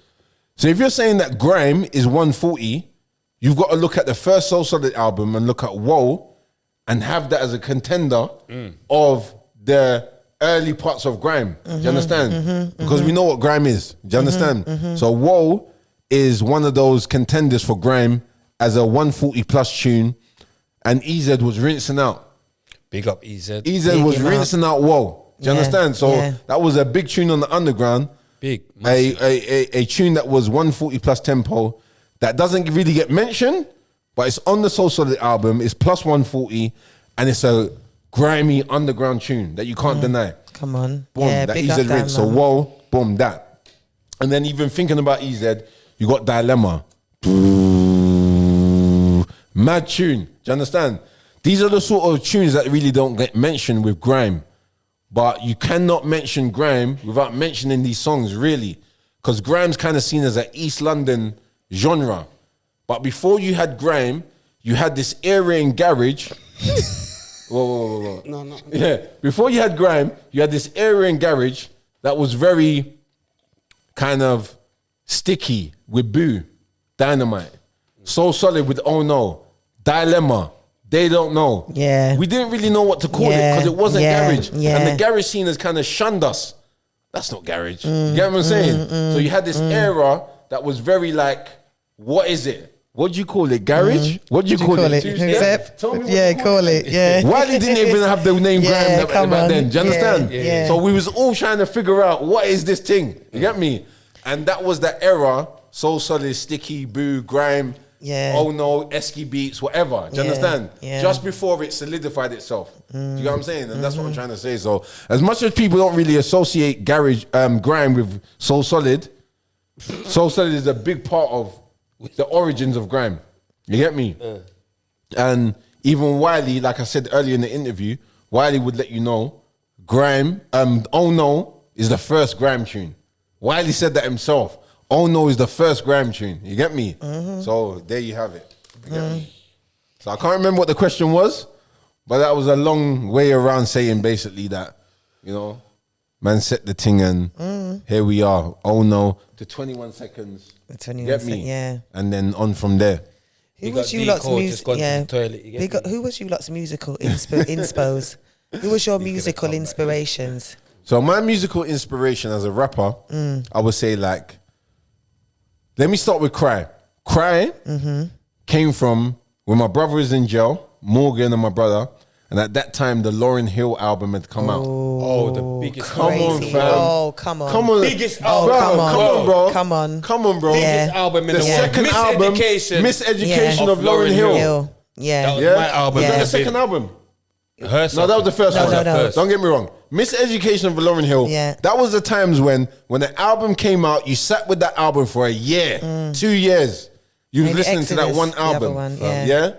So if you're saying that Grime is 140, you've got to look at the first Soul Solid album and look at Whoa and have that as a contender of the early parts of Grime. Do you understand? Because we know what Grime is. Do you understand? So Whoa is one of those contenders for Grime as a 140 plus tune, and EZ was rinsing out. Big up EZ. EZ Big was him up. rinsing out Whoa. Do you Yeah, understand? So yeah. that was a big tune on the underground. Big. Massive. A tune that was 140 plus tempo that doesn't really get mentioned, but it's on the Soul Solid album. It's plus 140, and it's a grimy underground tune that you can't deny. Come on. Boom, Yeah, that big EZ up rinse. Dan, So man. Whoa, boom, that. And then even thinking about EZ, you got Dilemma. Mad tune. Do you understand? These are the sort of tunes that really don't get mentioned with Grime. But you cannot mention Grime without mentioning these songs, really. Because Grime's kind of seen as an East London genre. But before you had Grime, you had this era in garage. Whoa. No. Yeah, before you had Grime, you had this era in garage that was very kind of sticky with Boo, Dynamite, Soul Solid with Oh No, Dilemma, They Don't Know. Yeah. We didn't really know what to call it Yeah, because it wasn't yeah, garage. yeah. And the garage scene has kind of shunned us. That's not garage. You get what I'm saying? So you had this era that was very like, what is it? What do you call it? Garage? What do you call it? Except, Tell me what yeah, you call it. Yeah. Wiley didn't even have the name Yeah, Grime come back on. then. Do you Yeah, understand? yeah. So we was all trying to figure out what is this thing. You get me? And that was the era. Soul Solid, Sticky, Boo, Grime, Yeah. Oh No, Esky Beats, whatever. Do you Yeah, understand? yeah. Just before it solidified itself. Do you get what I'm saying? And that's what I'm trying to say. So as much as people don't really associate Grime with Soul Solid is a big part of the origins of Grime. You get me? And even Wiley, like I said earlier in the interview, Wiley would let you know, Grime, Oh No is the first Grime tune. Wiley said that himself. Oh No is the first Grime tune. You get me? So there you have it. You get me? So I can't remember what the question was, but that was a long way around saying basically that, you know, man set the thing and here we are. Oh No, to 21 seconds. The 21 Get me? yeah. And then on from there. Who You was got you D lot's code, music? just gone to Yeah. the toilet, you get me? Who was you lot's musical inspos? Who was your musical inspirations? So my musical inspiration as a rapper, I would say like, let me start with Cry. Cry came from when my brother was in jail, Morgan and my brother, and at that time the Lauryn Hill album had come out. Oh, the biggest. Come on, Crazy. fam. Oh, come on. Come on, Biggest bro, album. come on. come on, bro, Come on. come on, bro. Yeah. Biggest album in The the world. second album, Miseducation. Miseducation Yeah. of Lauryn Hill. Hill. Yeah. That was Yeah, my album. Was that Yeah. the second album? Her No, that was the first No, one. no, no. Don't get me wrong. Miseducation of Lauryn Hill. Yeah. That was the times when the album came out, you sat with that album for a year, 2 years. You was Maybe listening to that Exodus, one the other album. one, yeah. Yeah? I'm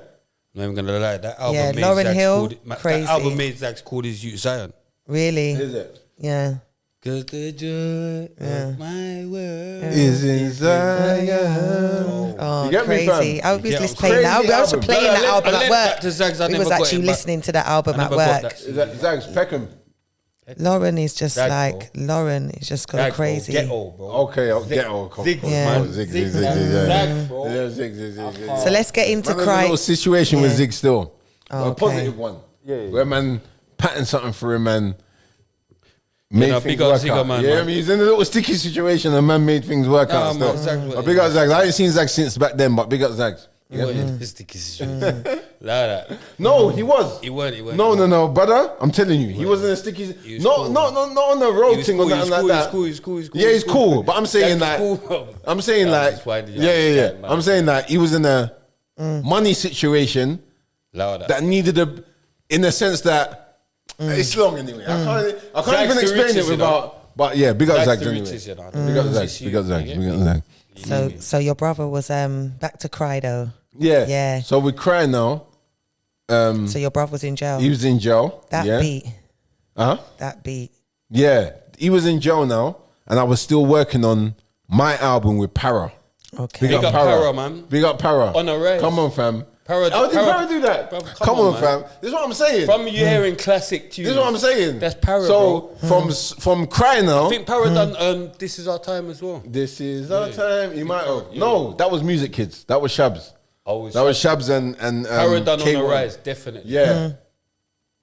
not even gonna lie. That album Yeah, made Lauryn Zach's Hill, called, crazy. That album made Zach's called his Youth Zion. Really? Is it? Yeah. Cause the joy of my world Is inside. Oh, You get me, crazy. fam? I was Yeah, listening playing that. crazy I was album. playing But I that lent- album I at lent work. that to Zags, I We never was got actually it back. listening to that album I at never got work. that. Is that Zags Peckham? Lauren is just Zach, like, Lauren is just going Zach, bro, crazy. Ghetto, bro. Okay, I'll get all. Zig, Yeah. Zig, Zig, yeah. Zag, bro. Yeah, Zig. So let's get into I'm in a Cry. little situation with Yeah. Zig still. Oh, A okay. positive one. Yeah. Where man patting something for him and made know, things big up work Zigga, out. man, Yeah, man. I mean, he's in a little sticky situation and man made things work out. man, Still. exactly. But big up Zags. I ain't seen Zags since back then, but big up Zags. He wasn't this sticky situation. Like that. No, he was. He weren't. No, brother. I'm telling you, he wasn't a sticky. Cool. Not on the road thing or nothing like that. He's cool. Yeah, he's cool. But I'm saying That's like, cool. I'm saying Yeah, like, that's why the young yeah. man. I'm saying like he was in a money situation Louder. that needed in the sense that it's long anyway. I can't Zags even the explain riches, it you know. without. But yeah, big up Zags Zags the anyway. riches, you know. Big up Zags. Big up Zags. Big up Zags. So your brother was back to cry though. Yeah. So we cry now. So your brother was in jail. He was in jail. That yeah. beat. Uh-huh. That beat. Yeah. He was in jail now, and I was still working on my album with Para. Okay. Big up Para, man. Big up Para. On the rise. Come on, fam. Para- How did Para- Para do that? Bro, come on, man. fam. This is what I'm saying. From you hearing classic tunes. This is what I'm saying. That's Para, So from Cry now. I think Para done This Is Our Time as well. This is our time. He might have. No, that was Music Kids. That was Shabs. Oh, That was Shabs and Para done on the K1. rise, definitely. Yeah,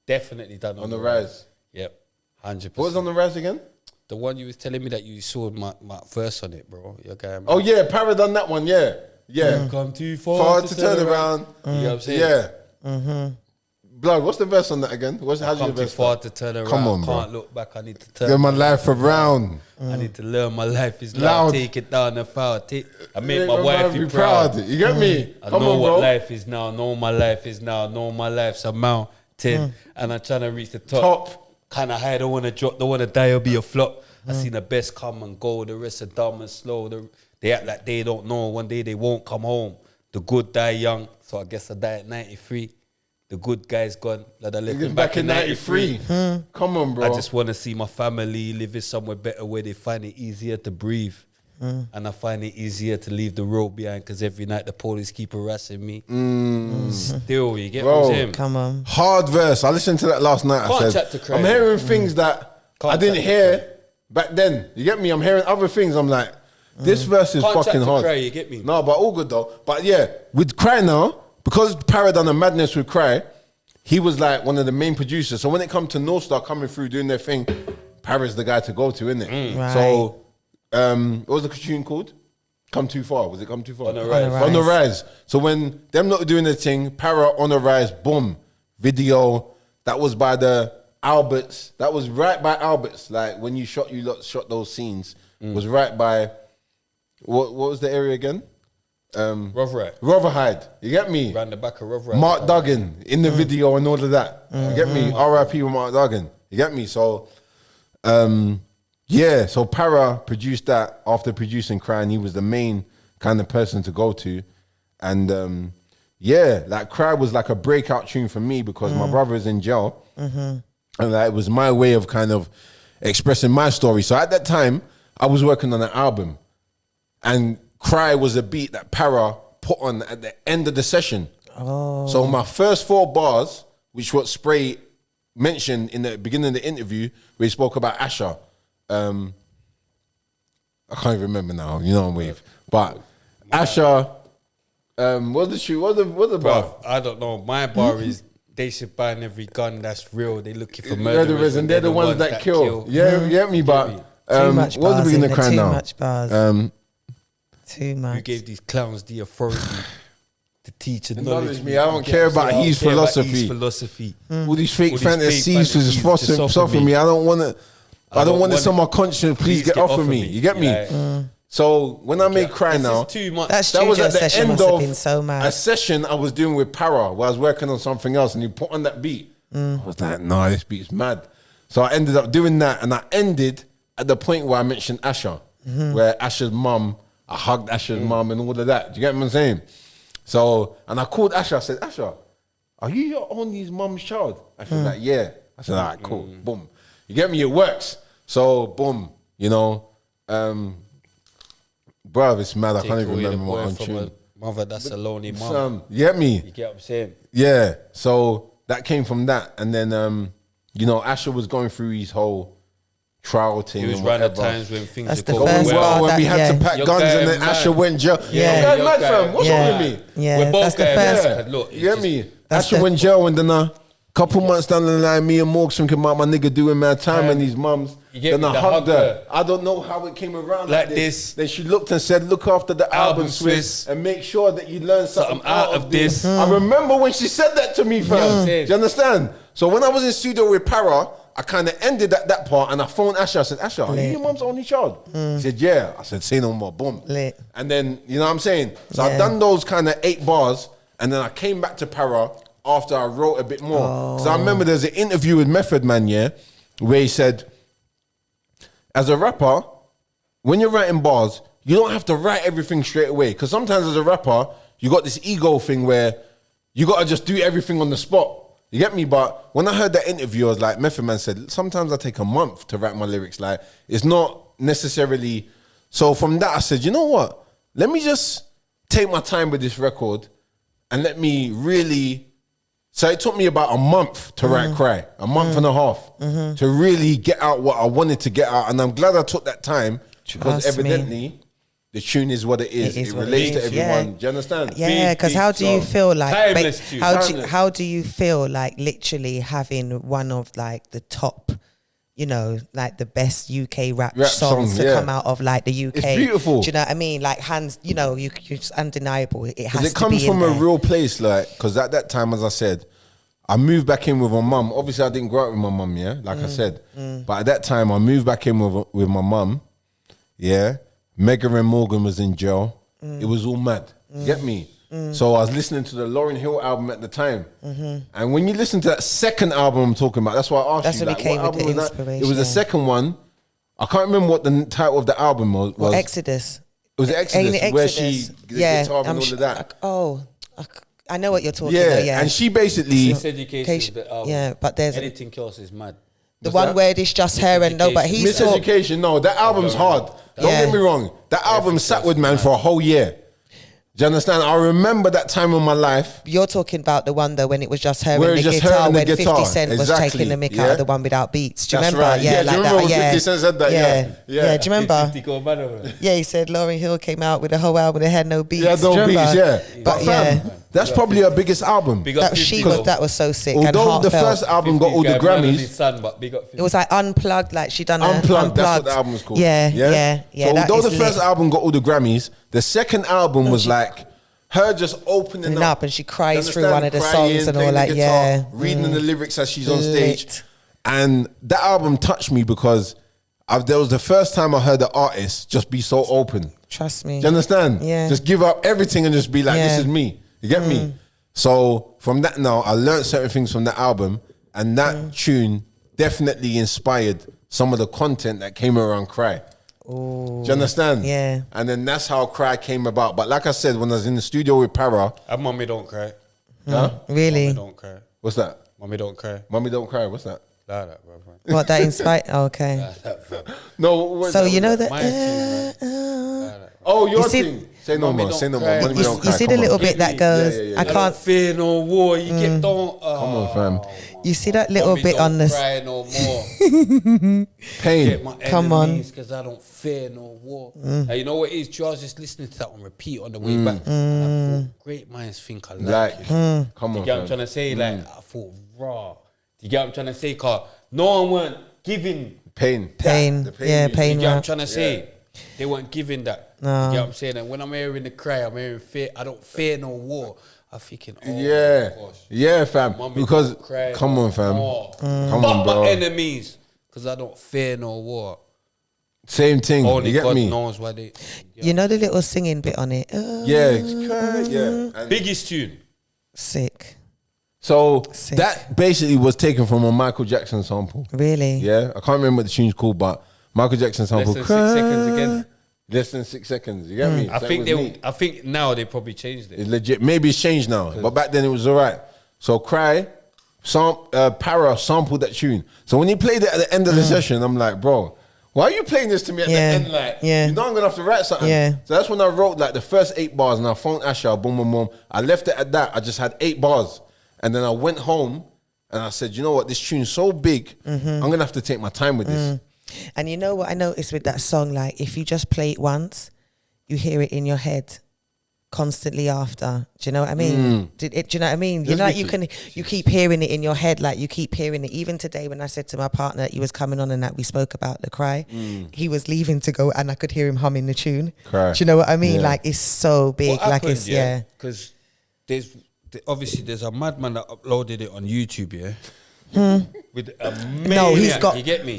Definitely done on the rise. Yep, 100%. What was on the rise again? The one you was telling me that you saw my verse on it, bro. You're going, Oh yeah, Para done that one. Yeah. come too Far far to turn around. You know what I'm saying? Yeah. Blood, what's the verse on that again? How's your Come too verse? far to turn around. Come on, bro. Can't look back. I need to turn. Get my life around. I need to learn my life is Loud. loud. Take it down the foul. I make my wife be be proud. You get me? I Come know on, what bro. life is now. Know my life is now. Know my life's a mountain, and I'm trying to reach the top. Kind of high. Don't want to drop. Don't want to die or be a flop. I seen the best come and go. The rest are dumb and slow. They act like they don't know. One day they won't come home. The good die young, so I guess I die at 93. The good guy's gone. Like I left him back in 93. Come on, bro. I just want to see my family living somewhere better where they find it easier to breathe. And I find it easier to leave the road behind because every night the police keep harassing me. Still, you get Bro. what I'm saying? Come on. Hard verse. I listened to that last night. Can't I said, chat to cry. I'm hearing things that Can't I didn't chat to hear back then. You get me? I'm hearing other things. I'm like, this verse is Can't chat fucking to hard. cry, you get me? No, but all good though. But yeah, with Cry now, because Para done a madness with Cry, he was like one of the main producers. So when it comes to North Star coming through doing their thing, Para's the guy to go to, isn't it? Right. So, what was the tune called? Come Too Far. Was it Come Too Far? On the Rise. On the Rise. So when them not doing their thing, Para on the Rise, boom, video. That was by the Alberts. That was right by Alberts. Like when you shot those scenes, was right by. What was the area again? Rotherhithe. Rotherhide. You get me? Round the back of Rotherhithe. Mark Duggan in the video and all of that. You get me? R.I.P. with Mark Duggan. You get me? So, yeah. So Para produced that after producing Cry, and he was the main kind of person to go to. And yeah, like Cry was like a breakout tune for me because my brother is in jail, and that was my way of kind of expressing my story. So at that time, I was working on an album, and Cry was a beat that Para put on at the end of the session. Oh. So my first 4 bars, which what Spray mentioned in the beginning of the interview, where he spoke about Asher. I can't even remember now. You know I'm with, but Asher. What's the shoot? What's the bar? Bruv, I don't know. My bar is they should ban every gun that's real. They looking for Murderers, murderers, and they're the ones that kill. Yeah, you get me, but Too much what's the bars beginning in of there, Cry too now? much bars. Too You much. gave these clowns the authority to teach and Acknowledge knowledge me. I don't care about his philosophy. All these fake fantasies to just soften me. I don't want to. I don't want this on my conscience. Please get off of me. You get me? Yeah. So when I make Cry This now, is too much. That that was studio at the session end must have of been so mad. a session I was doing with Para, where I was working on something else, and he put on that beat. I was like, nah, this beat's mad. So I ended up doing that, and I ended at the point where I mentioned Asher, where Asher's mum, I hugged Asher's mum and all of that. Do you get what I'm saying? So, and I called Asher, I said, Asher, are you your only mum's child? Asher's like, yeah. I said, all right, cool, boom. You get me? It works. So, boom, you know, bruv, it's mad. I can't even remember what on tune. Mother, that's a lonely mom. You get me? You get what I'm saying? Yeah. So that came from that. And then, you know, Asher was going through his whole trial thing. It was and around the whatever. times when things That's are the going first well. bar When that- we had to yeah. pack Your guns guy and then mad. Asher went jail. Yeah. Your Your guy mad, guy- fam. What's yeah. wrong with me? Yeah, We're both that's the guys. first. Yeah. Look, You get me? That's Asher the- went jail and then Couple months down the line, me and Morgs thinking about my nigga doing mad time and his mums. Then I hugged her. I don't know how it came around like this. Then she looked and said, look after the album Swiss and make sure that you learn something out of this. I remember when she said that to me, fam. Do you understand? So when I was in studio with Para, I kind of ended at that part and I phoned Asha. I said, Asha, are you your mum's only child? She said, yeah. I said, say no more, boom. And then, you know what I'm saying? So I've done those kind of 8 bars and then I came back to Para after I wrote a bit more. Because I remember there's an interview with Method Man, where he said, as a rapper, when you're writing bars, you don't have to write everything straight away. Because sometimes as a rapper, you got this ego thing where you got to just do everything on the spot. You get me? But when I heard that interview, I was like, Method Man said, sometimes I take a month to write my lyrics. Like, it's not necessarily... So from that, I said, you know what? Let me just take my time with this record and let me really... So it took me about a month to write Cry, a month and a half to really get out what I wanted to get out. And I'm glad I took that time because evidently the tune is what it is. It relates to everyone. Do you understand? Yeah, because how do you feel like, how do you feel like literally having one of like the top, you know, like the best UK rap songs to come out of like the UK? It's beautiful. Do you know what I mean? Like hands, you know, it's undeniable. It has to be. It comes from a real place, like, because at that time, as I said, I moved back in with my mum. Obviously, I didn't grow up with my mum, like I said. But at that time, I moved back in with my mum, Mega and Morgan was in jail. It was all mad. You get me? So I was listening to the Lauryn Hill album at the time. And when you listen to that second album I'm talking about, that's why I asked you, like, what album was that? It was the second one. I can't remember what the title of the album was. Well, Exodus. It was Exodus, where she, the guitar and all of that. I know what you're talking about, and she basically... Miseducation, the album. But there's... Anything else is mad. The one where it's just her and no, but he's... Miseducation, no, that album's hard. Don't get me wrong. That album sat with man for a whole year. Do you understand? I remember that time in my life. You're talking about the one though when it was just her and the guitar, when 50 Cent was taking the mick out of the one without beats. Do you remember? Right. Yeah, like do you remember when 50 Cent said that? Yeah. Do you remember? Yeah, he said Lauryn Hill came out with a whole album that had no beats. Yeah, no beats, But fam, that's probably her biggest album. That was so sick. Although the first album got all the Grammys. It was like Unplugged, like she done Unplugged. That's what the album was called. Yeah. So although the first album got all the Grammys, the second album was like her just opening up, and she cries through one of the songs and all like guitar, reading the lyrics as she's on stage. And that album touched me because there was the first time I heard the artist just be so open. Trust me. Do you understand? Yeah. Just give up everything and just be like, this is me. You get me? So from that now, I learned certain things from that album, and that tune definitely inspired some of the content that came around Cry. Ooh. Do you understand? Yeah. And then that's how Cry came about. But like I said, when I was in the studio with Para... Mommy Don't Cry. Huh? Really? Mommy Don't Cry. What's that? Mommy Don't Cry. Mommy Don't Cry. What's that? Like that, bro. What, that inspired? Okay. No. So you know that... Oh, your thing. Say no more. Say no more. You see the little bit that goes, I can't fear no war. You get don't. Come on, fam. You see that little bit on this. Cry no more. Pain. Get my Come on. Because I don't fear no war. Now, you know what it is? I was just listening to that on repeat on the way back. And I thought, great minds think alike. Come on, you get what I'm trying to say? Like, I thought, raw. Do you get what I'm trying to say? Cause no one weren't giving pain. Pain. Yeah, pain. You get what I'm trying to say? They weren't giving that. No. You get what I'm saying? And when I'm hearing the cry, I'm hearing fear. I don't fear no war. I'm thinking, oh my gosh. Yeah, fam. Mommy because cry come on, fam. Come on, bro. My enemies, because I don't fear no war. Same thing. Only you get God me? knows why they. You know the little singing bit on it. Yeah. And biggest tune. Sick. So that basically was taken from a Michael Jackson sample. Really? Yeah. I can't remember what the tune's called, but Michael Jackson sample. Less than 6 seconds again. Less than 6 seconds. You get me? I think now they probably changed it. It's legit. Maybe it's changed now, but back then it was alright. So Cry, Para sampled that tune. So when he played it at the end of the session, I'm like, bro, why are you playing this to me at the end? Like, you know I'm gonna have to write something. Yeah. So that's when I wrote like the first 8 bars, and I phoned Asha, boom, boom, boom. I left it at that. I just had 8 bars, and then I went home and I said, you know what, this tune's so big, I'm gonna have to take my time with this. And you know what I noticed with that song, like if you just play it once, you hear it in your head constantly after? Do you know what I mean? Do you know what I mean? You know, like you keep hearing it in your head, like you keep hearing it. Even today, when I said to my partner, he was coming on and that we spoke about the cry, he was leaving to go, and I could hear him humming the tune. Cry. Do you know what I mean? Like it's so big, What like happened, it's because there's a madman that uploaded it on YouTube, with a maniac, No, he's got- you get me,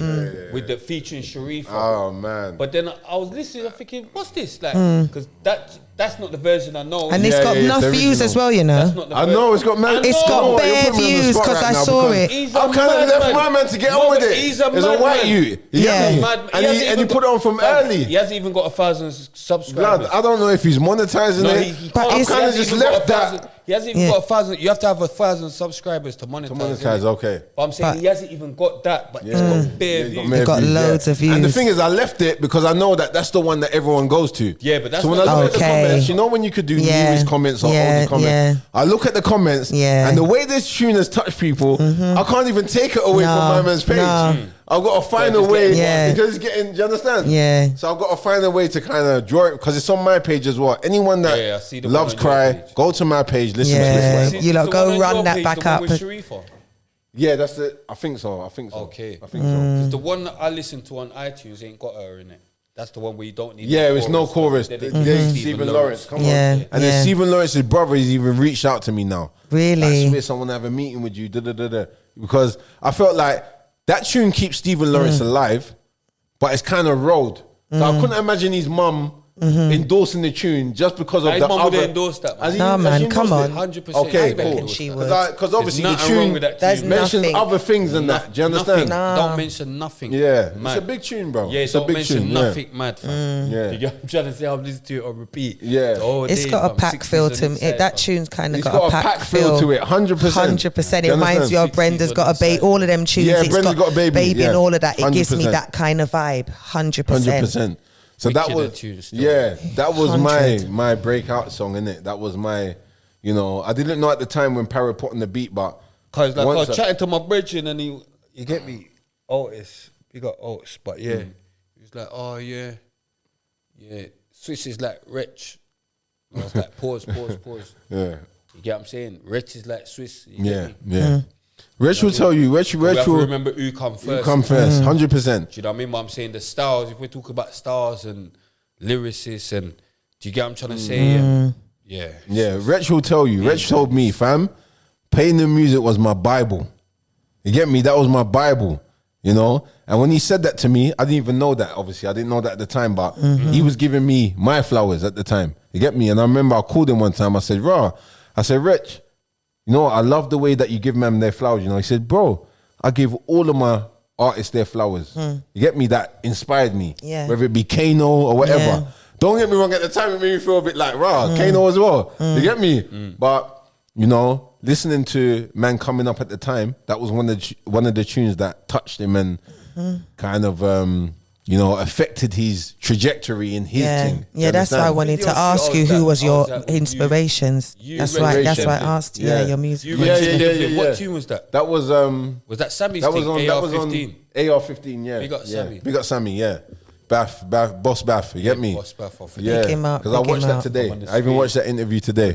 with the featuring Sharif. Oh man. But then I was listening, I'm thinking, what's this? Like, because that's not the version I know. And it's got it's enough the views original. as well, you That's know. not the I version. know it's got man. It's got you're bare putting me on the views spot 'cause right I now saw because it. He's I a kind of left madman. my man to get No, on with but it. he's a It's a white madman. you. Yeah. Yeah. Madman. And he put it on from early. He hasn't even got 1,000 subscribers. Blood, I don't know if he's monetizing No, it. But I've it's- kind of He just hasn't even left got 1,000 that He hasn't even got 1,000. You have to have 1,000 subscribers to monetize. to monetize. innit? Okay. But I'm saying But- he hasn't even got that, but it's got bare He's views. mere got views, loads of And the views. thing is, I left it because I know that that's the one that everyone goes to. Yeah, but that's so when not- I look at the Okay. comments, you know when you could do Yeah. newest comments or Yeah, oldest comments, yeah. I look at the comments, Yeah. and the way this tune has touched people, I can't even take it away from No, my man's page. no. I've got to find a just way Yeah. because it's getting. Do you understand? Yeah. So I've got to find a way to kind of draw it because it's on my page as well. Anyone that Yeah, I see the loves one on your Cry, page. go to my page, listen to Yeah. this. Whatever. Is You it lot the go one on run your that page, back the one up. with Sharifa? Yeah, that's it. I think so. I think so. Okay. I think Mm. so. 'Cause the one that I listen to on iTunes ain't got her in it. That's the one where you don't need. Yeah, it's no chorus. Then There's it's Stephen Lawrence. Come Yeah, on. And yeah. then Stephen Lawrence's brother has even reached out to me now. Really? I swear someone have a meeting with you. Da, da, da, da. Because I felt like that tune keeps Stephen Lawrence alive, but it's kind of rolled. So I couldn't imagine his mum endorsing the tune just because of His the mum other. wouldn't endorse that, man. Has he- No, has man, she come endorsed it? on. 100%. Okay, I cool. reckon she would. Because obviously the nothing wrong tune with that There's tune. mentions nothing. other things than that. Do you understand? Nothing. Don't mention nothing. Yeah, Mad. it's a big tune, bro. Yeah, it's a don't big mention tune. nothing mad, fam. Yeah. You know what I'm trying to say? I'm listening to it on repeat. Yeah. the whole It's day, got a fam. pack 60s feel on to each it. side, That fam. tune's kind of It's got a pack feel to it. 100%. 100%. Do It you reminds you of understand? Brenda's got a baby. All of them tunes. Yeah, it's Brenda's got a baby, and yeah. all of that. It gives me 100%. that kind of vibe. 100%. 100%. So that Wicked was tune still. yeah, that was 100. my breakout song, innit? That was my, you know, I didn't know at the time when Parrot put on the beat, but Cause like I once was chatting to my brethren and you get me, Otis, we got Otis, but yeah, he was like, oh yeah, Swiss is like rich. I was like, pause. yeah, You get what I'm saying? Rich is like Swiss. You yeah, get me? yeah. Rich will tell you, Rich We have to will remember who come first. come first, 100%. Do you know what I mean? But I'm saying the stars, if we're talking about stars and lyricists and do you get what I'm trying to say? Yeah. Yeah, Rich will tell you. Rich told me, fam, playing the music was my Bible. You get me? That was my Bible, you know? And when he said that to me, I didn't even know that, obviously. I didn't know that at the time, but he was giving me my flowers at the time. You get me? And I remember I called him one time. I said, Rich, you know, I love the way that you give them their flowers. You know, he said, bro, I give all of my artists their flowers. You get me? That inspired me. Yeah. Whether it be Kano or whatever. Yeah. Don't get me wrong, at the time it made me feel a bit like, Kano as well. You get me? But, you know, listening to Man Coming Up at the time, that was one of the tunes that touched him and kind of, you know, affected his trajectory in his Yeah, thing. yeah. That's why I wanted to ask you who was your inspirations. That's why I asked. Yeah, your music. You Yeah. What tune was that? That was Was that Sammy's that thing? was on AR-15? AR-15, yeah. Big up yeah. Sammy. Big up Sammy, yeah. Boss Bath, you get me? Boss Bath, I forget. Yeah, Big him up, because I big watched him that up. today. On the I even screen. watched that interview today.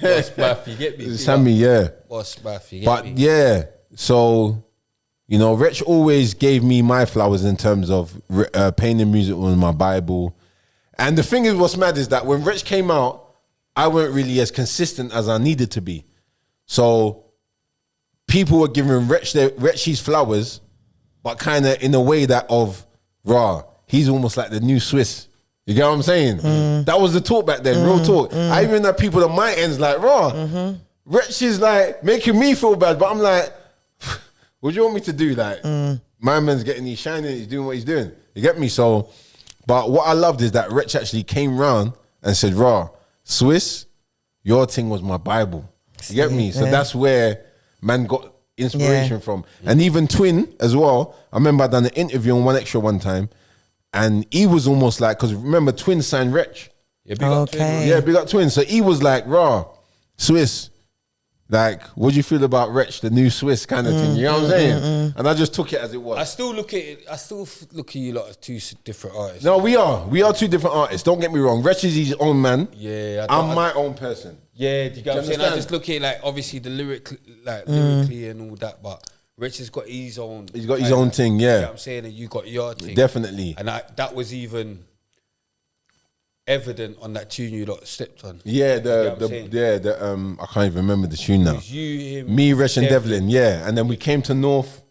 Boss Bath, you get me? Big Sammy, up. yeah. Boss Bath, you get But me? yeah, so, you know, Rich always gave me my flowers in terms of paying the music was my Bible. And the thing is, what's mad is that when Rich came out, I weren't really as consistent as I needed to be. So people were giving Rich his flowers, but kind of in a way that of, he's almost like the new Swiss. You get what I'm saying? That was the talk back then, real talk. I even had people on my ends like, Rich is like making me feel bad, but I'm like, what do you want me to do? Like, my man's getting his shining, he's doing what he's doing. You get me? So, but what I loved is that Rich actually came round and said, Swiss, your thing was my Bible. You get me? So that's where man got inspiration from. And even Twin as well. I remember I done an interview on One Extra one time, and he was almost like, because remember Twin signed Rich. Yeah, big up Okay. Yeah, big up Twin. So he was like, Swiss, Like, what do you feel about Wretch, the new Swiss kind of thing? You know what I'm saying? And I just took it as it was. I still look at you lot as two different artists. No, we are two different artists. Don't get me wrong. Wretch is his own man. Yeah, I'm my own person. Yeah, do you get what I'm saying? I understand? just look at it like obviously the lyrically and all that, but Rich has got his own. He's got his own thing, You know yeah. what I'm saying? And you got your thing. Definitely. And that was even evident on that tune you lot stepped on. Yeah, You I can't even remember the tune now. It was you, him, Me, Resh and Devlin, yeah. And then we came to North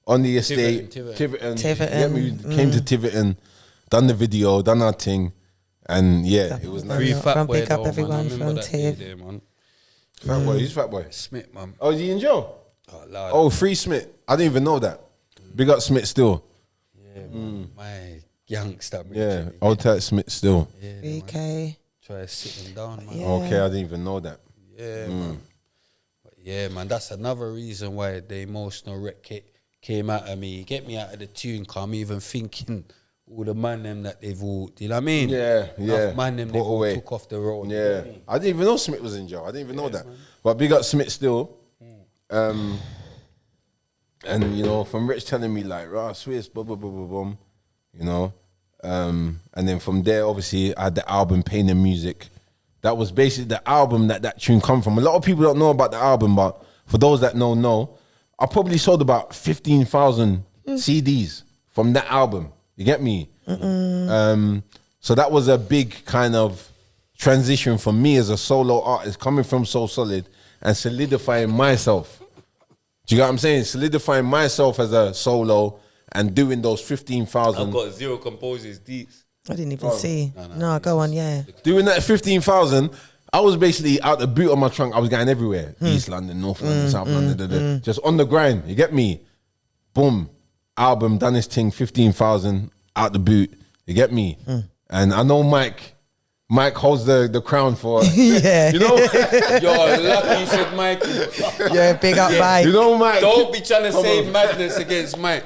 on the estate. Tiverton. Yeah, we came to Tiverton, done the video, done our thing. And yeah, it was nice. Free From Fat Boy big up though, everyone man. I remember from that day Tiv. there, man. Fat Boy, who's Fat Boy? Smith, man. Oh, is he in jail? Oh, Lord. Oh, Free Smith. I didn't even know that. Big up Smith still. Yeah, man. My youngster. Yeah, old tight Smith still. Yeah, man. BK. Try to sit him down, man. Yeah. Okay, I didn't even know that. Yeah, man. But yeah, man, that's another reason why the emotional wreck came out of me. Get me out of the tune, cause I'm even thinking all the man them that they've all, you know what I mean? Yeah, yeah. Enough man them Put they've all away. took off the road. Yeah, I didn't even know Smith was in jail. I didn't even know that. But big up Smith still. And you know, from Rich telling me like, "Rah, Swiss, blah blah blah blah blah," you know, and then from there, obviously, I had the album Pain and Music. That was basically the album that tune come from. A lot of people don't know about the album, but for those that know, I probably sold about 15,000 CDs from that album. You get me? So that was a big kind of transition for me as a solo artist, coming from So Solid and solidifying myself. Do you get what I'm saying? Solidifying myself as a solo and doing those 15,000. I've got 0 composers, deeps. I didn't even see. No, go on, yeah. Doing that 15,000, I was basically out the boot of my trunk. I was going everywhere. East London, North London, South London, just on the grind. You get me? Boom. Album, done his thing, 15,000 out the boot. You get me? And I know Mike holds the crown for Yeah. You know? You're lucky you said Mike. Yeah, big up, Mike. You know Mike? Don't be trying to say madness against Mike.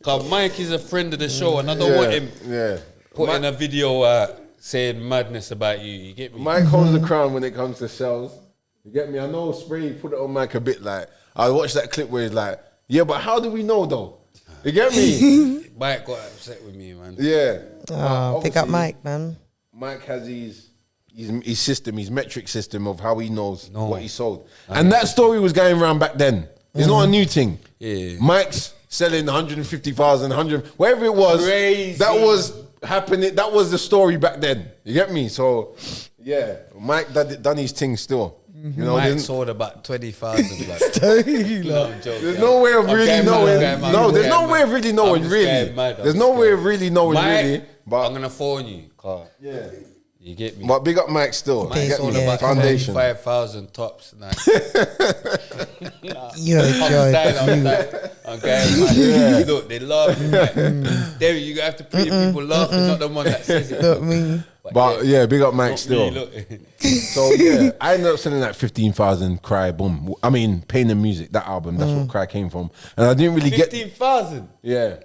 Cause Mike is a friend of the show and I don't want him putting a video saying madness about you. You get me? Mike holds the crown when it comes to shells. You get me? I know Spray put it on Mike a bit like, I watched that clip where he's like, yeah, but how do we know though? You get me? Mike got upset with me, man. Yeah. Oh, big up, Mike, man. Mike has his system, his metric system of how he knows what he sold. And that story was going around back then. It's not a new thing. Yeah. Mike's selling 150,000, 100, whatever it was. Crazy. That was happening. That was the story back then. You get me? So, yeah, Mike done his thing still. You know, Mike sold about 20,000. Like. No, I'm joking. there's no way of really knowing. No, there's no way of really knowing, really. There's no way of really knowing, really. But I'm going to phone you, car. yeah. You get me? But big up Mike still. Mike Get sold me? about Foundation. 25,000 tops. Nah. You're a I'm joke. okay, look, they laugh. There you have to put people laughing, not the one that says it. Look, me. But yeah, big up Mike Not still. me, look. So yeah, I ended up selling like 15,000. Cry, boom. I mean, Pain and Music, that album. That's what Cry came from. And I didn't really get. 15,000. Yeah.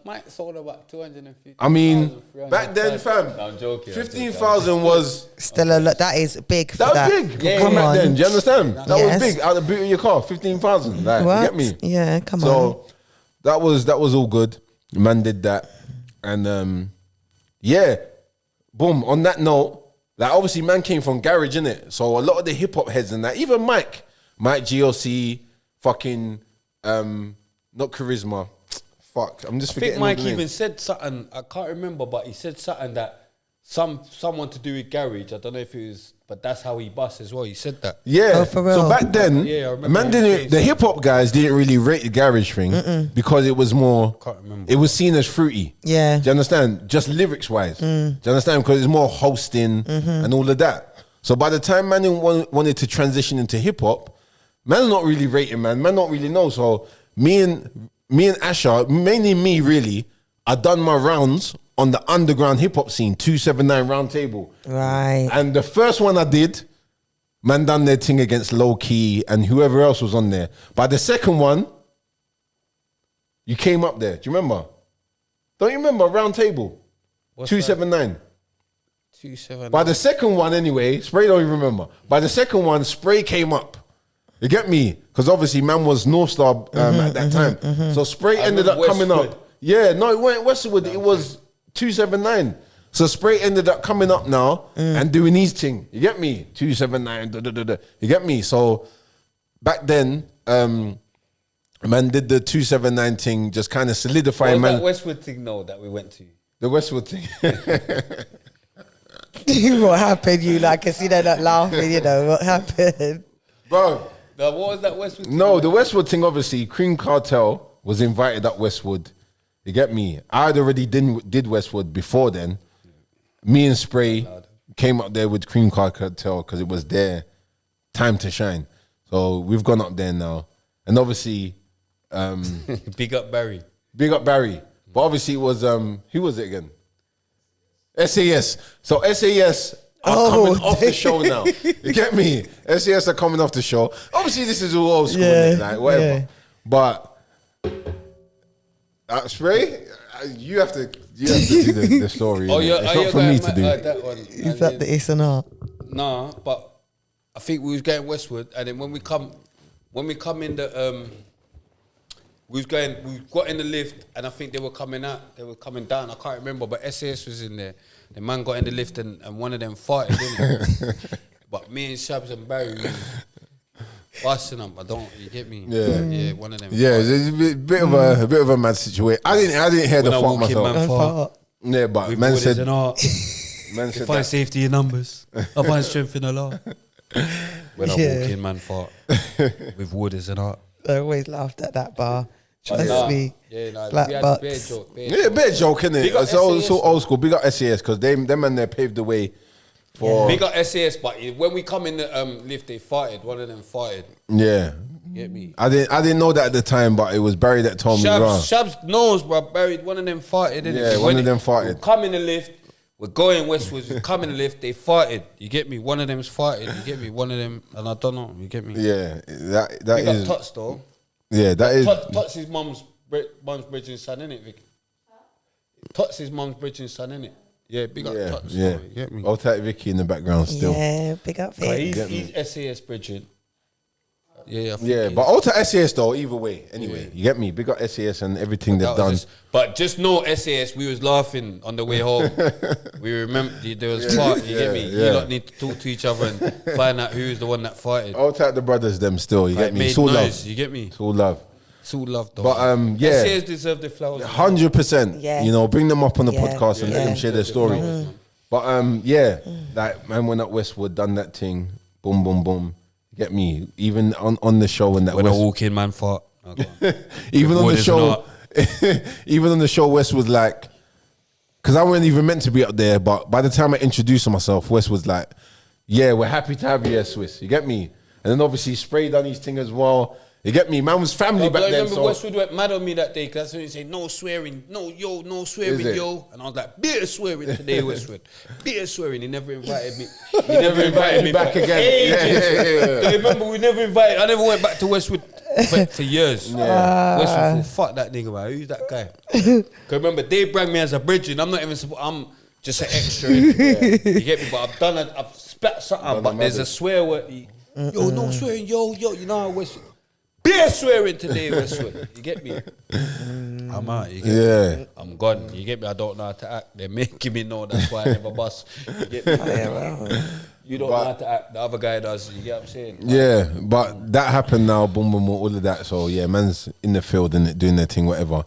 Mike sold about 250. I mean, back then, fam, No, I'm joking. 15,000 was Still a lot. That is big for that that. was big. Yeah, Come yeah. back then. Do you understand? That Yes. was big. Out the boot of your car, 15,000. Like, What? you get me? Yeah, come on. So that was all good. Man did that, and yeah, boom. On that note, like obviously, man came from garage, innit? So a lot of the hip hop heads and that, even Mike GOC, fucking not Charisma. Fuck, I'm just I forgetting. think Mike all the even names. said something, I can't remember, but he said something that someone to do with garage. I don't know if it was, but that's how he busts as well. He said that. Yeah. Oh, for real? So back then, Yeah, I remember man him didn't. saying The hip hop guys didn't really rate the garage thing because it was more. Can't remember. It was seen as fruity. Yeah. Do you understand? Just lyrics wise. Do you understand? Because it's more hosting and all of that. So by the time man wanted to transition into hip hop, man's not really rating, man. Man don't really know. So me and Asher, mainly me really, I done my rounds on the underground hip hop scene, 279 round table. Right. And the first one I did, man done their thing against Low Key and whoever else was on there. By the second one, you came up there. Do you remember? Don't you remember? Round table. What's 279. 279. By the second one anyway, Spray don't even remember. By the second one, Spray came up. You get me? Because obviously man was North Star at that time. So Spray ended up coming Westwood. up. Yeah, no, it weren't Westwood. It was 279. So Spray ended up coming up now and doing his thing. You get me? 279. Da, da, da, da. You get me? So back then, man did the 279 thing, just kind of solidifying, What was man. that Westwood thing though that we went to? The Westwood thing. What happened? You like, I see they're not laughing. You know what happened? Bro. What was that Westwood thing? No, the Westwood thing, obviously, Cream Cartel was invited up Westwood. You get me? I'd already did Westwood before then. Me and Spray came up there with Cream Cartel because it was their time to shine. So we've gone up there now. And obviously... Big up Barry. Big up Barry. But obviously it was, who was it again? SAS. So SAS are coming off the show now. You get me? SAS are coming off the show. Obviously this is all old school, like whatever. Yeah. But Spray, you have to do the story. Oh, it's not for me to do. That one. Is that the S and R? Nah, but I think we was going Westwood, and then when we come in the we got in the lift, and I think they were coming down. I can't remember, but SAS was in there. The man got in the lift, and one of them farted in. But me and Shabs and Barry was busting up. You get me? Yeah, one of them. Yeah, it's a bit of a mad situation. I didn't hear the fuck myself. Yeah, but man said, find safety in numbers. I find strength in the law. When I walk in, man, fart with wood as an art. I always laughed at that bar. Trust me. Yeah, Black butts. Bit joke, innit? It's so old school. Big up SAS because them man there paved the way for. Big up SAS, but when we come in the lift, they farted. One of them farted. Yeah. Get me? I didn't know that at the time, but it was Barry that told me. Shabs knows, bro. Barry, one of them farted. Yeah, one of them farted. We come in the lift. We're going Westwood. We come in the lift. They farted. You get me? One of them's farted. You get me? One of them, and I don't know. You get me? Yeah, that Big is. up Tots though. Yeah, that is. Tots' mum's bridging son, innit, Vic? Tots' mum's bridging son, innit? Yeah, big up Tots. Yeah, though, you get me? I'll take Vicky in the background still. Yeah, big up Vic. He's SAS bridging. Yeah, but Alta SAS though, either way. Anyway, you get me? Big up SAS and everything they've done. But just know SAS, we was laughing on the way home. We remember there was fart, you get me? You lot need to talk to each other and find out who's the one that farted. Alta the brothers them still, you get me? It's all love. You get me? It's all love. It's all love though. But yeah. SAS deserve the flowers. 100%. Yeah. You know, bring them up on the podcast and let them share their story. But yeah, like man went up Westwood, done that thing, boom, boom, boom. Get me? Even on the show and that when I walk in, man, fart. Even on the show, even on the show, West was like, because I wasn't even meant to be up there, but by the time I introduced myself, West was like, yeah, we're happy to have you here, Swiss. You get me? And then obviously Spray done his thing as well. You get me? Man was family back then. I remember Westwood went mad on me that day because that's when he said, no swearing, no swearing, yo. And I was like, bit of swearing today, Westwood. Bit of swearing. He never invited me. He never invited me back again. Yeah. Remember, we never invited. I never went back to Westwood for years. Westwood, fuck that nigga, man. Who's that guy? Because remember, they bring me as a bridging. I'm not even, I'm just an extra. You get me? But I've spat something, but there's a swear word. Yo, no swearing, yo. You know how Westwood. Beer swearing today, Westwood. You get me? I'm out. You get me? I'm gone. You get me? I don't know how to act. They're making me know. That's why I never bust. You get me? You don't know how to act. The other guy does. You get what I'm saying? Yeah, but that happened now. Boom, boom, all of that. So yeah, man's in the field and doing their thing, whatever.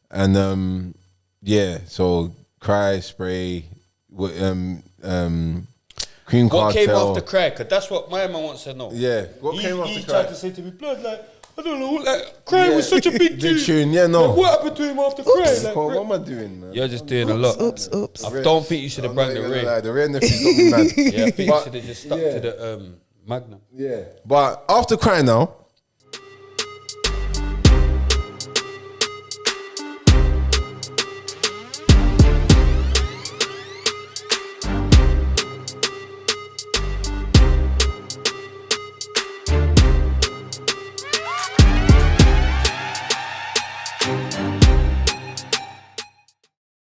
And yeah, so Cry, Spray, Cream Cartel. What came after Cry? Because that's what my man wants to know. Yeah, what came after Cry? He tried to say to me, blood, like, I don't know, like, Cry was such a big tune. Yeah, no. Like, what happened to him after Cry? Like, what am I doing, man? You're just doing a lot. Oops. I don't think you should have brought the ring. The ring got me mad. Yeah, I think you should have just stuck to the Magnum. Yeah, but after Cry now,